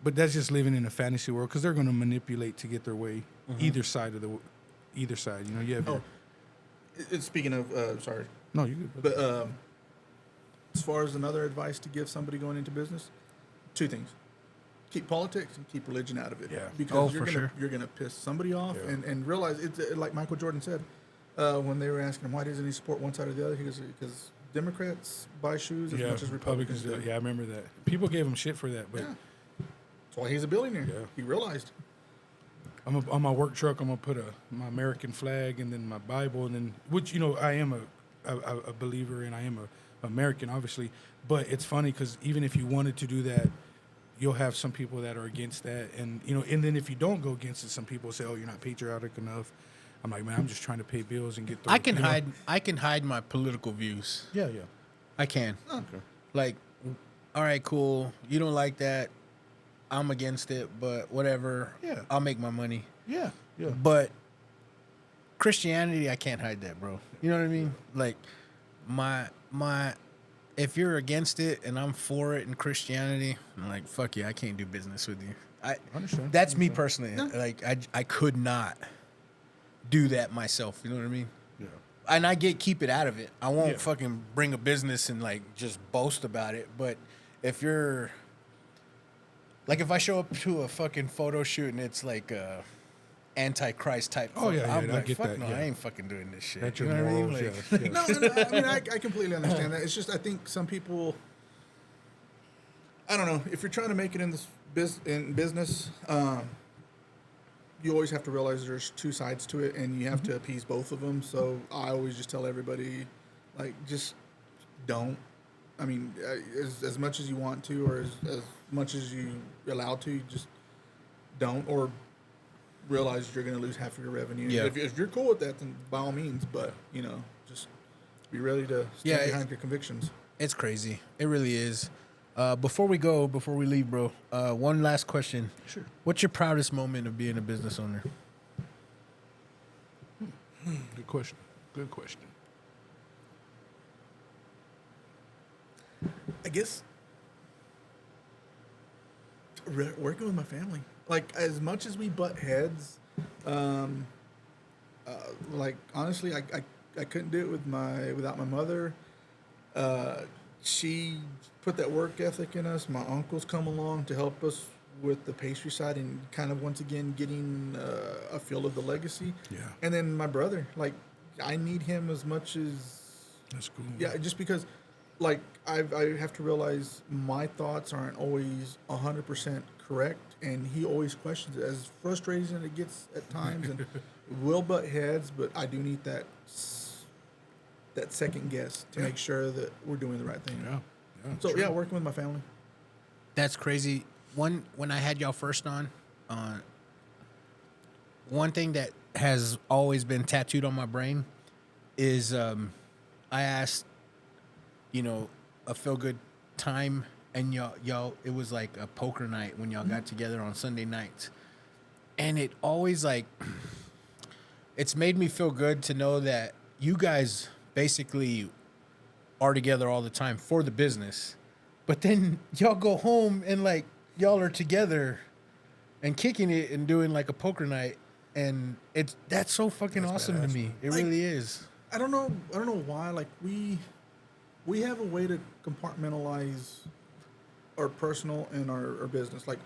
Speaker 3: But that's just living in a fantasy world because they're going to manipulate to get their way either side. You have your,
Speaker 4: Speaking of, sorry,
Speaker 3: no, you're good.
Speaker 4: but as far as another advice to give somebody going into business, two things: keep politics and keep religion out of it.
Speaker 3: Yeah.
Speaker 4: Because
Speaker 2: for sure.
Speaker 4: you're gonna piss somebody off,
Speaker 3: Yeah.
Speaker 4: and realize it's like Michael Jordan said when they were asking him why doesn't he support one side or the other. He goes, because Democrats buy shoes as much as Republicans do.
Speaker 3: Yeah, I remember that. People gave him shit for that, but
Speaker 4: Yeah. That's why he's a billionaire.
Speaker 3: Yeah.
Speaker 4: He realized.
Speaker 3: on my work truck, I'm gonna put my American flag and then my Bible, and then which I am a believer and I am a American, obviously. But it's funny because even if you wanted to do that, you'll have some people that are against that, and and then if you don't go against it, some people say, "Oh, you're not patriotic enough." I'm like, man, I'm just trying to pay bills and get through.
Speaker 2: I can
Speaker 3: you know?
Speaker 2: hide. I can hide my political views.
Speaker 3: Yeah, yeah.
Speaker 2: I can.
Speaker 3: Okay.
Speaker 2: Like, all right, cool. You don't like that. I'm against it, but whatever.
Speaker 3: Yeah.
Speaker 2: I'll make my money.
Speaker 3: Yeah, yeah.
Speaker 2: But Christianity, I can't hide that, bro. You know what I mean? Like, my if you're against it and I'm for it in Christianity, I'm like, fuck you, I can't do business with you. I
Speaker 3: understand.
Speaker 2: That's me personally. Like, I could not do that myself. You know what I mean?
Speaker 3: Yeah.
Speaker 2: And I keep it out of it. I won't
Speaker 3: Yeah.
Speaker 2: fucking bring a business and like just boast about it. But if you're like, if I show up to a fucking photo shoot and it's like a Antichrist type,
Speaker 3: Oh, yeah,
Speaker 2: I'm
Speaker 3: yeah, I
Speaker 2: like,
Speaker 3: get
Speaker 2: fuck
Speaker 3: that,
Speaker 2: no,
Speaker 3: yeah.
Speaker 2: I ain't fucking doing this shit.
Speaker 3: That's
Speaker 2: You
Speaker 3: your
Speaker 2: know what I mean?
Speaker 3: morals.
Speaker 2: Like-
Speaker 3: Yes,
Speaker 4: No,
Speaker 3: yes.
Speaker 4: and I mean, I completely understand that. It's just, I think some people, I don't know, if you're trying to make it in this business, you always have to realize there's two sides to it, and you have to appease both of them. So I always just tell everybody, like, just don't. I mean, as much as you want to, or as much as you're allowed to, just don't, or realize you're going to lose half of your revenue.
Speaker 2: Yeah.
Speaker 4: If you're cool with that, then by all means, but, you know, just be ready to stand behind your convictions.
Speaker 2: It's crazy. It really is. Before we leave, bro, one last question.
Speaker 4: Sure.
Speaker 2: What's your proudest moment of being a business owner?
Speaker 3: Good question. Good question.
Speaker 4: I guess working with my family. Like, as much as we butt heads, like, honestly, I couldn't do it without my mother. She put that work ethic in us. My uncles come along to help us with the pastry side and kind of once again getting a feel of the legacy.
Speaker 3: Yeah.
Speaker 4: And then my brother, like, I need him as much as
Speaker 3: That's cool.
Speaker 4: yeah, just because, like, I have to realize my thoughts aren't always 100% correct, and he always questions it. As frustrating as it gets at times, and we'll butt heads, but I do need that second guess to make sure that we're doing the right thing.
Speaker 3: Yeah. Yeah.
Speaker 4: So yeah, working with my family.
Speaker 2: That's crazy. When I had y'all first on, one thing that has always been tattooed on my brain is I asked, you know, a feel good time, and y'all it was like a poker night when y'all got together on Sunday nights, and it always, like, it's made me feel good to know that you guys basically are together all the time for the business, but then y'all go home and, like, y'all are together and kicking it and doing like a poker night, and that's so fucking awesome to me. It
Speaker 4: Like,
Speaker 2: really is.
Speaker 4: I don't know why. Like, we have a way to compartmentalize our personal and our business. Like,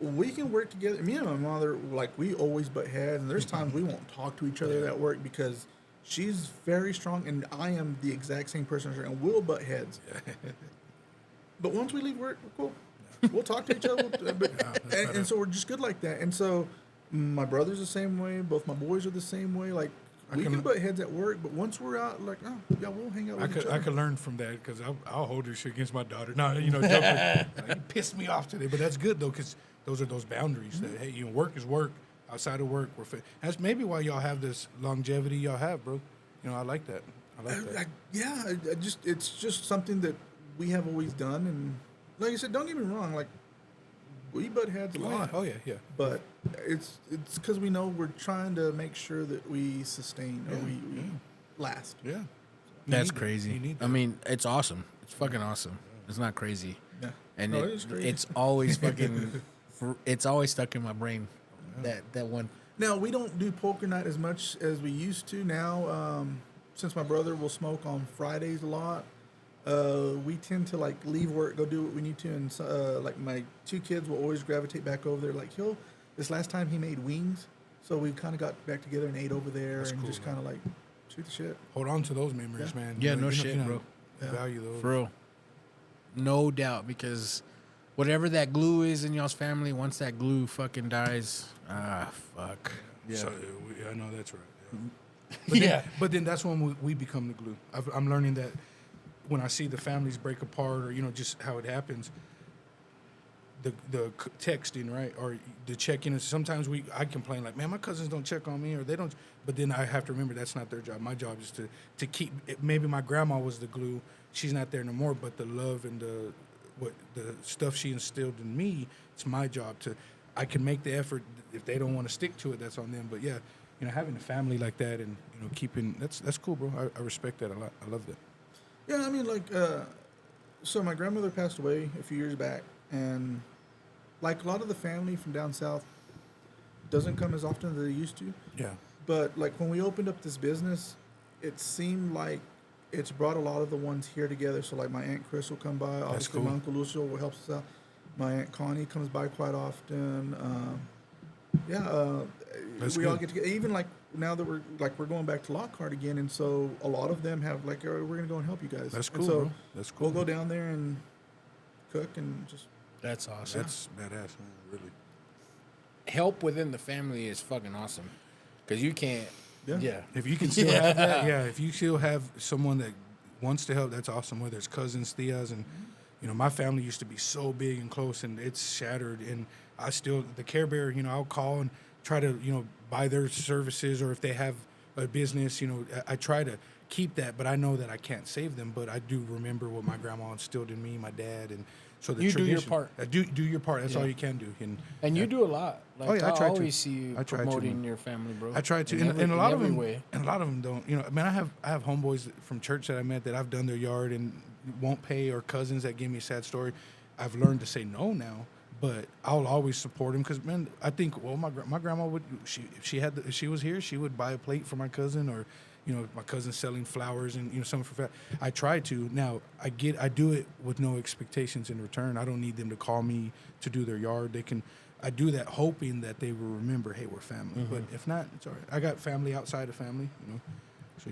Speaker 4: we can work together. Me and my mother, like, we always butt heads, and there's times we won't talk to each other at work because she's very strong and I am the exact same person, and we'll butt heads. But once we leave work, we're cool. We'll talk to each other, and so we're just good like that. And so my brother's the same way. Both my boys are the same way. Like, we can butt heads at work, but once we're out, like, oh yeah, we'll hang out with each other.
Speaker 3: I could learn from that because I'll hold her shit against my daughter. No, you know, joking. You pissed me off today, but that's good though because those are those boundaries. That, hey, you know, work is work. Outside of work, that's maybe why y'all have this longevity y'all have, bro. You know, I like that. I like that.
Speaker 4: It's just something that we have always done, and like I said, don't get me wrong, like, we butt heads a lot.
Speaker 3: Oh yeah.
Speaker 4: But it's because we know we're trying to make sure that we sustain or we last.
Speaker 3: Yeah.
Speaker 2: That's
Speaker 3: You
Speaker 2: crazy.
Speaker 3: need
Speaker 2: I
Speaker 3: that.
Speaker 2: mean, it's awesome. It's fucking awesome. It's not crazy.
Speaker 4: Yeah.
Speaker 2: And
Speaker 4: No, it is crazy.
Speaker 2: it's always fucking, it's always stuck in my brain. That one.
Speaker 4: Now, we don't do poker night as much as we used to now. Since my brother will smoke on Fridays a lot, we tend to, like, leave work, go do what we need to, and like, my two kids will always gravitate back over there. Like, this last time he made wings, so we kind of got back together and ate over there and
Speaker 3: cool,
Speaker 4: just kind of, like, shoot the shit.
Speaker 3: Hold on to those memories, man.
Speaker 2: Yeah,
Speaker 3: You know,
Speaker 2: no
Speaker 3: you know-
Speaker 2: shit,
Speaker 3: you know,
Speaker 2: bro.
Speaker 3: Value those.
Speaker 2: For real. No doubt, because whatever that glue is in y'all's family, once that glue fucking dies, fuck.
Speaker 3: Yeah, so, I know that's right. Yeah. But then that's when we become the glue. I'm learning that when I see the families break apart, or, you know, just how it happens, texting, right, or the check-in. Sometimes I complain like, man, my cousins don't check on me, or they don't. But then I have to remember that's not their job. My job is to keep. Maybe my grandma was the glue. She's not there no more. But the love and the stuff she instilled in me, it's my job to. I can make the effort. If they don't want to stick to it, that's on them. But yeah, having a family like that and keeping that's cool, bro. I respect that a lot. I love that.
Speaker 4: Yeah, I mean, so my grandmother passed away a few years back, and like a lot of the family from down south doesn't come as often as they used to.
Speaker 3: Yeah.
Speaker 4: But like when we opened up this business, it seemed like it's brought a lot of the ones here together. So like my Aunt Chris will come by. Obviously,
Speaker 3: cool.
Speaker 4: my Uncle Lucio will help us out. My Aunt Connie comes by quite often.
Speaker 3: That's
Speaker 4: we all
Speaker 3: good.
Speaker 4: get together. Even like now that we're going back to Lockhart again, and so a lot of them have like, "Oh, we're gonna go and help you guys."
Speaker 3: That's
Speaker 4: And
Speaker 3: cool,
Speaker 4: so
Speaker 3: bro. That's cool.
Speaker 4: we'll go down there and cook and just.
Speaker 2: That's awesome.
Speaker 3: That's badass, man. Really.
Speaker 2: Help within the family is fucking awesome, because you can't.
Speaker 4: Yeah.
Speaker 3: If you can still have that, yeah. If you still have someone that wants to help, that's awesome. Whether it's cousins, tias, and my family used to be so big and close, and it's shattered. And I still the Care Bear. I'll call and try to buy their services, or if they have a business, I try to keep that. But I know that I can't save them. But I do remember what my grandma instilled in me, my dad, and so the
Speaker 2: You do your
Speaker 3: tradition-
Speaker 2: part.
Speaker 3: Do your part. That's
Speaker 2: Yeah.
Speaker 3: all you can do.
Speaker 2: And you do a lot. Like,
Speaker 3: Oh, yeah, I try to.
Speaker 2: I always see you
Speaker 3: I try to,
Speaker 2: promoting
Speaker 3: man.
Speaker 2: your family, bro.
Speaker 3: I try to,
Speaker 2: in
Speaker 3: and a lot of
Speaker 2: every
Speaker 3: them,
Speaker 2: way.
Speaker 3: and a lot of them don't. I mean, I have homeboys from church that I met that I've done their yard and won't pay, or cousins that give me a sad story. I've learned to say no now, but I'll always support them because, man, I think my grandma would if she was here, she would buy a plate for my cousin, or my cousin selling flowers and something for that. I try to now. I do it with no expectations in return. I don't need them to call me to do their yard. I do that hoping that they will remember, hey, we're family. But if not, it's all right. I got family outside of family, So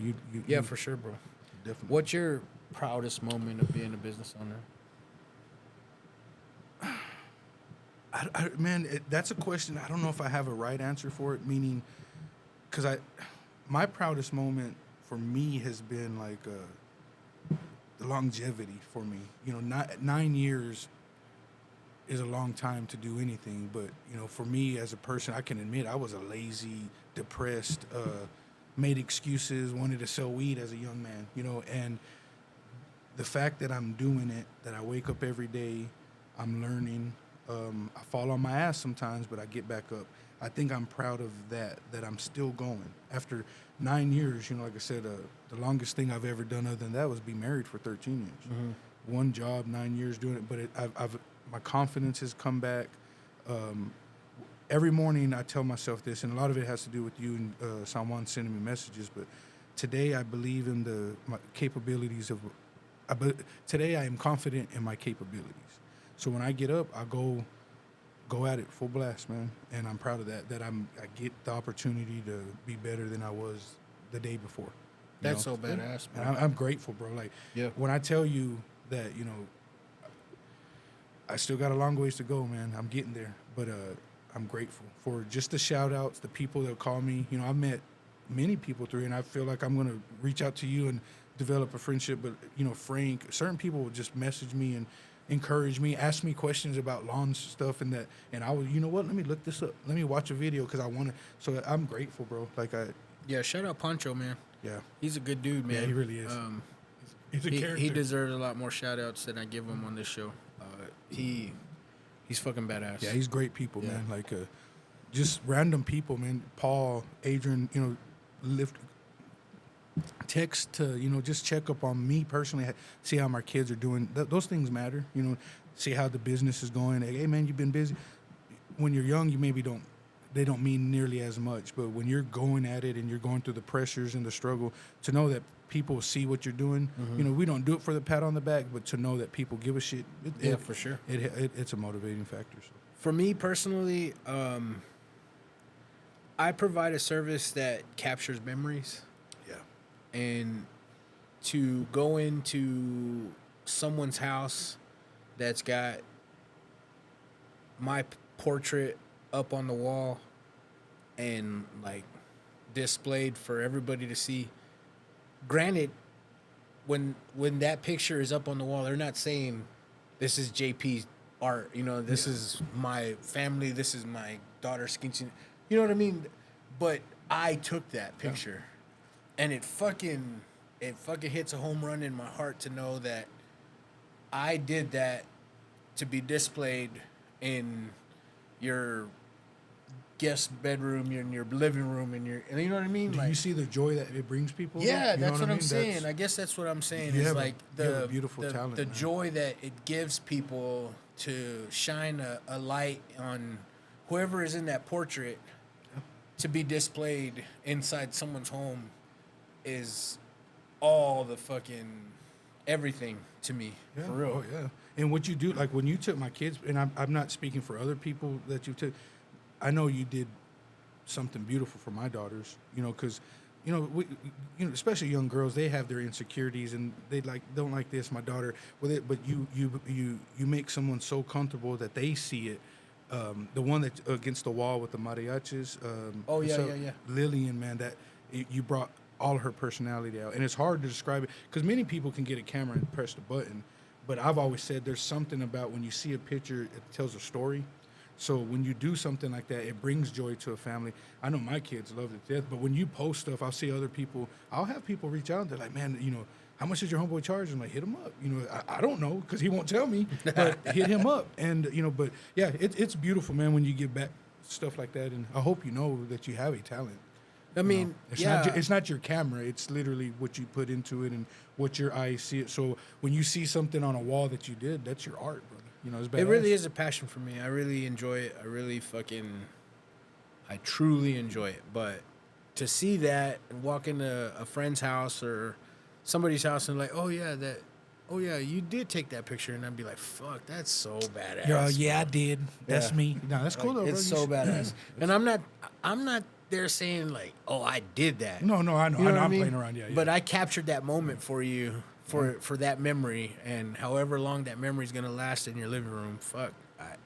Speaker 2: Yeah, for sure, bro.
Speaker 3: definitely.
Speaker 2: What's your proudest moment of being a business owner?
Speaker 3: Man, that's a question. I don't know if I have a right answer for it. Meaning, because my proudest moment for me has been like the longevity for me. 9 years is a long time to do anything, but for me as a person, I can admit I was a lazy, depressed, made excuses, wanted to sell weed as a young man. And the fact that I'm doing it, that I wake up every day, I'm learning. I fall on my ass sometimes, but I get back up. I think I'm proud of that I'm still going. After 9 years, like I said, the longest thing I've ever done other than that was be married for 13 years. One job, 9 years doing it, but my confidence has come back. Every morning I tell myself this, and a lot of it has to do with you and San Juan sending me messages, but today I believe in my capabilities today I am confident in my capabilities. So when I get up, I go at it full blast, man. And I'm proud of that I get the opportunity to be better than I was the day before.
Speaker 2: That's so badass, bro.
Speaker 3: And I'm grateful, bro. Like,
Speaker 2: Yeah.
Speaker 3: when I tell you that, I still got a long ways to go, man. I'm getting there. But I'm grateful for just the shout outs, the people that call me. I've met many people through, and I feel like I'm going to reach out to you and develop a friendship. But, Frank, certain people will just message me and encourage me, ask me questions about lawn stuff and that. And I would, let me look this up. Let me watch a video because I want to. So I'm grateful, bro.
Speaker 2: Yeah, shout out Pancho, man.
Speaker 3: Yeah.
Speaker 2: He's a good dude, man.
Speaker 3: Yeah, he really is. He's a character.
Speaker 2: He deserves a lot more shout outs than I give him on this show. He's fucking badass.
Speaker 3: Yeah, he's great people,
Speaker 2: Yeah.
Speaker 3: man. Like, just random people, man. Paul, Adrian, text to, just check up on me personally, see how my kids are doing. Those things matter, see how the business is going. Hey, man, you've been busy. When you're young, you maybe they don't mean nearly as much. But when you're going at it and you're going through the pressures and the struggle, to know that people see what you're doing, we don't do it for the pat on the back, but to know that people give a shit.
Speaker 2: For sure.
Speaker 3: It's a motivating factor. So.
Speaker 2: For me personally, I provide a service that captures memories.
Speaker 3: Yeah.
Speaker 2: And to go into someone's house that's got my portrait up on the wall and like displayed for everybody to see. Granted, when that picture is up on the wall, they're not saying this is JP's art. You know, this is my family. This is my daughter's skin. You know what I mean? But I took that picture, and it fucking hits a home run in my heart to know that I did that to be displayed in your guest bedroom, in your living room, and you know what I mean?
Speaker 3: Do you see the joy that it brings people?
Speaker 2: Yeah,
Speaker 3: You know
Speaker 2: that's what
Speaker 3: I
Speaker 2: I'm
Speaker 3: mean?
Speaker 2: saying. I guess that's what I'm saying.
Speaker 3: You
Speaker 2: Is
Speaker 3: have a-
Speaker 2: like
Speaker 3: you have a
Speaker 2: the
Speaker 3: beautiful talent,
Speaker 2: the
Speaker 3: man.
Speaker 2: joy that it gives people to shine a light on whoever is in that portrait to be displayed inside someone's home is all the fucking everything to me.
Speaker 3: Yeah.
Speaker 2: For real.
Speaker 3: Oh yeah. And what you do, like when you took my kids, and I'm not speaking for other people that you took. I know you did something beautiful for my daughters. You know, because especially young girls, they have their insecurities and they don't like this. My daughter with it, but you make someone so comfortable that they see it. The one that against the wall with the mariachis.
Speaker 2: Oh, yeah.
Speaker 3: Lillian, man, that you brought all her personality out, and it's hard to describe it because many people can get a camera and press the button, but I've always said there's something about when you see a picture, it tells a story. So when you do something like that, it brings joy to a family. I know my kids love it to death, but when you post stuff, I'll see other people. I'll have people reach out. They're like, man, how much does your homeboy charge? I'm like, hit him up. I don't know because he won't tell me, but hit him up. And, but yeah, it's beautiful, man, when you give back stuff like that. And I hope you know that you have a talent.
Speaker 2: I mean,
Speaker 3: It's not your camera. It's literally what you put into it and what your eyes see it. So when you see something on a wall that you did, that's your art, brother. It's badass.
Speaker 2: it really is a passion for me. I really enjoy it. I truly enjoy it. But to see that and walk into a friend's house or somebody's house and oh yeah, you did take that picture, and I'd be like, fuck, that's so badass.
Speaker 3: Yeah, I did. That's
Speaker 2: Yeah.
Speaker 3: me. No, that's cool though.
Speaker 2: It's
Speaker 3: bro.
Speaker 2: so badass. And I'm not there saying oh, I did that.
Speaker 3: No, I know.
Speaker 2: You
Speaker 3: I
Speaker 2: know
Speaker 3: know
Speaker 2: what
Speaker 3: I'm
Speaker 2: mean?
Speaker 3: playing around. Yeah.
Speaker 2: But I captured that moment for you for that memory, and however long that memory is gonna last in your living room, fuck,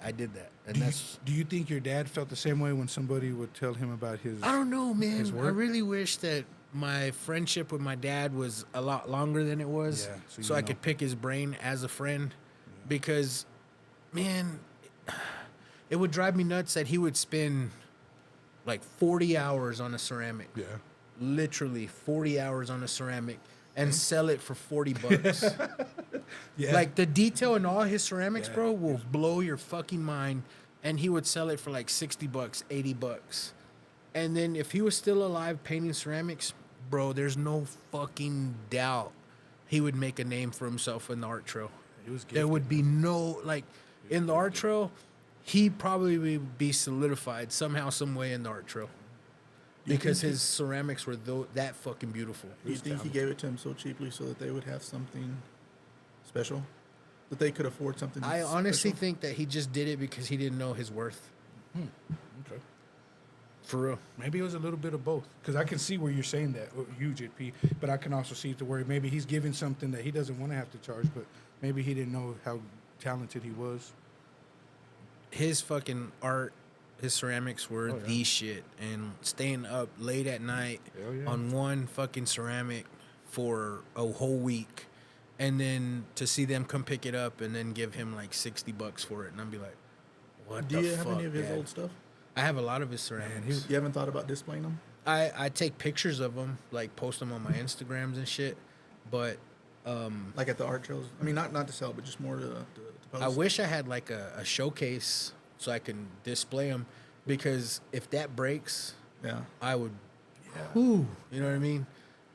Speaker 2: I did that, and that's.
Speaker 3: Do you think your dad felt the same way when somebody would tell him about his?
Speaker 2: I don't know, man.
Speaker 3: his work?
Speaker 2: I really wish that my friendship with my dad was a lot longer than it was,
Speaker 3: Yeah,
Speaker 2: so I could pick his brain as a friend, because, man, it would drive me nuts that he would spend like 40 hours on a ceramic.
Speaker 3: Yeah.
Speaker 2: Literally 40 hours on a ceramic and sell it for $40.
Speaker 3: Yeah.
Speaker 2: Like the detail in all his ceramics, bro, will blow your fucking mind. And he would sell it for like $60, $80. And then if he was still alive painting ceramics, bro, there's no fucking doubt he would make a name for himself in the art trail.
Speaker 3: He was gifted,
Speaker 2: There would be no, in the art trail, he probably would be solidified somehow, some way in the art trail. Because his ceramics were that fucking beautiful.
Speaker 4: Do you think he gave it to him so cheaply so that they would have something special? That they could afford something
Speaker 2: I honestly
Speaker 4: special?
Speaker 2: think that he just did it because he didn't know his worth.
Speaker 3: Okay.
Speaker 2: For real.
Speaker 3: Maybe it was a little bit of both. Because I can see where you're saying that, you, JP, but I can also see to where maybe he's giving something that he doesn't want to have to charge, but maybe he didn't know how talented he was.
Speaker 2: His fucking art, his ceramics were the shit. And staying up late at night
Speaker 3: Hell yeah.
Speaker 2: on one fucking ceramic for a whole week. And then to see them come pick it up and then give him like $60 for it. And I'd be like, what
Speaker 4: Do
Speaker 2: the
Speaker 4: you
Speaker 2: fuck,
Speaker 4: have any of his
Speaker 2: Dad?
Speaker 4: old stuff?
Speaker 2: I have a lot of his ceramics.
Speaker 4: You haven't thought about displaying them?
Speaker 2: I take pictures of them, like post them on my Instagrams and shit. But
Speaker 4: Like at the art trails? I mean, not to sell, but just more to post?
Speaker 2: I wish I had like a showcase so I can display them, because if that breaks,
Speaker 4: Yeah.
Speaker 2: I would, whew, you know what I mean?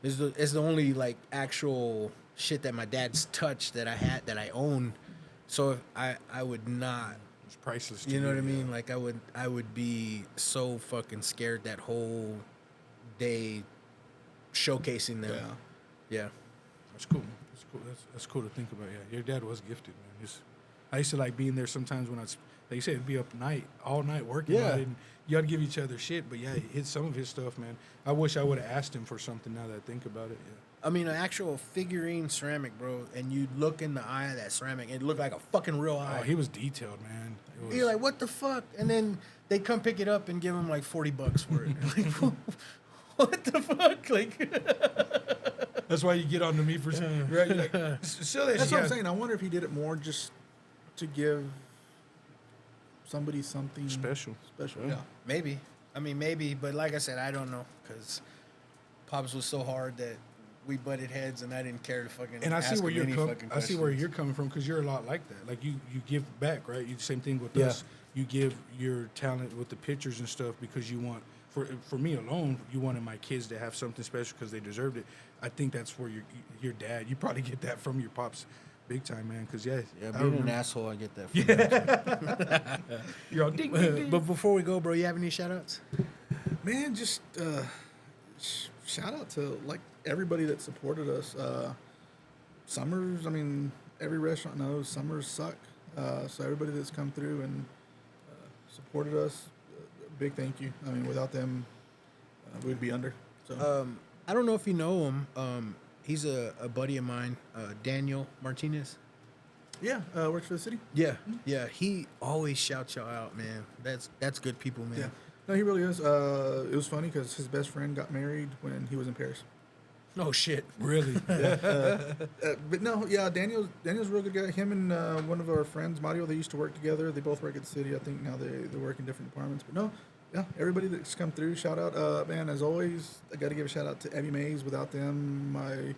Speaker 2: It's the only like actual shit that my dad's touched that I own. So if I would not,
Speaker 3: It's priceless.
Speaker 2: you know what I mean? Like I would be so fucking scared that whole day shocasing them. Yeah.
Speaker 3: That's cool. That's cool. That's cool to think about. Yeah, your dad was gifted, man. I used to like being there sometimes when like you said, it'd be up all night working on it, and you had to give each other shit. But yeah, some of his stuff, man. I wish I would have asked him for something now that I think about it. Yeah.
Speaker 2: I mean, an actual figurine ceramic, bro, and you look in the eye of that ceramic, it looked like a fucking real eye.
Speaker 3: Oh, he was detailed, man. It was,
Speaker 2: You're like, what the fuck? And then they come pick it up and give him like $40 for it. Like, what the fuck? Like,
Speaker 3: that's why you get on to me for right. You're like, sell that
Speaker 4: That's
Speaker 3: shit.
Speaker 4: what I'm saying. I wonder if he did it more just to give somebody something
Speaker 3: Special.
Speaker 4: Yeah.
Speaker 2: Maybe. I mean, maybe, but like I said, I don't know because Pops was so hard that we butted heads, and I didn't care to fucking.
Speaker 3: And I see
Speaker 2: ask
Speaker 3: where
Speaker 2: him
Speaker 3: you're
Speaker 2: any fucking
Speaker 3: I see where
Speaker 2: questions.
Speaker 3: you're coming from because you're a lot like that. Like you give back, right? You same thing with
Speaker 2: Yeah.
Speaker 3: us. You give your talent with the pictures and stuff because you want. For me alone, you wanted my kids to have something special because they deserved it. I think that's where your dad. You probably get that from your pops, big time, man. Because
Speaker 2: Yeah,
Speaker 3: I
Speaker 2: being an
Speaker 3: remember-
Speaker 2: asshole, I get that. From
Speaker 3: You're all ding, ding, ding.
Speaker 2: But before we go, bro, you have any shout outs?
Speaker 4: Man, just shout out to like everybody that supported us. Summers, I mean, every restaurant knows summers suck. So everybody that's come through and supported us, big thank you. I mean, without them, we'd be under. So
Speaker 2: I don't know if you know him. He's a buddy of mine, Daniel Martinez.
Speaker 4: yeah, works for the city.
Speaker 2: Yeah, yeah. He always shouts y'all out, man. That's good people, man.
Speaker 4: Yeah, no, he really is. It was funny because his best friend got married when he was in Paris.
Speaker 2: Oh shit.
Speaker 3: Really?
Speaker 4: But no, yeah, Daniel's a real good guy. Him and one of our friends, Mario, they used to work together. They both work at the city. I think now they work in different departments. But no, yeah, everybody that's come through, shout out. Man, as always, I got to give a shout out to Abby Mays. Without them, my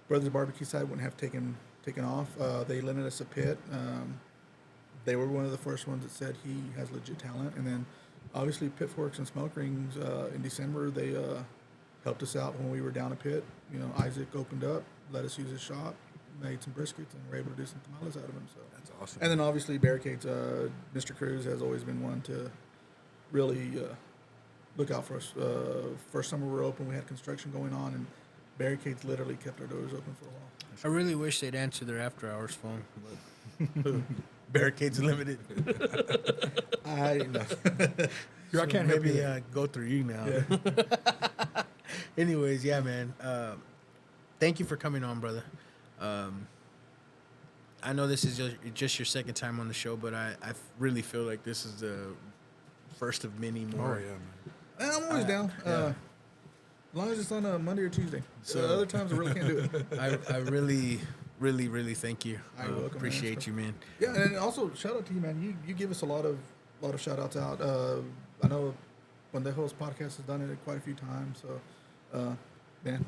Speaker 4: brother's barbecue side wouldn't have taken off. They lended us a pit. They were one of the first ones that said he has legit talent. And then obviously Pitforks and Smoke Rings in December, they helped us out when we were down a pit. You know, Isaac opened up, let us use his shop, made some briskets, and were able to do some tamales out of them. So
Speaker 3: That's awesome.
Speaker 4: And then obviously Barricades. Mr. Cruz has always been one to really look out for us. First summer we were open, we had construction going on, and Barricades literally kept our doors open for a while.
Speaker 2: I really wish they'd answer their after hours phone, but Barricades Limited.
Speaker 4: I know.
Speaker 3: I can't help
Speaker 2: maybe
Speaker 3: you.
Speaker 2: go through you now. Anyways, yeah, man. Thank you for coming on, brother. I know this is just your second time on the show, but I really feel like this is the first of many
Speaker 3: Oh
Speaker 2: more.
Speaker 3: yeah, man.
Speaker 4: I'm always down.
Speaker 2: yeah.
Speaker 4: As long as it's on a Monday or Tuesday.
Speaker 2: So-
Speaker 4: So other times I really can't do it.
Speaker 2: I really, really, really thank you.
Speaker 4: You're welcome, man.
Speaker 2: Appreciate you, man.
Speaker 4: Yeah, and also shout out to you, man. You give us a lot of shout outs out. I know Bandejos podcast has done it quite a few times. So, man,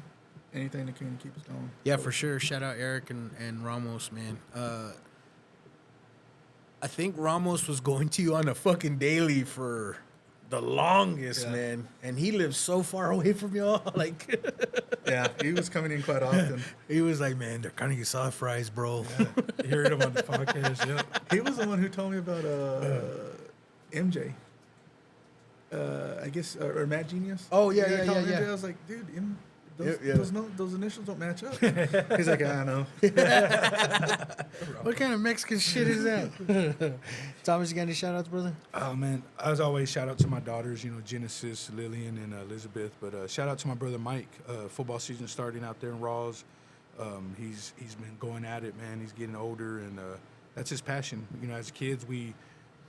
Speaker 4: anything that can keep us going.
Speaker 2: Yeah, for sure. Shout out Eric and Ramos, man. I think Ramos was going to you on a fucking daily for the longest,
Speaker 4: Yeah.
Speaker 2: man. And he lives so far away from y'all. Like,
Speaker 4: Yeah, he was coming in quite often.
Speaker 2: he was like, man, they're kind of soft fries, bro.
Speaker 3: You heard him on the podcast. Yep.
Speaker 4: He was the one who told me about MJ. I guess or Matt Genius.
Speaker 2: Oh, yeah,
Speaker 4: I
Speaker 2: yeah,
Speaker 4: called him
Speaker 2: yeah,
Speaker 4: MJ.
Speaker 2: yeah.
Speaker 4: I was like, dude,
Speaker 2: Yeah.
Speaker 4: those initials don't match up. He's like, I know.
Speaker 2: What kind of Mexican shit is that? Thomas, you got any shout outs, brother?
Speaker 3: Oh man, as always, shout out to my daughters, Genesis, Lillian, and Elizabeth. But shout out to my brother Mike. Football season starting out there in Rawls. He's been going at it, man. He's getting older, and that's his passion. As kids,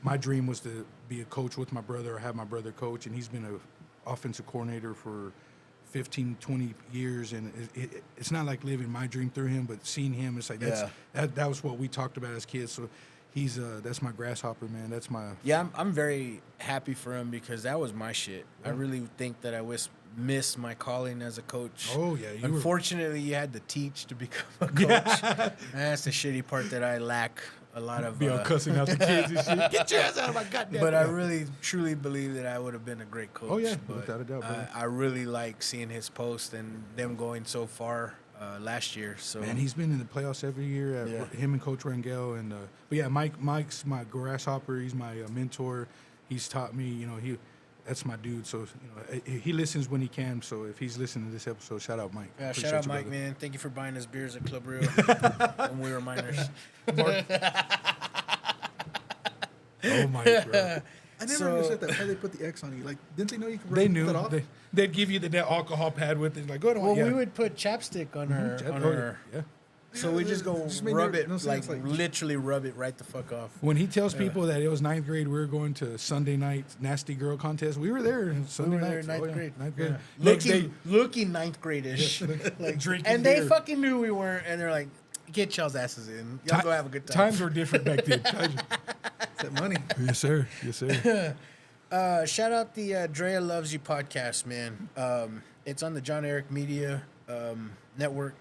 Speaker 3: my dream was to be a coach with my brother or have my brother coach, and he's been an offensive coordinator for 15, 20 years, and it's not like living my dream through him, but seeing him, it's like that was what we talked about as kids. So he's that's my grasshopper, man. That's my
Speaker 2: Yeah, I'm very happy for him because that was my shit. I really think that I missed my calling as a coach.
Speaker 3: Oh, yeah, you were-
Speaker 2: Unfortunately, you had to teach to become a coach. And that's the shitty part that I lack a lot of.
Speaker 3: be all cussing out the kids and shit. Get your ass out of my goddamn.
Speaker 2: But I really, truly believe that I would have been a great coach.
Speaker 3: Oh, yeah,
Speaker 2: but
Speaker 3: without a doubt, brother.
Speaker 2: I really like seeing his post and them going so far last year. So
Speaker 3: Man, he's been in the playoffs every year.
Speaker 2: Yeah.
Speaker 3: Him and Coach Rangel, and but yeah, Mike's my grasshopper. He's my mentor. He's taught me. That's my dude. So he listens when he can. So if he's listening to this episode, shout out Mike.
Speaker 2: yeah,
Speaker 3: Appreciate
Speaker 2: shout out
Speaker 3: you,
Speaker 2: Mike,
Speaker 3: brother.
Speaker 2: man. Thank you for buying us beers at Club Rio when we were minors.
Speaker 3: Oh my god.
Speaker 4: I never
Speaker 2: So-
Speaker 4: understood that. Why they put the X on you? Like, didn't they know you could
Speaker 3: They
Speaker 4: rip
Speaker 3: knew
Speaker 4: that off?
Speaker 3: they'd give you the alcohol pad with it. Like, go to
Speaker 2: Well,
Speaker 3: yeah.
Speaker 2: we would put chapstick on our
Speaker 3: yeah.
Speaker 2: So we just go
Speaker 4: Just made
Speaker 2: rub
Speaker 4: no
Speaker 2: it,
Speaker 4: sense,
Speaker 2: like
Speaker 4: like-
Speaker 2: literally rub it right the fuck off.
Speaker 3: When he tells people that it was 9th grade, we were going to Sunday night nasty girl contest. We were there Sunday
Speaker 2: We were
Speaker 3: night.
Speaker 2: there ninth grade.
Speaker 3: Ninth grade.
Speaker 2: Yeah.
Speaker 3: Next day,
Speaker 2: Looking ninth grade-ish. Like,
Speaker 3: drinking
Speaker 2: and they
Speaker 3: beer.
Speaker 2: fucking knew we weren't, and they're like, get y'all's asses in. Y'all go have a good time.
Speaker 3: Times were different back then.
Speaker 4: that money.
Speaker 3: Yes, sir. Yes, sir.
Speaker 2: Shout out the Drea Loves You podcast, man. It's on the John Eric Media network.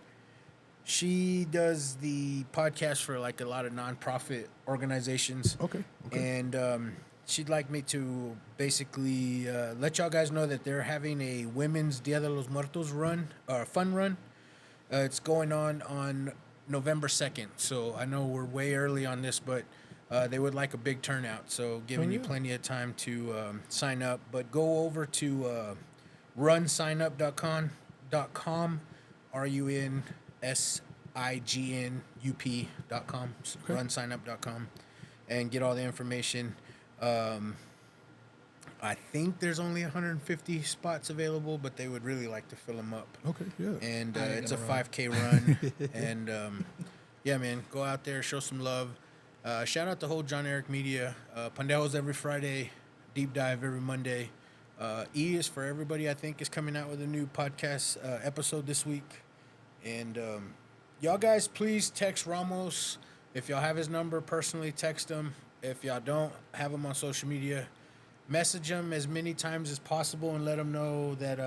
Speaker 2: She does the podcast for like a lot of nonprofit organizations.
Speaker 3: Okay.
Speaker 2: And she'd like me to basically let y'all guys know that they're having a women's Dia de los Muertos run, or fun run. It's going on November 2nd. So I know we're way early on this, but they would like a big turnout. So giving you plenty of time to sign up. But go over to runsignup.com, runsignup.com, runsignup.com, and get all the information. I think there's only 150 spots available, but they would really like to fill them up.
Speaker 3: Okay. Yeah.
Speaker 2: And it's a 5K run. And yeah, man, go out there, show some love. Shout out the whole John Eric Media. Pandejos every Friday, Deep Dive every Monday. E is for Everybody, I think, is coming out with a new podcast episode this week. And y'all guys, please text Ramos. If y'all have his number personally, text him. If y'all don't, have him on social media. Message him as many times as possible and let him know that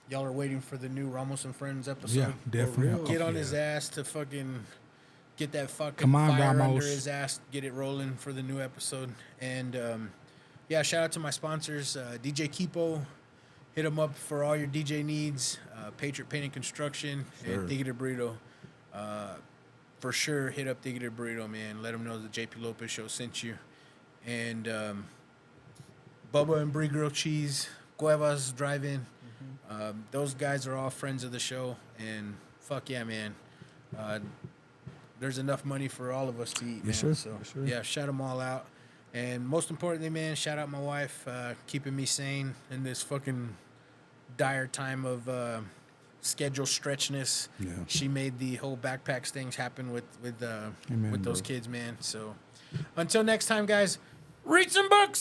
Speaker 2: y'all are waiting for the new Ramos and Friends episode.
Speaker 3: Yeah, definitely.
Speaker 2: Get on his ass to fucking get that fucking
Speaker 3: Come on,
Speaker 2: fire
Speaker 3: Ramos.
Speaker 2: under his ass, get it rolling for the new episode. And yeah, shout out to my sponsors, DJ Kipo. Hit him up for all your DJ needs. Patriot Painting Construction and Tigre Burrito. For sure, hit up Tigre Burrito, man. Let him know the JP Lopez Show sent you. And Bubba and Brie Grilled Cheese, Cuevas Drive-In. Those guys are all friends of the show. And fuck yeah, man. There's enough money for all of us to eat, man.
Speaker 3: Yes, sir.
Speaker 2: So,
Speaker 3: Yes, sir.
Speaker 2: yeah, shout them all out. And most importantly, man, shout out my wife, keeping me sane in this fucking dire time of schedule stretchness.
Speaker 3: Yeah.
Speaker 2: She made the whole backpacks things happen with
Speaker 3: Amen,
Speaker 2: those
Speaker 3: bro.
Speaker 2: kids, man. So until next time, guys, read some books.